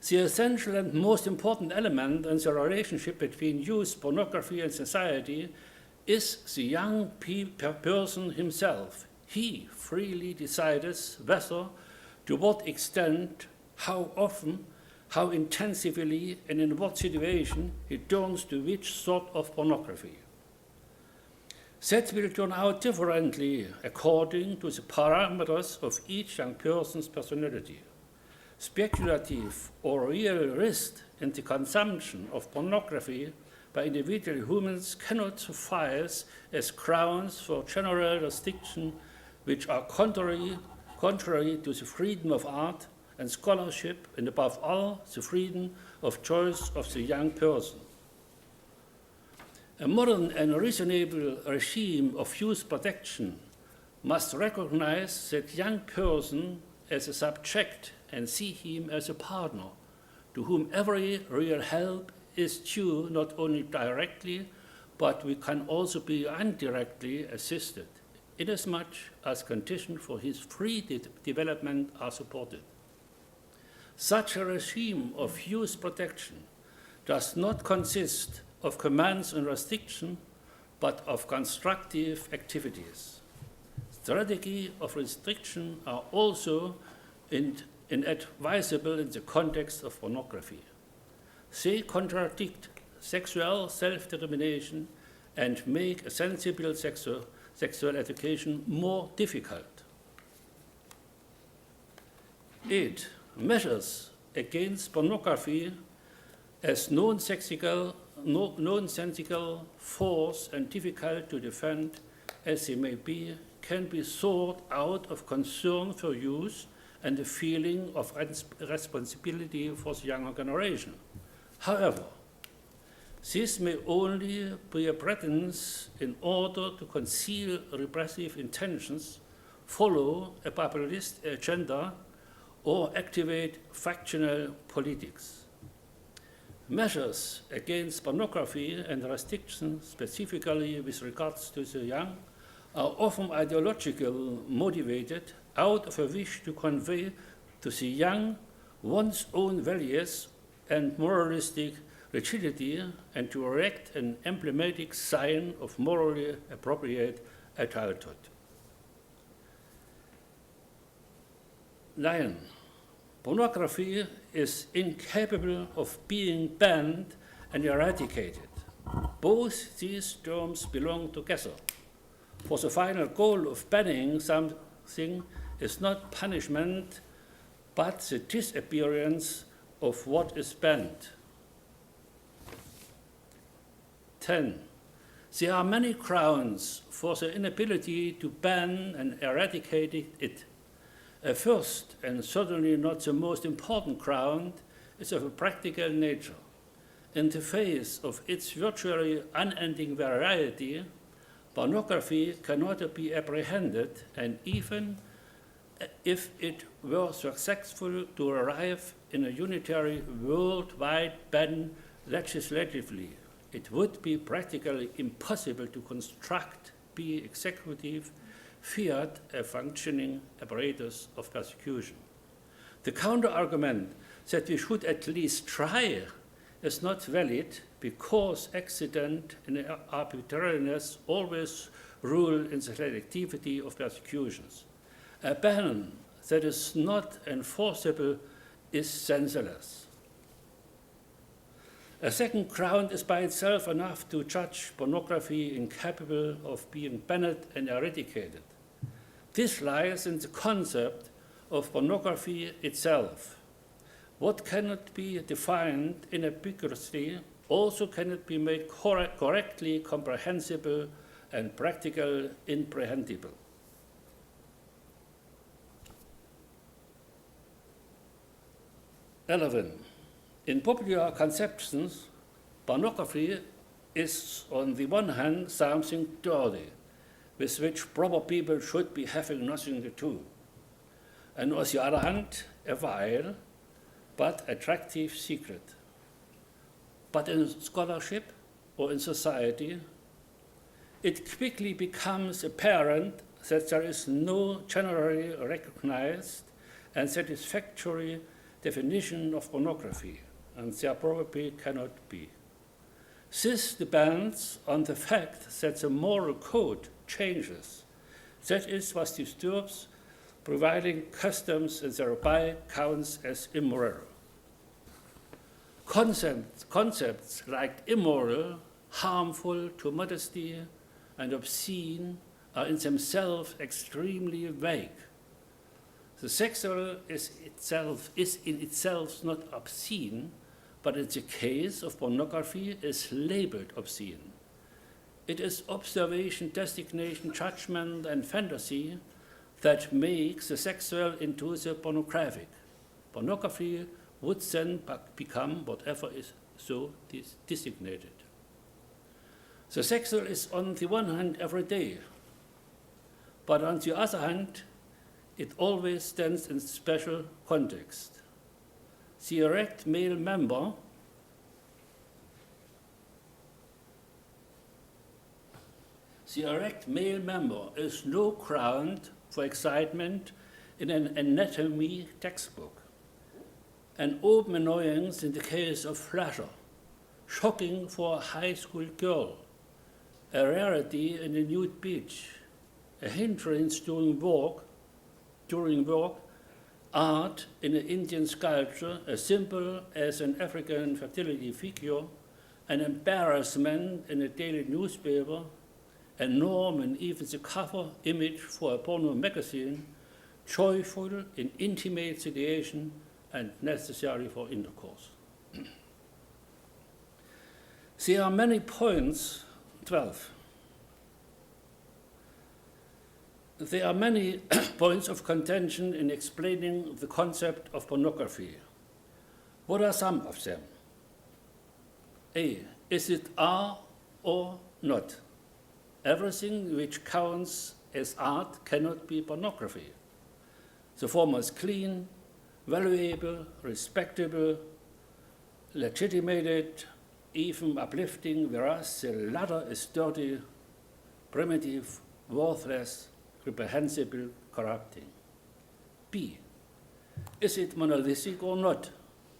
The essential and most important element in the relationship between youth, pornography, and society is the young person himself. He freely decides whether, to what extent, how often, how intensively, and in what situation he turns to which sort of pornography. That will turn out differently according to the parameters of each young person's personality. Speculative or real risk in the consumption of pornography by individual humans cannot suffice as grounds for general restriction which are contrary to the freedom of art and scholarship, and above all, the freedom of choice of the young person. A modern and reasonable regime of youth protection must recognize that young person as a subject and see him as a partner to whom every real help is due, not only directly, but we can also be indirectly assisted, inasmuch as conditions for his free development are supported. Such a regime of youth protection does not consist of commands and restriction, but of constructive activities. Strategy of restriction are also inadvisable in the context of pornography. They contradict sexual self-determination and make a sensible sexual education more difficult. 8. Measures against pornography as nonsensical force and difficult to defend as they may be, can be sought out of concern for youth and a feeling of responsibility for the younger generation. However, this may only be a pretense in order to conceal repressive intentions, follow a populist agenda, or activate factional politics. Measures against pornography and restrictions, specifically with regards to the young, are often ideological motivated out of a wish to convey to the young one's own values and moralistic rigidity and to erect an emblematic sign of morally appropriate adulthood. 9. Pornography is incapable of being banned and eradicated. Both these terms belong together, for the final goal of banning something is not punishment, but the disappearance of what is banned. 10. There are many grounds for the inability to ban and eradicate it. A first, and certainly not the most important ground, is of a practical nature. In the face of its virtually unending variety, pornography cannot be apprehended, and even if it were successful to arrive in a unitary worldwide ban legislatively, it would be practically impossible to construct, be executive, fiat a functioning apparatus of persecution. The counter-argument that we should at least try is not valid because accident and arbitrariness always rule in the selectivity of persecutions. A ban that is not enforceable is senseless. A second ground is by itself enough to judge pornography incapable of being banned and eradicated. This lies in the concept of pornography itself. What cannot be defined inambiguously also cannot be made correctly comprehensible and practical imprehensible. 11. In popular conceptions, pornography is on the one hand something dirty, with which proper people should be having nothing to do, and on the other hand, a vile but attractive secret. But in scholarship or in society, it quickly becomes apparent that there is no generally recognized and satisfactory definition of pornography, and there probably cannot be. This depends on the fact that the moral code changes. That is what disturbs prevailing customs and thereby counts as immoral. Concepts like immoral, harmful to modesty, and obscene are in themselves extremely vague. The sexual is in itself not obscene, but in the case of pornography is labeled obscene. It is observation, designation, judgment, and fantasy that makes the sexual into the pornographic. Pornography would then become whatever is so designated. The sexual is on the one hand every day, but on the other hand, it always stands in special context. The erect male member is no ground for excitement in an anatomy textbook. An open annoyance in the case of pleasure, shocking for a high school girl, a rarity in a nude beach, a hindrance during work, art in an Indian sculpture, as simple as an African fertility figure, an embarrassment in a daily newspaper, a norm in even the cover image for a porno magazine, joyful in intimate situation and necessary for intercourse. There are many points, 12. There are many points of contention in explaining the concept of pornography. What are some of them? A, is it art or not? Everything which counts as art cannot be pornography. The former is clean, valuable, respectable, legitimated, even uplifting, whereas the latter is dirty, primitive, worthless, reprehensible, corrupting. B, is it monolithic or not?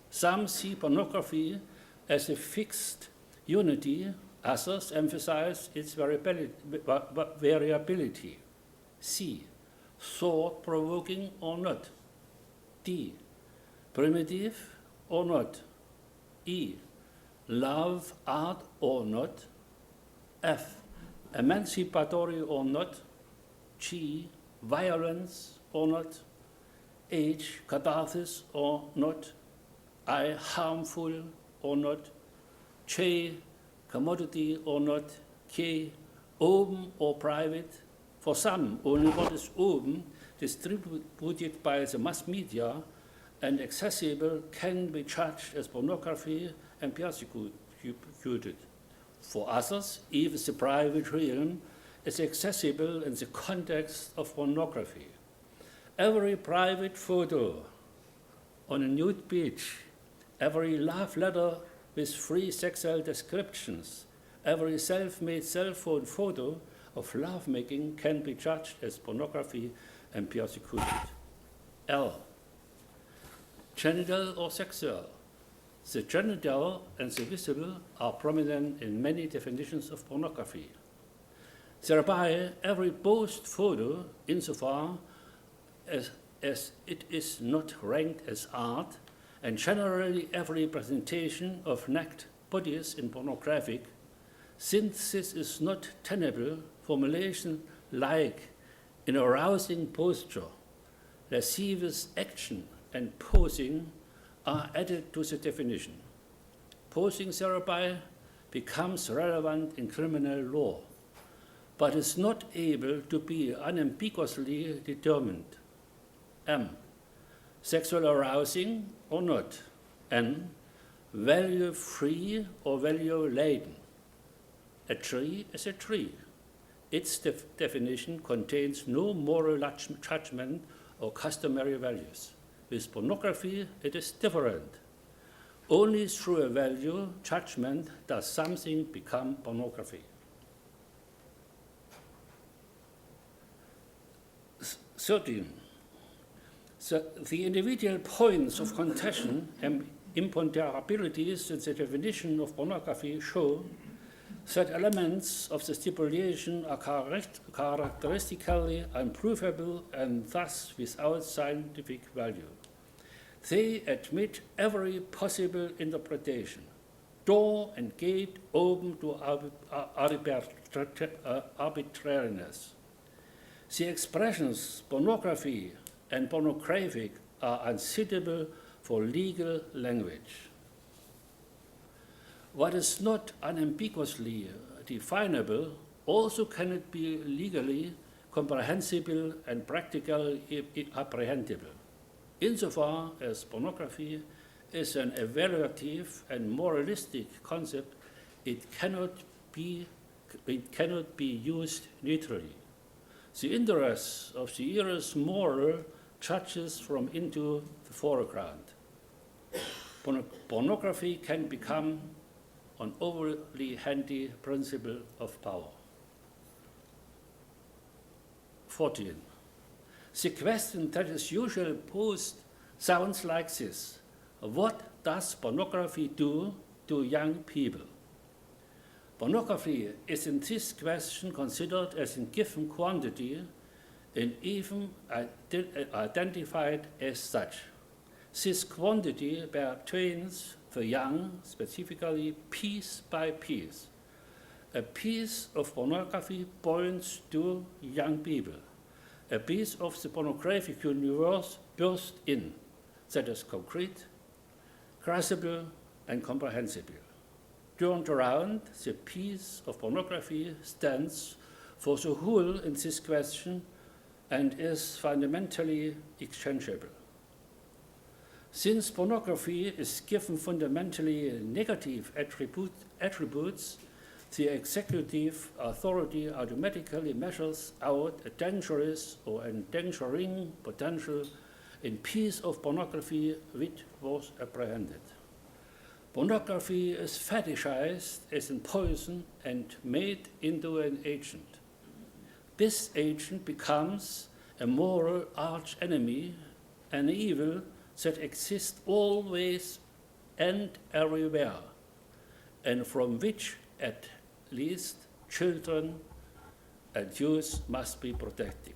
Some see pornography as a fixed unity, others emphasize its variability. C, thought-provoking or not? D, primitive or not? E, love, art or not? F, emancipatory or not? G, violence or not? H, catharsis or not, I, harmful or not, J, commodity or not, K, open or private. For some, only what is open, distributed by the mass media and accessible can be judged as pornography and persecuted. For others, even the private realm is accessible in the context of pornography. Every private photo on a nude beach, every love letter with free sexual descriptions, every self-made cell phone photo of lovemaking can be judged as pornography and persecuted. L, genital or sexual. The genital and the visible are prominent in many definitions of pornography. Thereby, every post photo, insofar as it is not ranked as art, and generally every presentation of naked bodies in pornographic, since this is not tenable, formulation like in arousing posture, lascivious action, and posing are added to the definition. Posing thereby becomes relevant in criminal law, but is not able to be unambiguously determined. M, sexual arousing or not. N, value-free or value-laden. A tree is a tree. Its definition contains no moral judgment or customary values. With pornography, it is different. Only through a value judgment does something become pornography. 13. The individual points of contention and imponderabilities in the definition of pornography show that elements of the stipulation are characteristically unprovable and thus without scientific value. They admit every possible interpretation, door and gate open to arbitrariness. The expressions pornography and pornographic are unsuitable for legal language. What is not unambiguously definable also cannot be legally comprehensible and practically apprehendable. Insofar as pornography is an evaluative and moralistic concept, it cannot be used neutrally. The interests of the era's moral judges from into the foreground. Pornography can become an overly handy principle of power. 14. The question that is usually posed sounds like this: what does pornography do to young people? Pornography is in this question considered as a given quantity and even identified as such. This quantity pertains the young, specifically piece by piece. A piece of pornography points to young people. A piece of the pornographic universe bursts in, that is concrete, graspable, and comprehensible. Turned around, the piece of pornography stands for the whole in this question and is fundamentally exchangeable. Since pornography is given fundamentally negative attributes, the executive authority automatically measures out a dangerous or endangering potential in piece of pornography which was apprehended. Pornography is fetishized as a poison and made into an agent. This agent becomes a moral arch-enemy, an evil that exists always and everywhere, and from which at least children and youth must be protected.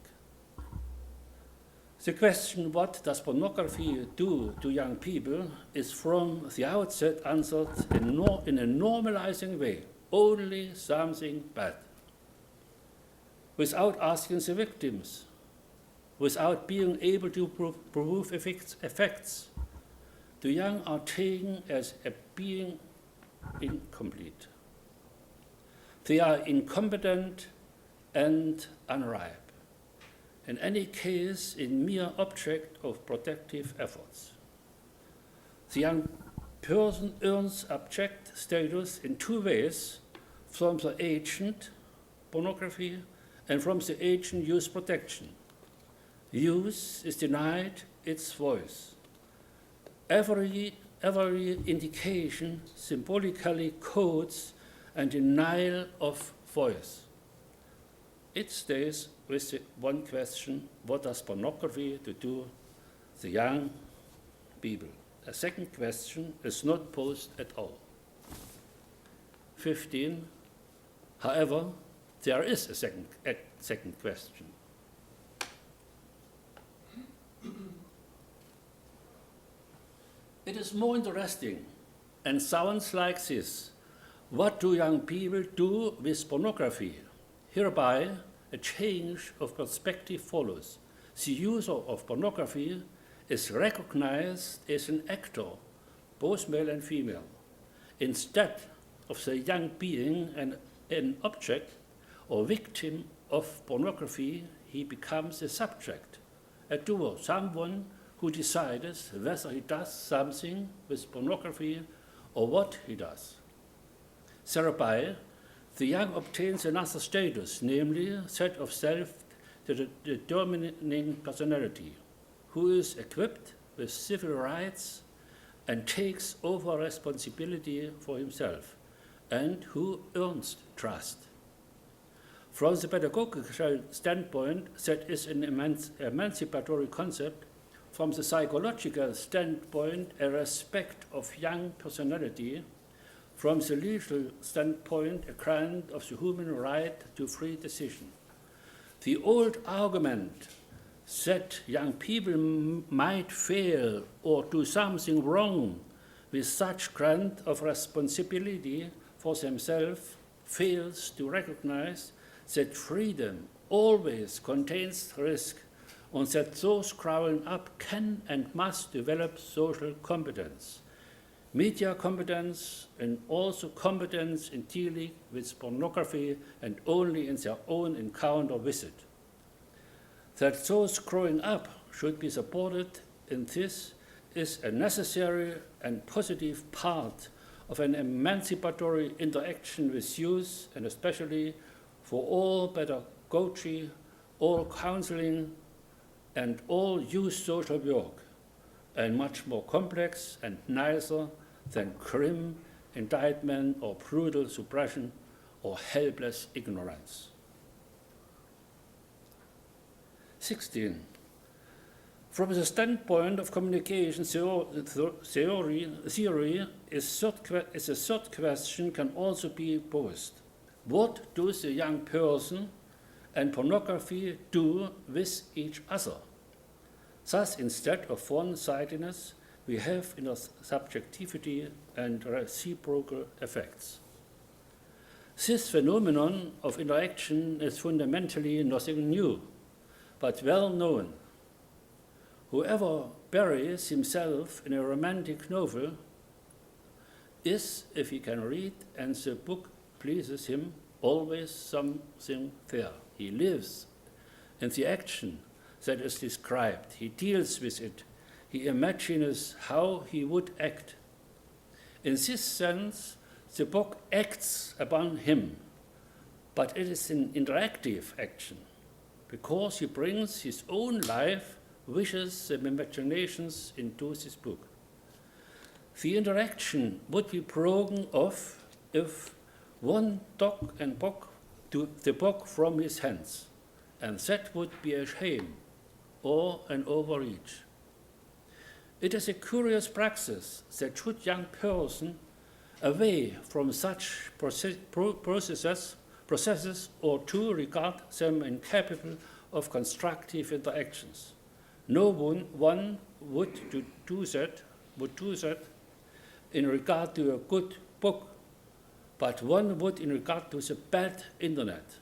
The question, what does pornography do to young people, is from the outset answered in a normalizing way, only something bad. Without asking the victims, without being able to prove effects. The young are taken as a being incomplete. They are incompetent and unripe, in any case in mere object of protective efforts. The young person earns object status in two ways, from the agent, pornography, and from the agent use protection. Use is denied its voice. Every indication symbolically codes a denial of voice. It stays with the one question: what does pornography to do the young people? A second question is not posed at all. 15. However, there is a second question. It is more interesting and sounds like this. What do young people do with pornography? Hereby, a change of perspective follows. The user of pornography is recognized as an actor, both male and female. Instead of the young being an object or victim of pornography, he becomes a subject, a doer, someone who decides whether he does something with pornography or what he does. Thereby, the young obtains another status, namely that of self-determining personality, who is equipped with civil rights and takes over responsibility for himself, and who earns trust. From the pedagogical standpoint, that is an emancipatory concept. From the psychological standpoint, a respect of young personality. From the legal standpoint, a grant of the human right to free decision. The old argument that young people might fail or do something wrong with such grant of responsibility for themselves fails to recognize that freedom always contains risk, and that those growing up can and must develop social competence, media competence, and also competence in dealing with pornography and only in their own encounter with it. That those growing up should be supported in this is a necessary and positive part of an emancipatory interaction with youth, and especially for all pedagogy, all counseling, and all youth social work, and much more complex and nicer than grim indictment or brutal suppression or helpless ignorance. 16. From the standpoint of communication theory, a third question can also be posed. What does the young person and pornography do with each other? Thus, instead of one-sidedness, we have intersubjectivity and reciprocal effects. This phenomenon of interaction is fundamentally nothing new, but well known. Whoever buries himself in a romantic novel is, if he can read and the book pleases him, always something there. He lives in the action that is described. He deals with it. He imagines how he would act. In this sense, the book acts upon him, but it is an interactive action, because he brings his own life, wishes, and imaginations into this book. The interaction would be broken off if one took the book from his hands, and that would be a shame or an overreach. It is a curious praxis that should young person away from such processes or to regard them incapable of constructive interactions. No one would do that in regard to a good book, but one would in regard to the bad internet.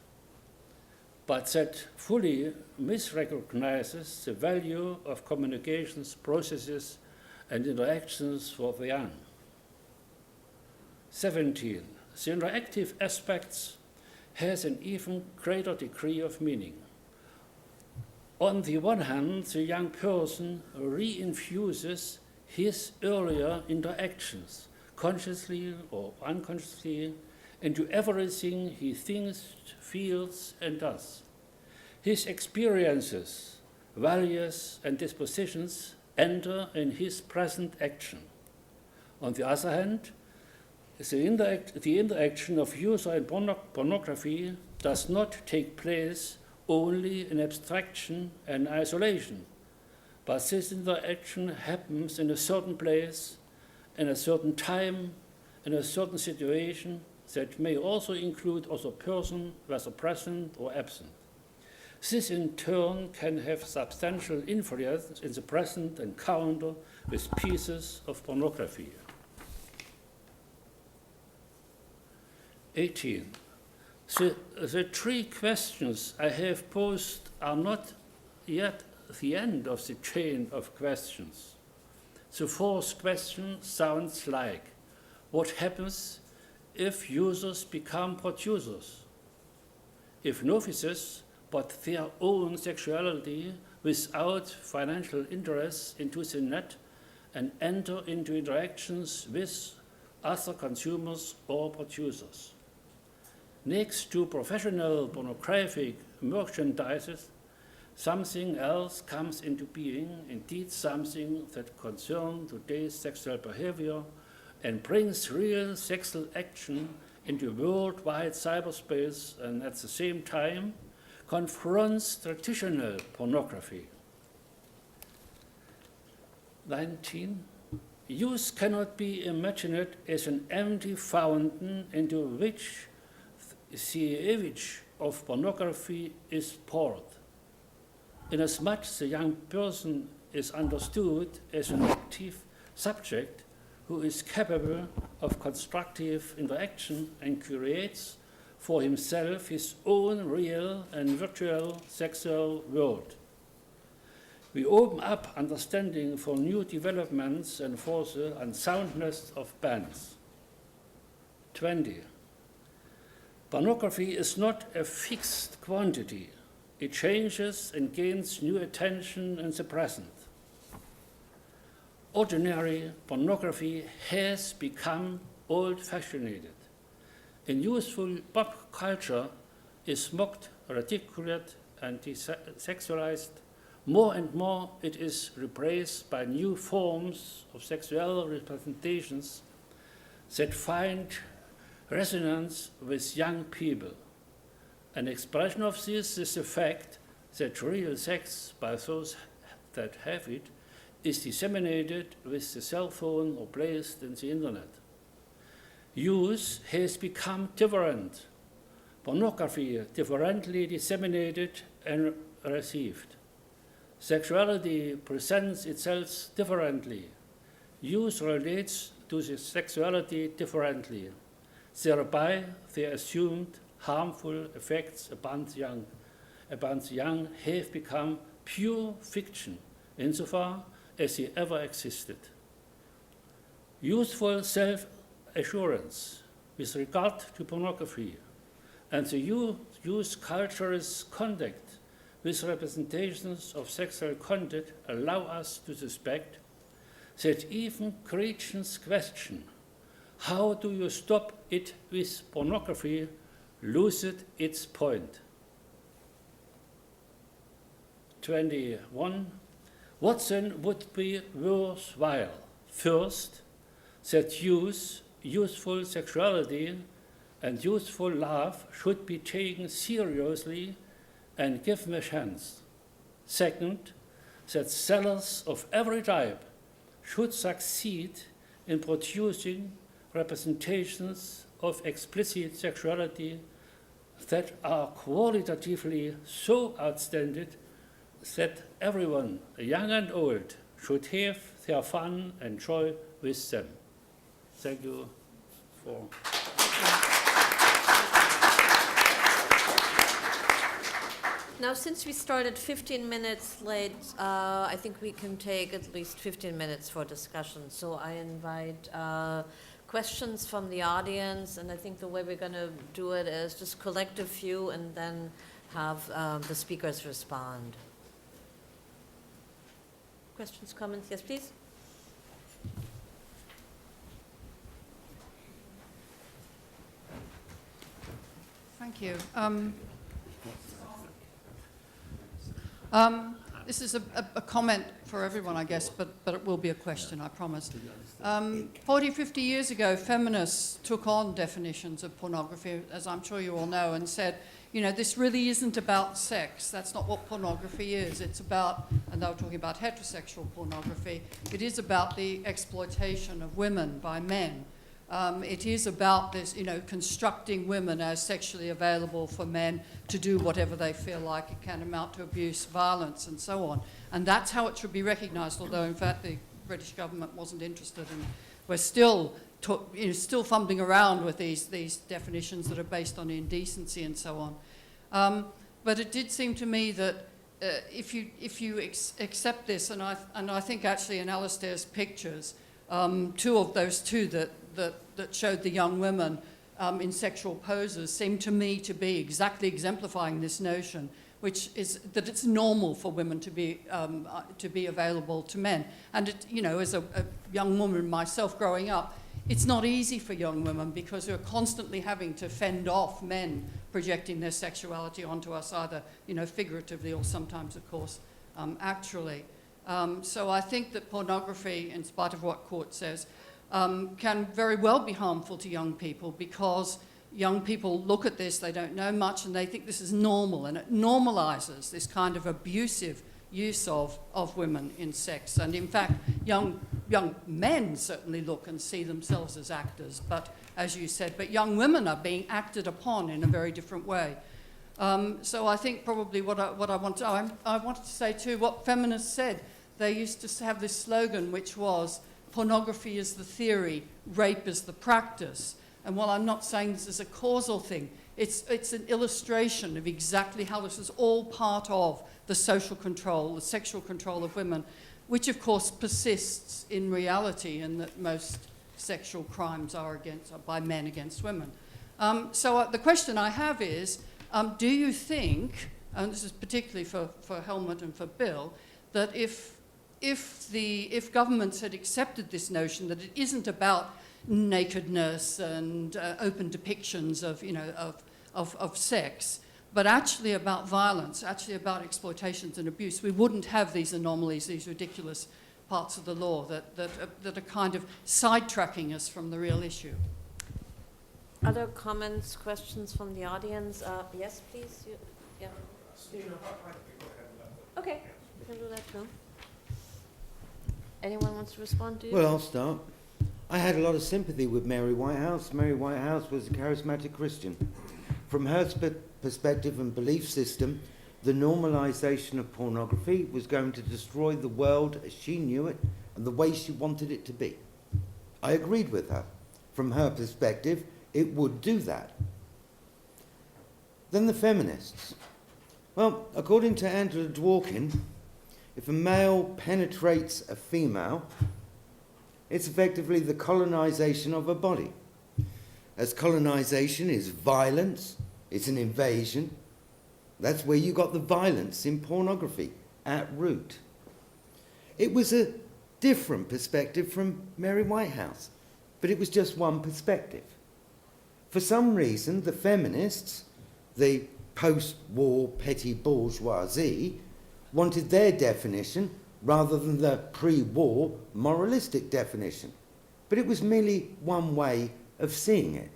but that fully misrecognizes the value of communications, processes, and interactions for the young. 17. The interactive aspects has an even greater degree of meaning. On the one hand, the young person reinfuses his earlier interactions, consciously or unconsciously, into everything he thinks, feels, and does. His experiences, values, and dispositions enter in his present action. On the other hand, the interaction of user and pornography does not take place only in abstraction and isolation, but this interaction happens in a certain place, in a certain time, in a certain situation that may also include other person, whether present or absent. This in turn can have substantial influence in the present encounter with pieces of pornography. 18. The three questions I have posed are not yet the end of the chain of questions. The fourth question sounds like, what happens if users become producers? If novices but their own sexuality without financial interest into the net and enter into interactions with other consumers or producers. Next to professional pornographic merchandises, something else comes into being, indeed something that concerns today's sexual behavior and brings real sexual action into worldwide cyberspace and at the same time confronts traditional pornography. 19. Youth cannot be imagined as an empty fountain into which the sewage of pornography is poured. Inasmuch the young person is understood as an active subject who is capable of constructive interaction and creates for himself his own real and virtual sexual world. We open up understanding for new developments and for the unsoundness of bans. 20. Pornography is not a fixed quantity. It changes and gains new attention in the present. Ordinary pornography has become old-fashioned. In youthful pop culture is mocked, ridiculed, and sexualized. More and more it is replaced by new forms of sexual representations that find resonance with young people. An expression of this is the fact that real sex by those that have it is disseminated with the cell phone or placed in the internet. Use has become different. Pornography differently disseminated and received. Sexuality presents itself differently. Use relates to the sexuality differently. Thereby, the assumed harmful effects upon the young have become pure fiction insofar as they ever existed. Youthful self-assurance with regard to pornography and the youth culture's contact with representations of sexual content allow us to suspect that even Gretchen's question, how do you stop it with pornography, loses its point. 21. What then would be worthwhile? First, that youthful sexuality and youthful love should be taken seriously and given a chance. Second, that sellers of every type should succeed in producing representations of explicit sexuality that are qualitatively so outstanding that everyone, young and old, should have their fun and joy with them. Thank you for... Now, since we started 15 minutes late, I think we can take at least 15 minutes for discussion. So I invite questions from the audience, and I think the way we're going to do it is just collect a few and then have the speakers respond. Questions, comments? Yes, please. Thank you. This is a comment for everyone, I guess, but it will be a question, I promise. 40, 50 years ago, feminists took on definitions of pornography, as I'm sure you all know, and said, you know, this really isn't about sex. That's not what pornography is. It's about, and they were talking about heterosexual pornography, it is about the exploitation of women by men. It is about this, you know, constructing women as sexually available for men to do whatever they feel like. It can amount to abuse, violence, and so on. And that's how it should be recognised, although, in fact, the British government wasn't interested. And we're still, still fumbling around with these definitions that are based on indecency and so on. But it did seem to me that if you accept this, and I think actually in Alisdair's pictures, two of those two that showed the young women in sexual poses seem to me to be exactly exemplifying this notion, which is that it's normal for women to be available to men. And it, you know, as a young woman myself growing up, it's not easy for young women because we're constantly having to fend off men projecting their sexuality onto us, either, you know, figuratively or sometimes, of course, actually. So I think that pornography, in spite of what Court says, can very well be harmful to young people because young people look at this, they don't know much, and they think this is normal, and it normalizes this kind of abusive use of women in sex. And in fact, young men certainly look and see themselves as actors, but as you said, but young women are being acted upon in a very different way. So I think probably what I wanted to say too, what feminists said, they used to have this slogan which was, pornography is the theory, rape is the practice. And while I'm not saying this is a causal thing, it's an illustration of exactly how this is all part of the social control, the sexual control of women, which of course persists in reality, and that most sexual crimes are by men against women. So the question I have is, do you think, and this is particularly for Helmut and for Bill, that if governments had accepted this notion that it isn't about nakedness and open depictions of, you know, of sex, but actually about violence, actually about exploitations and abuse, we wouldn't have these anomalies, these ridiculous parts of the law that are kind of sidetracking us from the real issue. Other comments, questions from the audience? Yes, please. Yeah. Okay, we can do that too. Anyone wants to respond to you? Well, I'll start. I had a lot of sympathy with Mary Whitehouse. Mary Whitehouse was a charismatic Christian. From her perspective and belief system, the normalization of pornography was going to destroy the world as she knew it and the way she wanted it to be. I agreed with her. From her perspective, it would do that. Then the feminists. Well, according to Angela Dworkin, if a male penetrates a female, it's effectively the colonization of a body. As colonization is violence, it's an invasion, that's where you got the violence in pornography, at root. It was a different perspective from Mary Whitehouse, but it was just one perspective. For some reason, the feminists, the post-war petty bourgeoisie, wanted their definition rather than the pre-war moralistic definition. But it was merely one way of seeing it.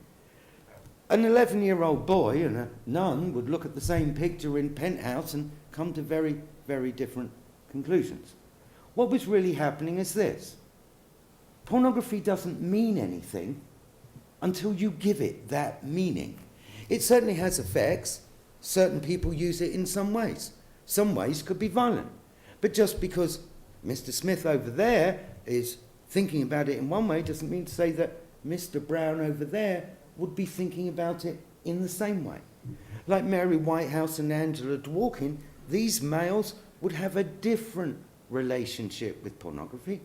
An 11-year-old boy and a nun would look at the same picture in Penthouse and come to very, very different conclusions. What was really happening is this. Pornography doesn't mean anything until you give it that meaning. It certainly has effects. Certain people use it in some ways. Some ways could be violent. But just because Mr. Smith over there is thinking about it in one way doesn't mean to say that Mr. Brown over there would be thinking about it in the same way. like Mary Whitehouse and Angela Dworkin, these males would have a different relationship with pornography.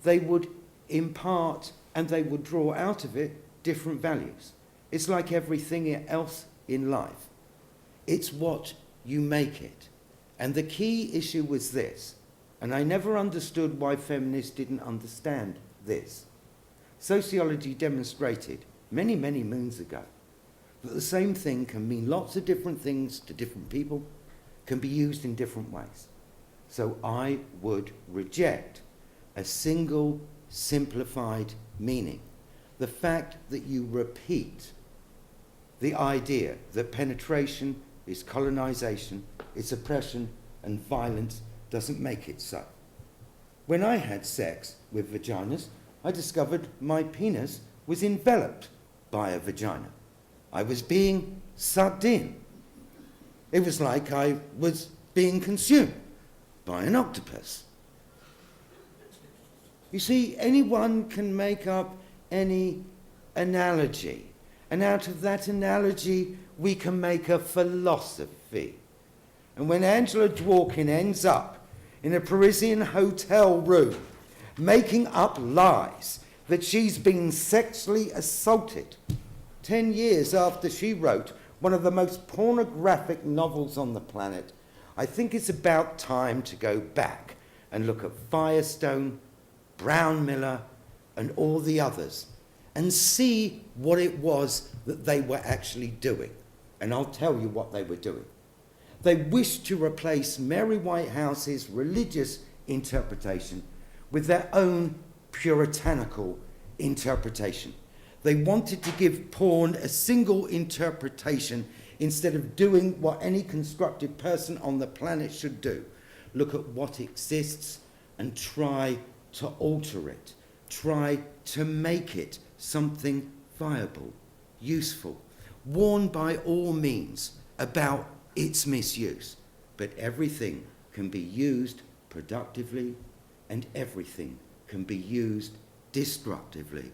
They would impart and they would draw out of it different values. It's like everything else in life. It's what you make it. And the key issue was this, and I never understood why feminists didn't understand this. Sociology demonstrated many, many moons ago that the same thing can mean lots of different things to different people, can be used in different ways. So I would reject a single simplified meaning. The fact that you repeat the idea that penetration is colonization, it's oppression, and violence doesn't make it so. When I had sex with vaginas, I discovered my penis was enveloped by a vagina. I was being sucked in. It was like I was being consumed by an octopus. You see, anyone can make up any analogy, and out of that analogy we can make a philosophy. And when Angela Dworkin ends up in a Parisian hotel room making up lies that she's been sexually assaulted 10 years after she wrote one of the most pornographic novels on the planet, I think it's about time to go back and look at Firestone, Brown Miller, and all the others, and see what it was that they were actually doing. And I'll tell you what they were doing. They wished to replace Mary Whitehouse's religious interpretation with their own puritanical interpretation. They wanted to give porn a single interpretation instead of doing what any constructive person on the planet should do. Look at what exists and try to alter it. Try to make it something viable, useful. Warn by all means about its misuse. But everything can be used productively and everything can be used destructively.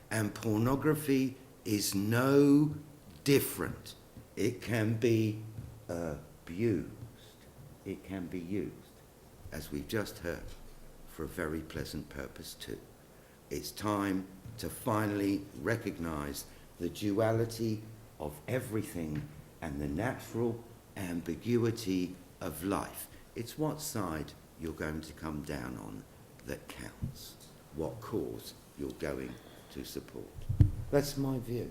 And pornography is no different. It can be abused. It can be used, as we've just heard, for a very pleasant purpose too. It's time to finally recognize the duality of everything and the natural ambiguity of life. It's what side you're going to come down on that counts, what cause you're going to support. That's my view.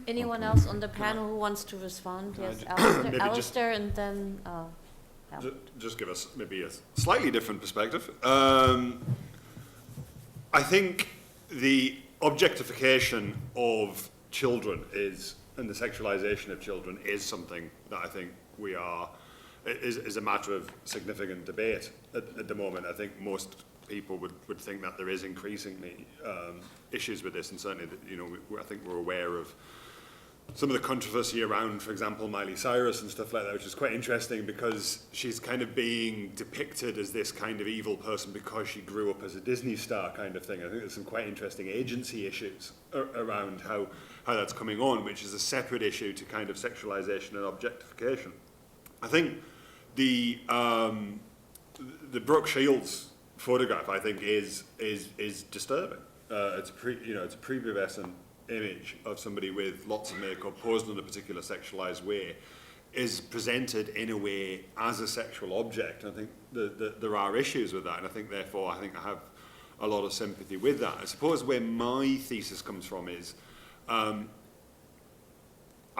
Anyone else on the panel who wants to respond? Yes, Alisdair, and then Helmut. Just give us maybe a slightly different perspective. I think the objectification of children and the sexualization of children is something that I think is a matter of significant debate at the moment. I think most people would think that there is increasingly issues with this, and certainly, I think we're aware of some of the controversy around, for example, Miley Cyrus and stuff like that, which is quite interesting because she's kind of being depicted as this kind of evil person because she grew up as a Disney star kind of thing. I think there's some quite interesting agency issues around how that's coming on, which is a separate issue to kind of sexualization and objectification. I think the Brooke Shields photograph, I think, is disturbing. It's a prepubescent image of somebody with lots of makeup posed in a particular sexualized way is presented in a way as a sexual object. I think there are issues with that, and I think therefore I have a lot of sympathy with that. I suppose where my thesis comes from is I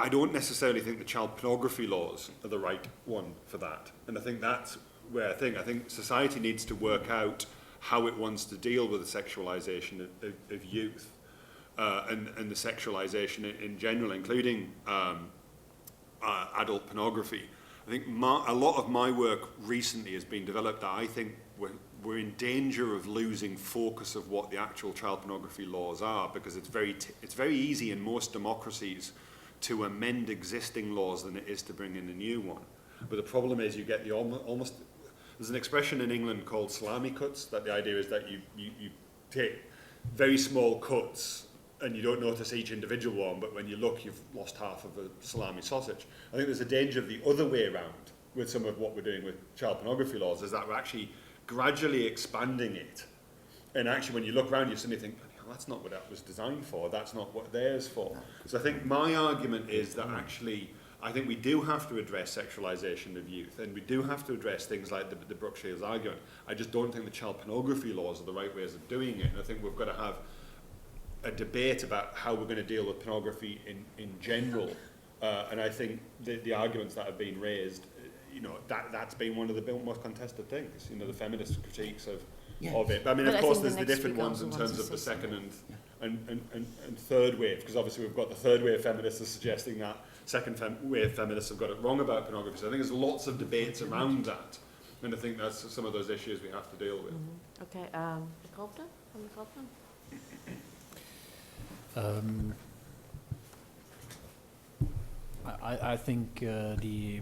don't necessarily think the child pornography laws are the right one for that, and I think that's where I think society needs to work out how it wants to deal with the sexualization of youth. And the sexualization in general, including adult pornography. I think a lot of my work recently has been developed that I think we're in danger of losing focus of what the actual child pornography laws are, because it's very easy in most democracies to amend existing laws than it is to bring in a new one. But the problem is you get the almost there's an expression in England called salami cuts, that the idea is that you take very small cuts and you don't notice each individual one, but when you look, you've lost half of a salami sausage. I think there's a danger of the other way around with some of what we're doing with child pornography laws, is that we're actually gradually expanding it. And actually, when you look around, you suddenly think, oh, that's not what that was designed for, that's not what theirs for. So I think my argument is that actually, I think we do have to address sexualization of youth, and we do have to address things like the Brooke Shields argument. I just don't think the child pornography laws are the right ways of doing it, and I think we've got to have a debate about how we're going to deal with pornography in general. And I think the arguments that have been raised, you know, that's been one of the most contested things, you know, the feminist critiques of it. But I mean, But of I course, think there's the the next different speaker ones in also terms wants of to the say second and third wave, because obviously we've got the third wave feminists are suggesting that second wave feminists have got it wrong about pornography. So I think there's lots of debates around that, and I think that's some of those issues we have to deal with. Okay, Graupner? From the Graupner? I think the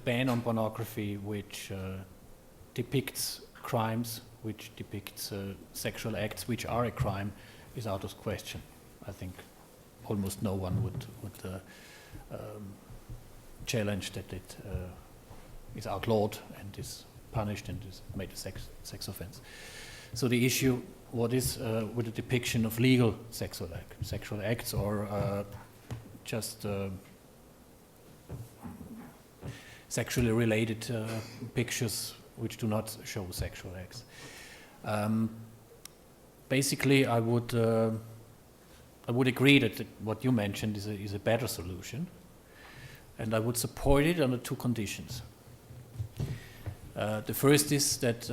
ban on pornography, which depicts crimes, which depicts sexual acts which are a crime, is out of question. I think almost no one would challenge that it is outlawed and is punished and is made a sex offense. So the issue, what is with the depiction of legal sexual acts or just sexually related pictures which do not show sexual acts. Basically, I would agree that what you mentioned is a better solution, and I would support it under two conditions. The first is that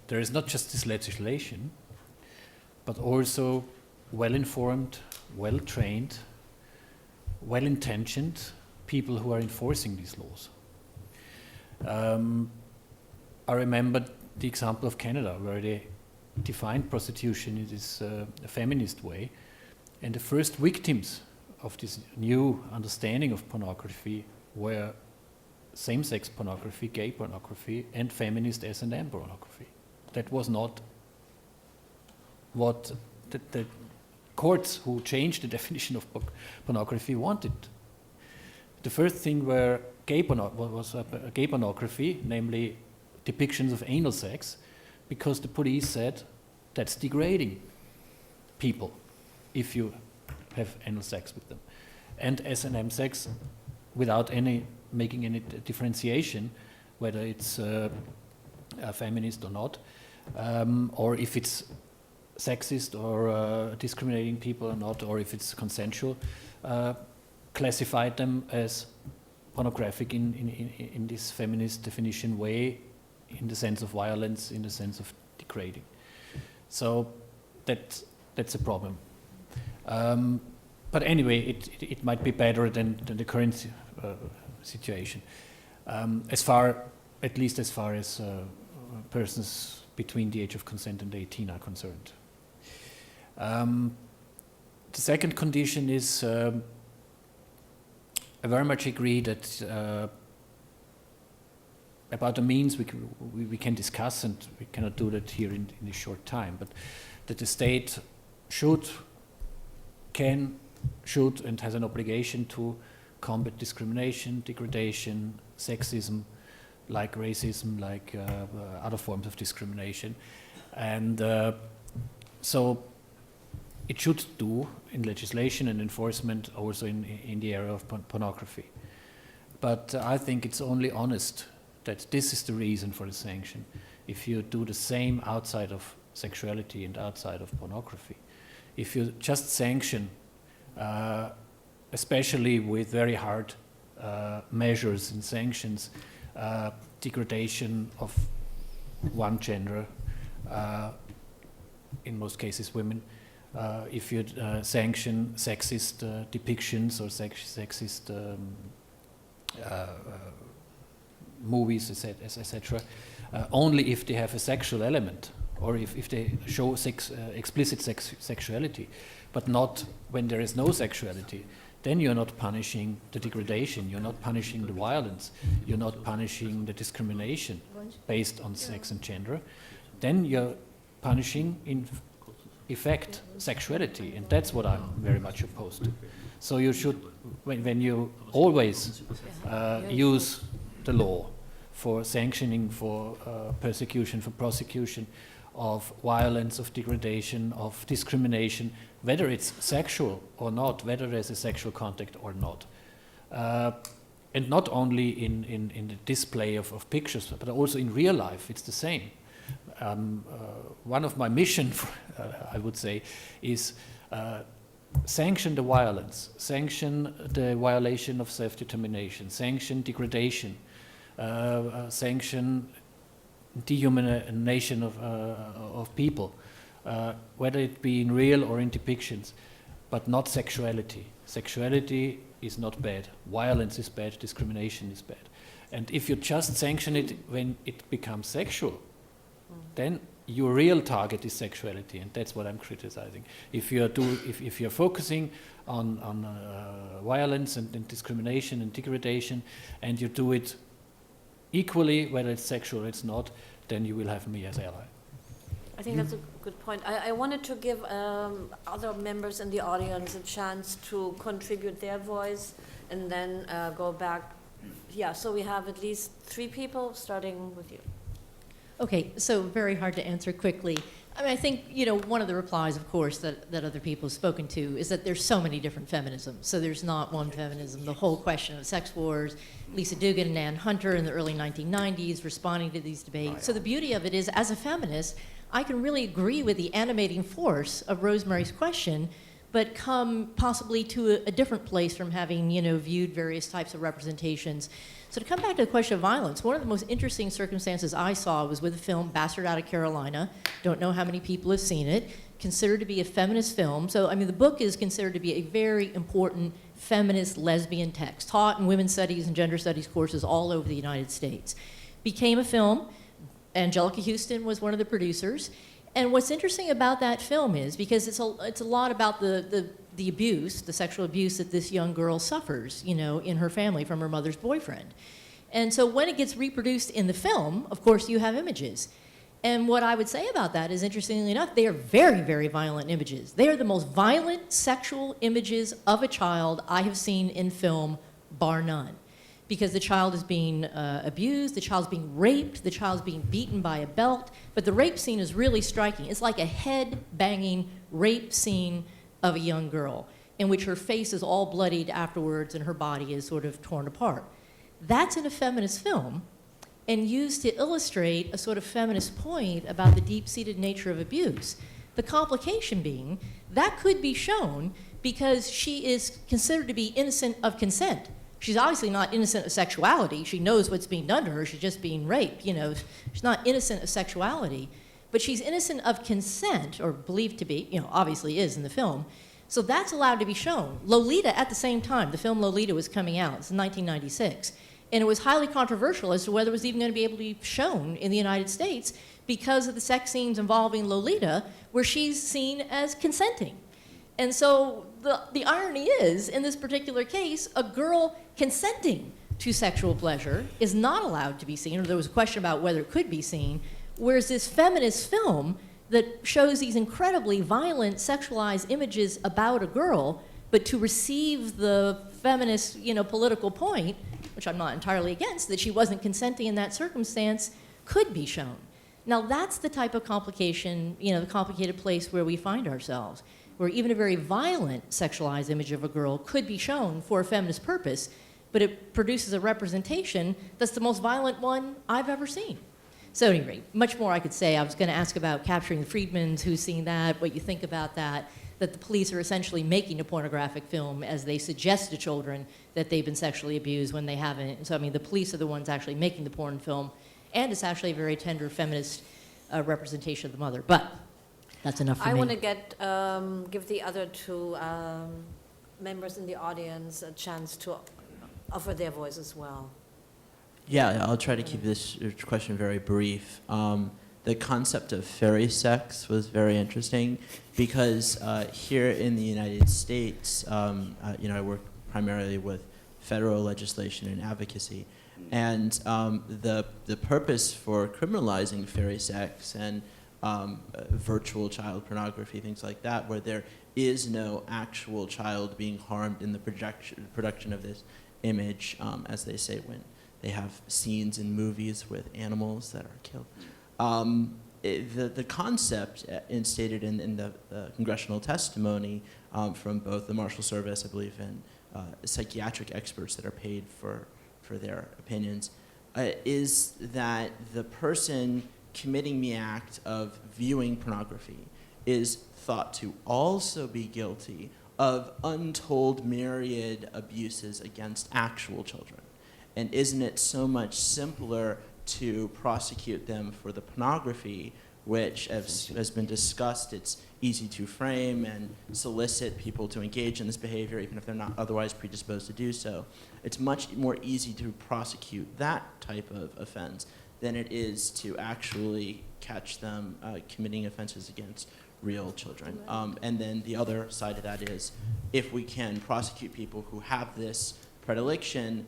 there is not just this legislation, but also well-informed, well-trained, well-intentioned people who are enforcing these laws. I remember the example of Canada, where they defined prostitution in this feminist way, and the first victims of this new understanding of pornography were same-sex pornography, gay pornography, and feminist S&M pornography. That was not what the courts who changed the definition of pornography wanted. The first thing was gay pornography, namely depictions of anal sex, because the police said that's degrading people if you have anal sex with them. And S&M sex, without making any differentiation, whether it's feminist or not, or if it's sexist or discriminating people or not, or if it's consensual, classified them as pornographic in this feminist definition way, in the sense of violence, in the sense of degrading. So that's a problem. But anyway, it might be better than the current situation, at least as far as persons between the age of consent and 18 are concerned. The second condition is I very much agree that about the means we can discuss, and we cannot do that here in a short time, but that the state should and has an obligation to combat discrimination, degradation, sexism, like racism, like other forms of discrimination. And so it should do in legislation and enforcement, also in the area of pornography. But I think it's only honest that this is the reason for the sanction. If you do the same outside of sexuality and outside of pornography, if you just sanction, especially with very hard measures and sanctions, degradation of one gender, in most cases women, if you sanction sexist depictions or sexist movies, etc., only if they have a sexual element, or if they show explicit sexuality, but not when there is no sexuality, then you're not punishing the degradation, you're not punishing the violence, you're not punishing the discrimination based on sex and gender. Then you're punishing affect sexuality, and that's what I'm very much opposed to. So you should, when you always use the law for sanctioning, for persecution, for prosecution of violence, of degradation, of discrimination, whether it's sexual or not, whether there's a sexual contact or not. And not only in the display of pictures, but also in real life, it's the same. One of my missions, I would say, is sanction the violence, sanction the violation of self-determination, sanction degradation, sanction dehumanization of people, whether it be in real or in depictions, but not sexuality. Sexuality is not bad. Violence is bad. Discrimination is bad. And if you just sanction it when it becomes sexual, then your real target is sexuality, and that's what I'm criticizing. If you're focusing on violence and discrimination and degradation, and you do it equally, whether it's sexual or it's not, then you will have me as ally. I think that's a good point. I wanted to give other members in the audience a chance to contribute their voice and then go back. Yeah, so we have at least 3 people, starting with you. Okay, so very hard to answer quickly. I mean, I think, you know, one of the replies, of course, that other people have spoken to is that there's so many different feminisms. So there's not one feminism. The whole question of sex wars, Lisa Dugan and Ann Hunter in the early 1990s responding to these debates. So the beauty of it is, as a feminist, I can really agree with the animating force of Rosemary's question, but come possibly to a different place from having, you know, viewed various types of representations. So to come back to the question of violence, one of the most interesting circumstances I saw was with the film Bastard Out of Carolina. Don't know how many people have seen it. Considered to be a feminist film. So, I mean, the book is considered to be a very important feminist lesbian text, taught in women's studies and gender studies courses all over the United States. Became a film. Angelica Houston was one of the producers. And what's interesting about that film is, because it's a lot about the abuse, the sexual abuse that this young girl suffers, you know, in her family from her mother's boyfriend. And so when it gets reproduced in the film, of course, you have images. And what I would say about that is, interestingly enough, they are very, very violent images. They are the most violent sexual images of a child I have seen in film, bar none. Because the child is being abused, the child's being raped, the child's being beaten by a belt. But the rape scene is really striking. It's like a head-banging rape scene of a young girl, in which her face is all bloodied afterwards and her body is sort of torn apart. That's in a feminist film, and used to illustrate a sort of feminist point about the deep-seated nature of abuse. The complication being, that could be shown because she is considered to be innocent of consent. She's obviously not innocent of sexuality. She knows what's being done to her. She's just being raped, you know. She's not innocent of sexuality, but she's innocent of consent, or believed to be, you know, obviously is in the film. So that's allowed to be shown. Lolita, at the same time, the film Lolita was coming out. It's in 1996. And it was highly controversial as to whether it was even going to be able to be shown in the United States because of the sex scenes involving Lolita, where she's seen as consenting. And so the irony is, in this particular case, a girl consenting to sexual pleasure is not allowed to be seen, or there was a question about whether it could be seen, whereas this feminist film that shows these incredibly violent, sexualized images about a girl, but to receive the feminist, you know, political point, which I'm not entirely against, that she wasn't consenting in that circumstance, could be shown. Now that's the type of complication, you know, the complicated place where we find ourselves, where even a very violent sexualized image of a girl could be shown for a feminist purpose, but it produces a representation that's the most violent one I've ever seen. So at any rate, much more I could say. I was going to ask about Capturing the Freedmans, who's seen that, what you think about that the police are essentially making a pornographic film as they suggest to children that they've been sexually abused when they haven't. So, I mean, the police are the ones actually making the porn film, and it's actually a very tender feminist representation of the mother. But that's enough for me. I want to give the other 2 members in the audience a chance to offer their voice as well. Yeah, I'll try to keep this question very brief. The concept of fairy sex was very interesting because here in the United States, you know, I work primarily with federal legislation and advocacy, and the purpose for criminalizing fairy sex and virtual child pornography, things like that, where there is no actual child being harmed in the production of this image, as they say when they have scenes in movies with animals that are killed. The concept stated in the congressional testimony from both the Marshal Service, I believe, and psychiatric experts that are paid for their opinions, is that the person committing the act of viewing pornography is thought to also be guilty of untold myriad abuses against actual children. And isn't it so much simpler to prosecute them for the pornography, which, as has been discussed, it's easy to frame and solicit people to engage in this behavior, even if they're not otherwise predisposed to do so. It's much more easy to prosecute that type of offense than it is to actually catch them committing offenses against real children. And then the other side of that is, if we can prosecute people who have this predilection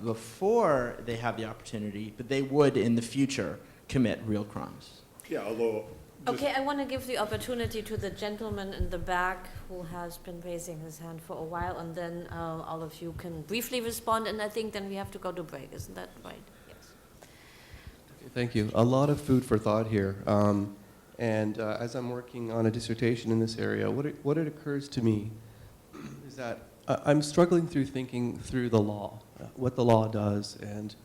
before they have the opportunity, but they would in the future commit real crimes. Yeah, although... Okay, I want to give the opportunity to the gentleman in the back who has been raising his hand for a while, and then all of you can briefly respond, and I think then we have to go to break. Isn't that right? Yes. Okay, thank you. A lot of food for thought here. And as I'm working on a dissertation in this area, what it occurs to me is that I'm struggling through thinking through the law, what the law does, and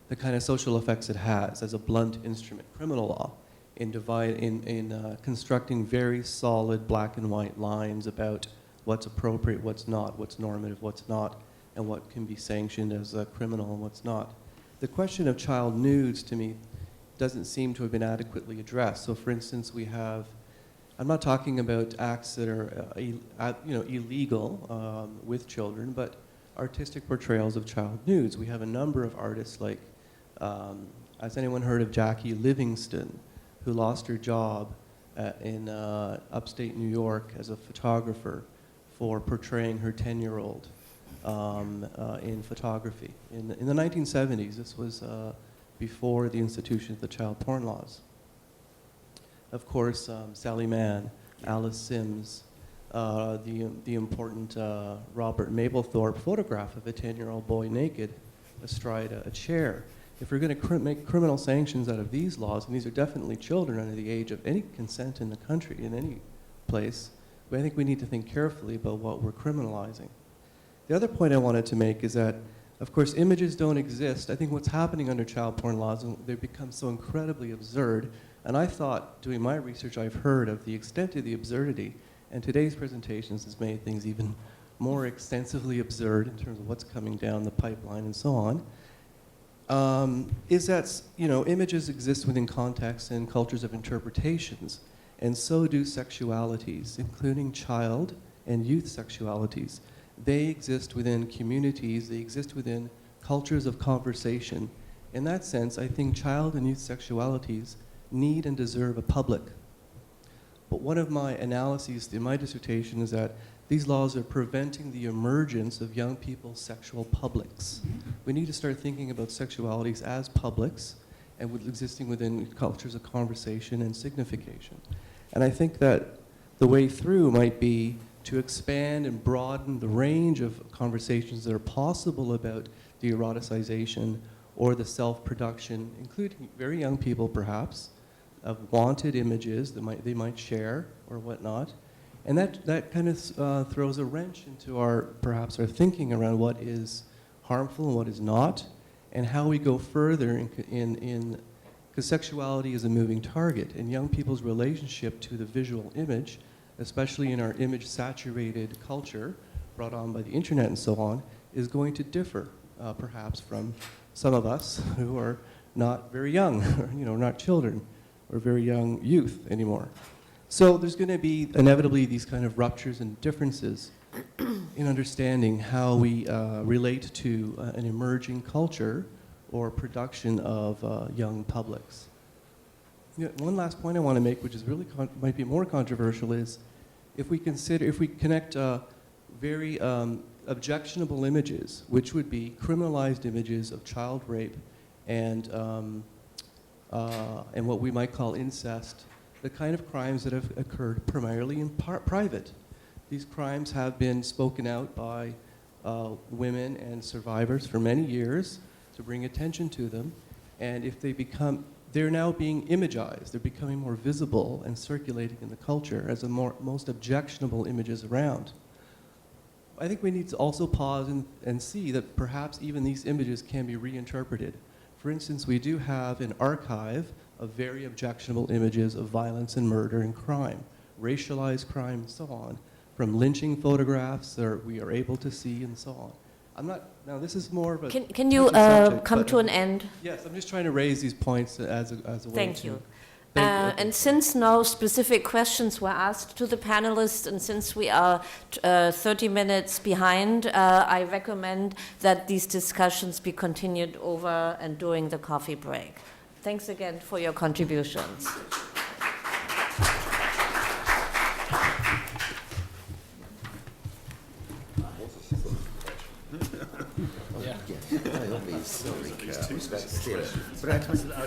the kind of social effects it has as a blunt instrument, criminal law, in constructing very solid black and white lines about what's appropriate, what's not, what's normative, what's not, and what can be sanctioned as a criminal and what's not. The question of child nudes, to me, doesn't seem to have been adequately addressed. So, for instance, we have, I'm not talking about acts that are illegal with children, but artistic portrayals of child nudes. We have a number of artists like, has anyone heard of Jackie Livingston, who lost her job in upstate New York as a photographer for portraying her 10-year-old in photography. In the 1970s, this was before the institution of the child porn laws. Of course, Sally Mann, Alice Sims, the important Robert Mapplethorpe photograph of a 10-year-old boy naked astride a chair. If we're going to make criminal sanctions out of these laws, and these are definitely children under the age of any consent in the country, in any place, I think we need to think carefully about what we're criminalizing. The other point I wanted to make is that, of course, images don't exist. I think what's happening under child porn laws, they've become so incredibly absurd. And I thought, doing my research, I've heard of the extent of the absurdity, and today's presentations has made things even more extensively absurd in terms of what's coming down the pipeline and so on. Is that, images exist within contexts and cultures of interpretations, and so do sexualities, including child and youth sexualities. They exist within communities, they exist within cultures of conversation. In that sense, I think child and youth sexualities need and deserve a public. But one of my analyses in my dissertation is that these laws are preventing the emergence of young people's sexual publics. We need to start thinking about sexualities as publics and existing within cultures of conversation and signification. And I think that the way through might be to expand and broaden the range of conversations that are possible about the eroticization or the self-production, including very young people perhaps, of wanted images that they might share or whatnot. And that kind of throws a wrench into perhaps our thinking around what is harmful and what is not, and how we go further because sexuality is a moving target, and young people's relationship to the visual image, especially in our image-saturated culture brought on by the internet and so on, is going to differ perhaps from some of us who are not very young, or not children, or very young youth anymore. So there's going to be inevitably these kind of ruptures and differences in understanding how we relate to an emerging culture or production of young publics. One last point I want to make, which is really might be more controversial, is if we connect very objectionable images, which would be criminalized images of child rape and what we might call incest the kind of crimes that have occurred primarily in private. These crimes have been spoken out by women and survivors for many years to bring attention to them. And if they become, they're now being imagized. They're becoming more visible and circulating in the culture as the most objectionable images around. I think we need to also pause and see that perhaps even these images can be reinterpreted. For instance, we do have an archive of very objectionable images of violence and murder and crime, racialized crime and so on, from lynching photographs that we are able to see and so on. I'm not, now this is more of a... Can you subject, come but, to an end? Yes, I'm just trying to raise these points as a way Thank to... you. Thank you. And since no specific questions were asked to the panelists, and since we are 30 minutes behind, I recommend that these discussions be continued over and during the coffee break. Thanks again for your contributions.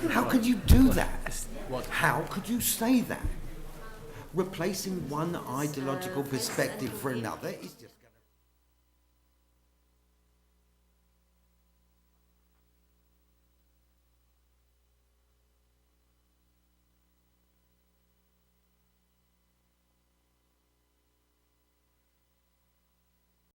How could you do that? How could you say that? Replacing one ideological perspective for another is just...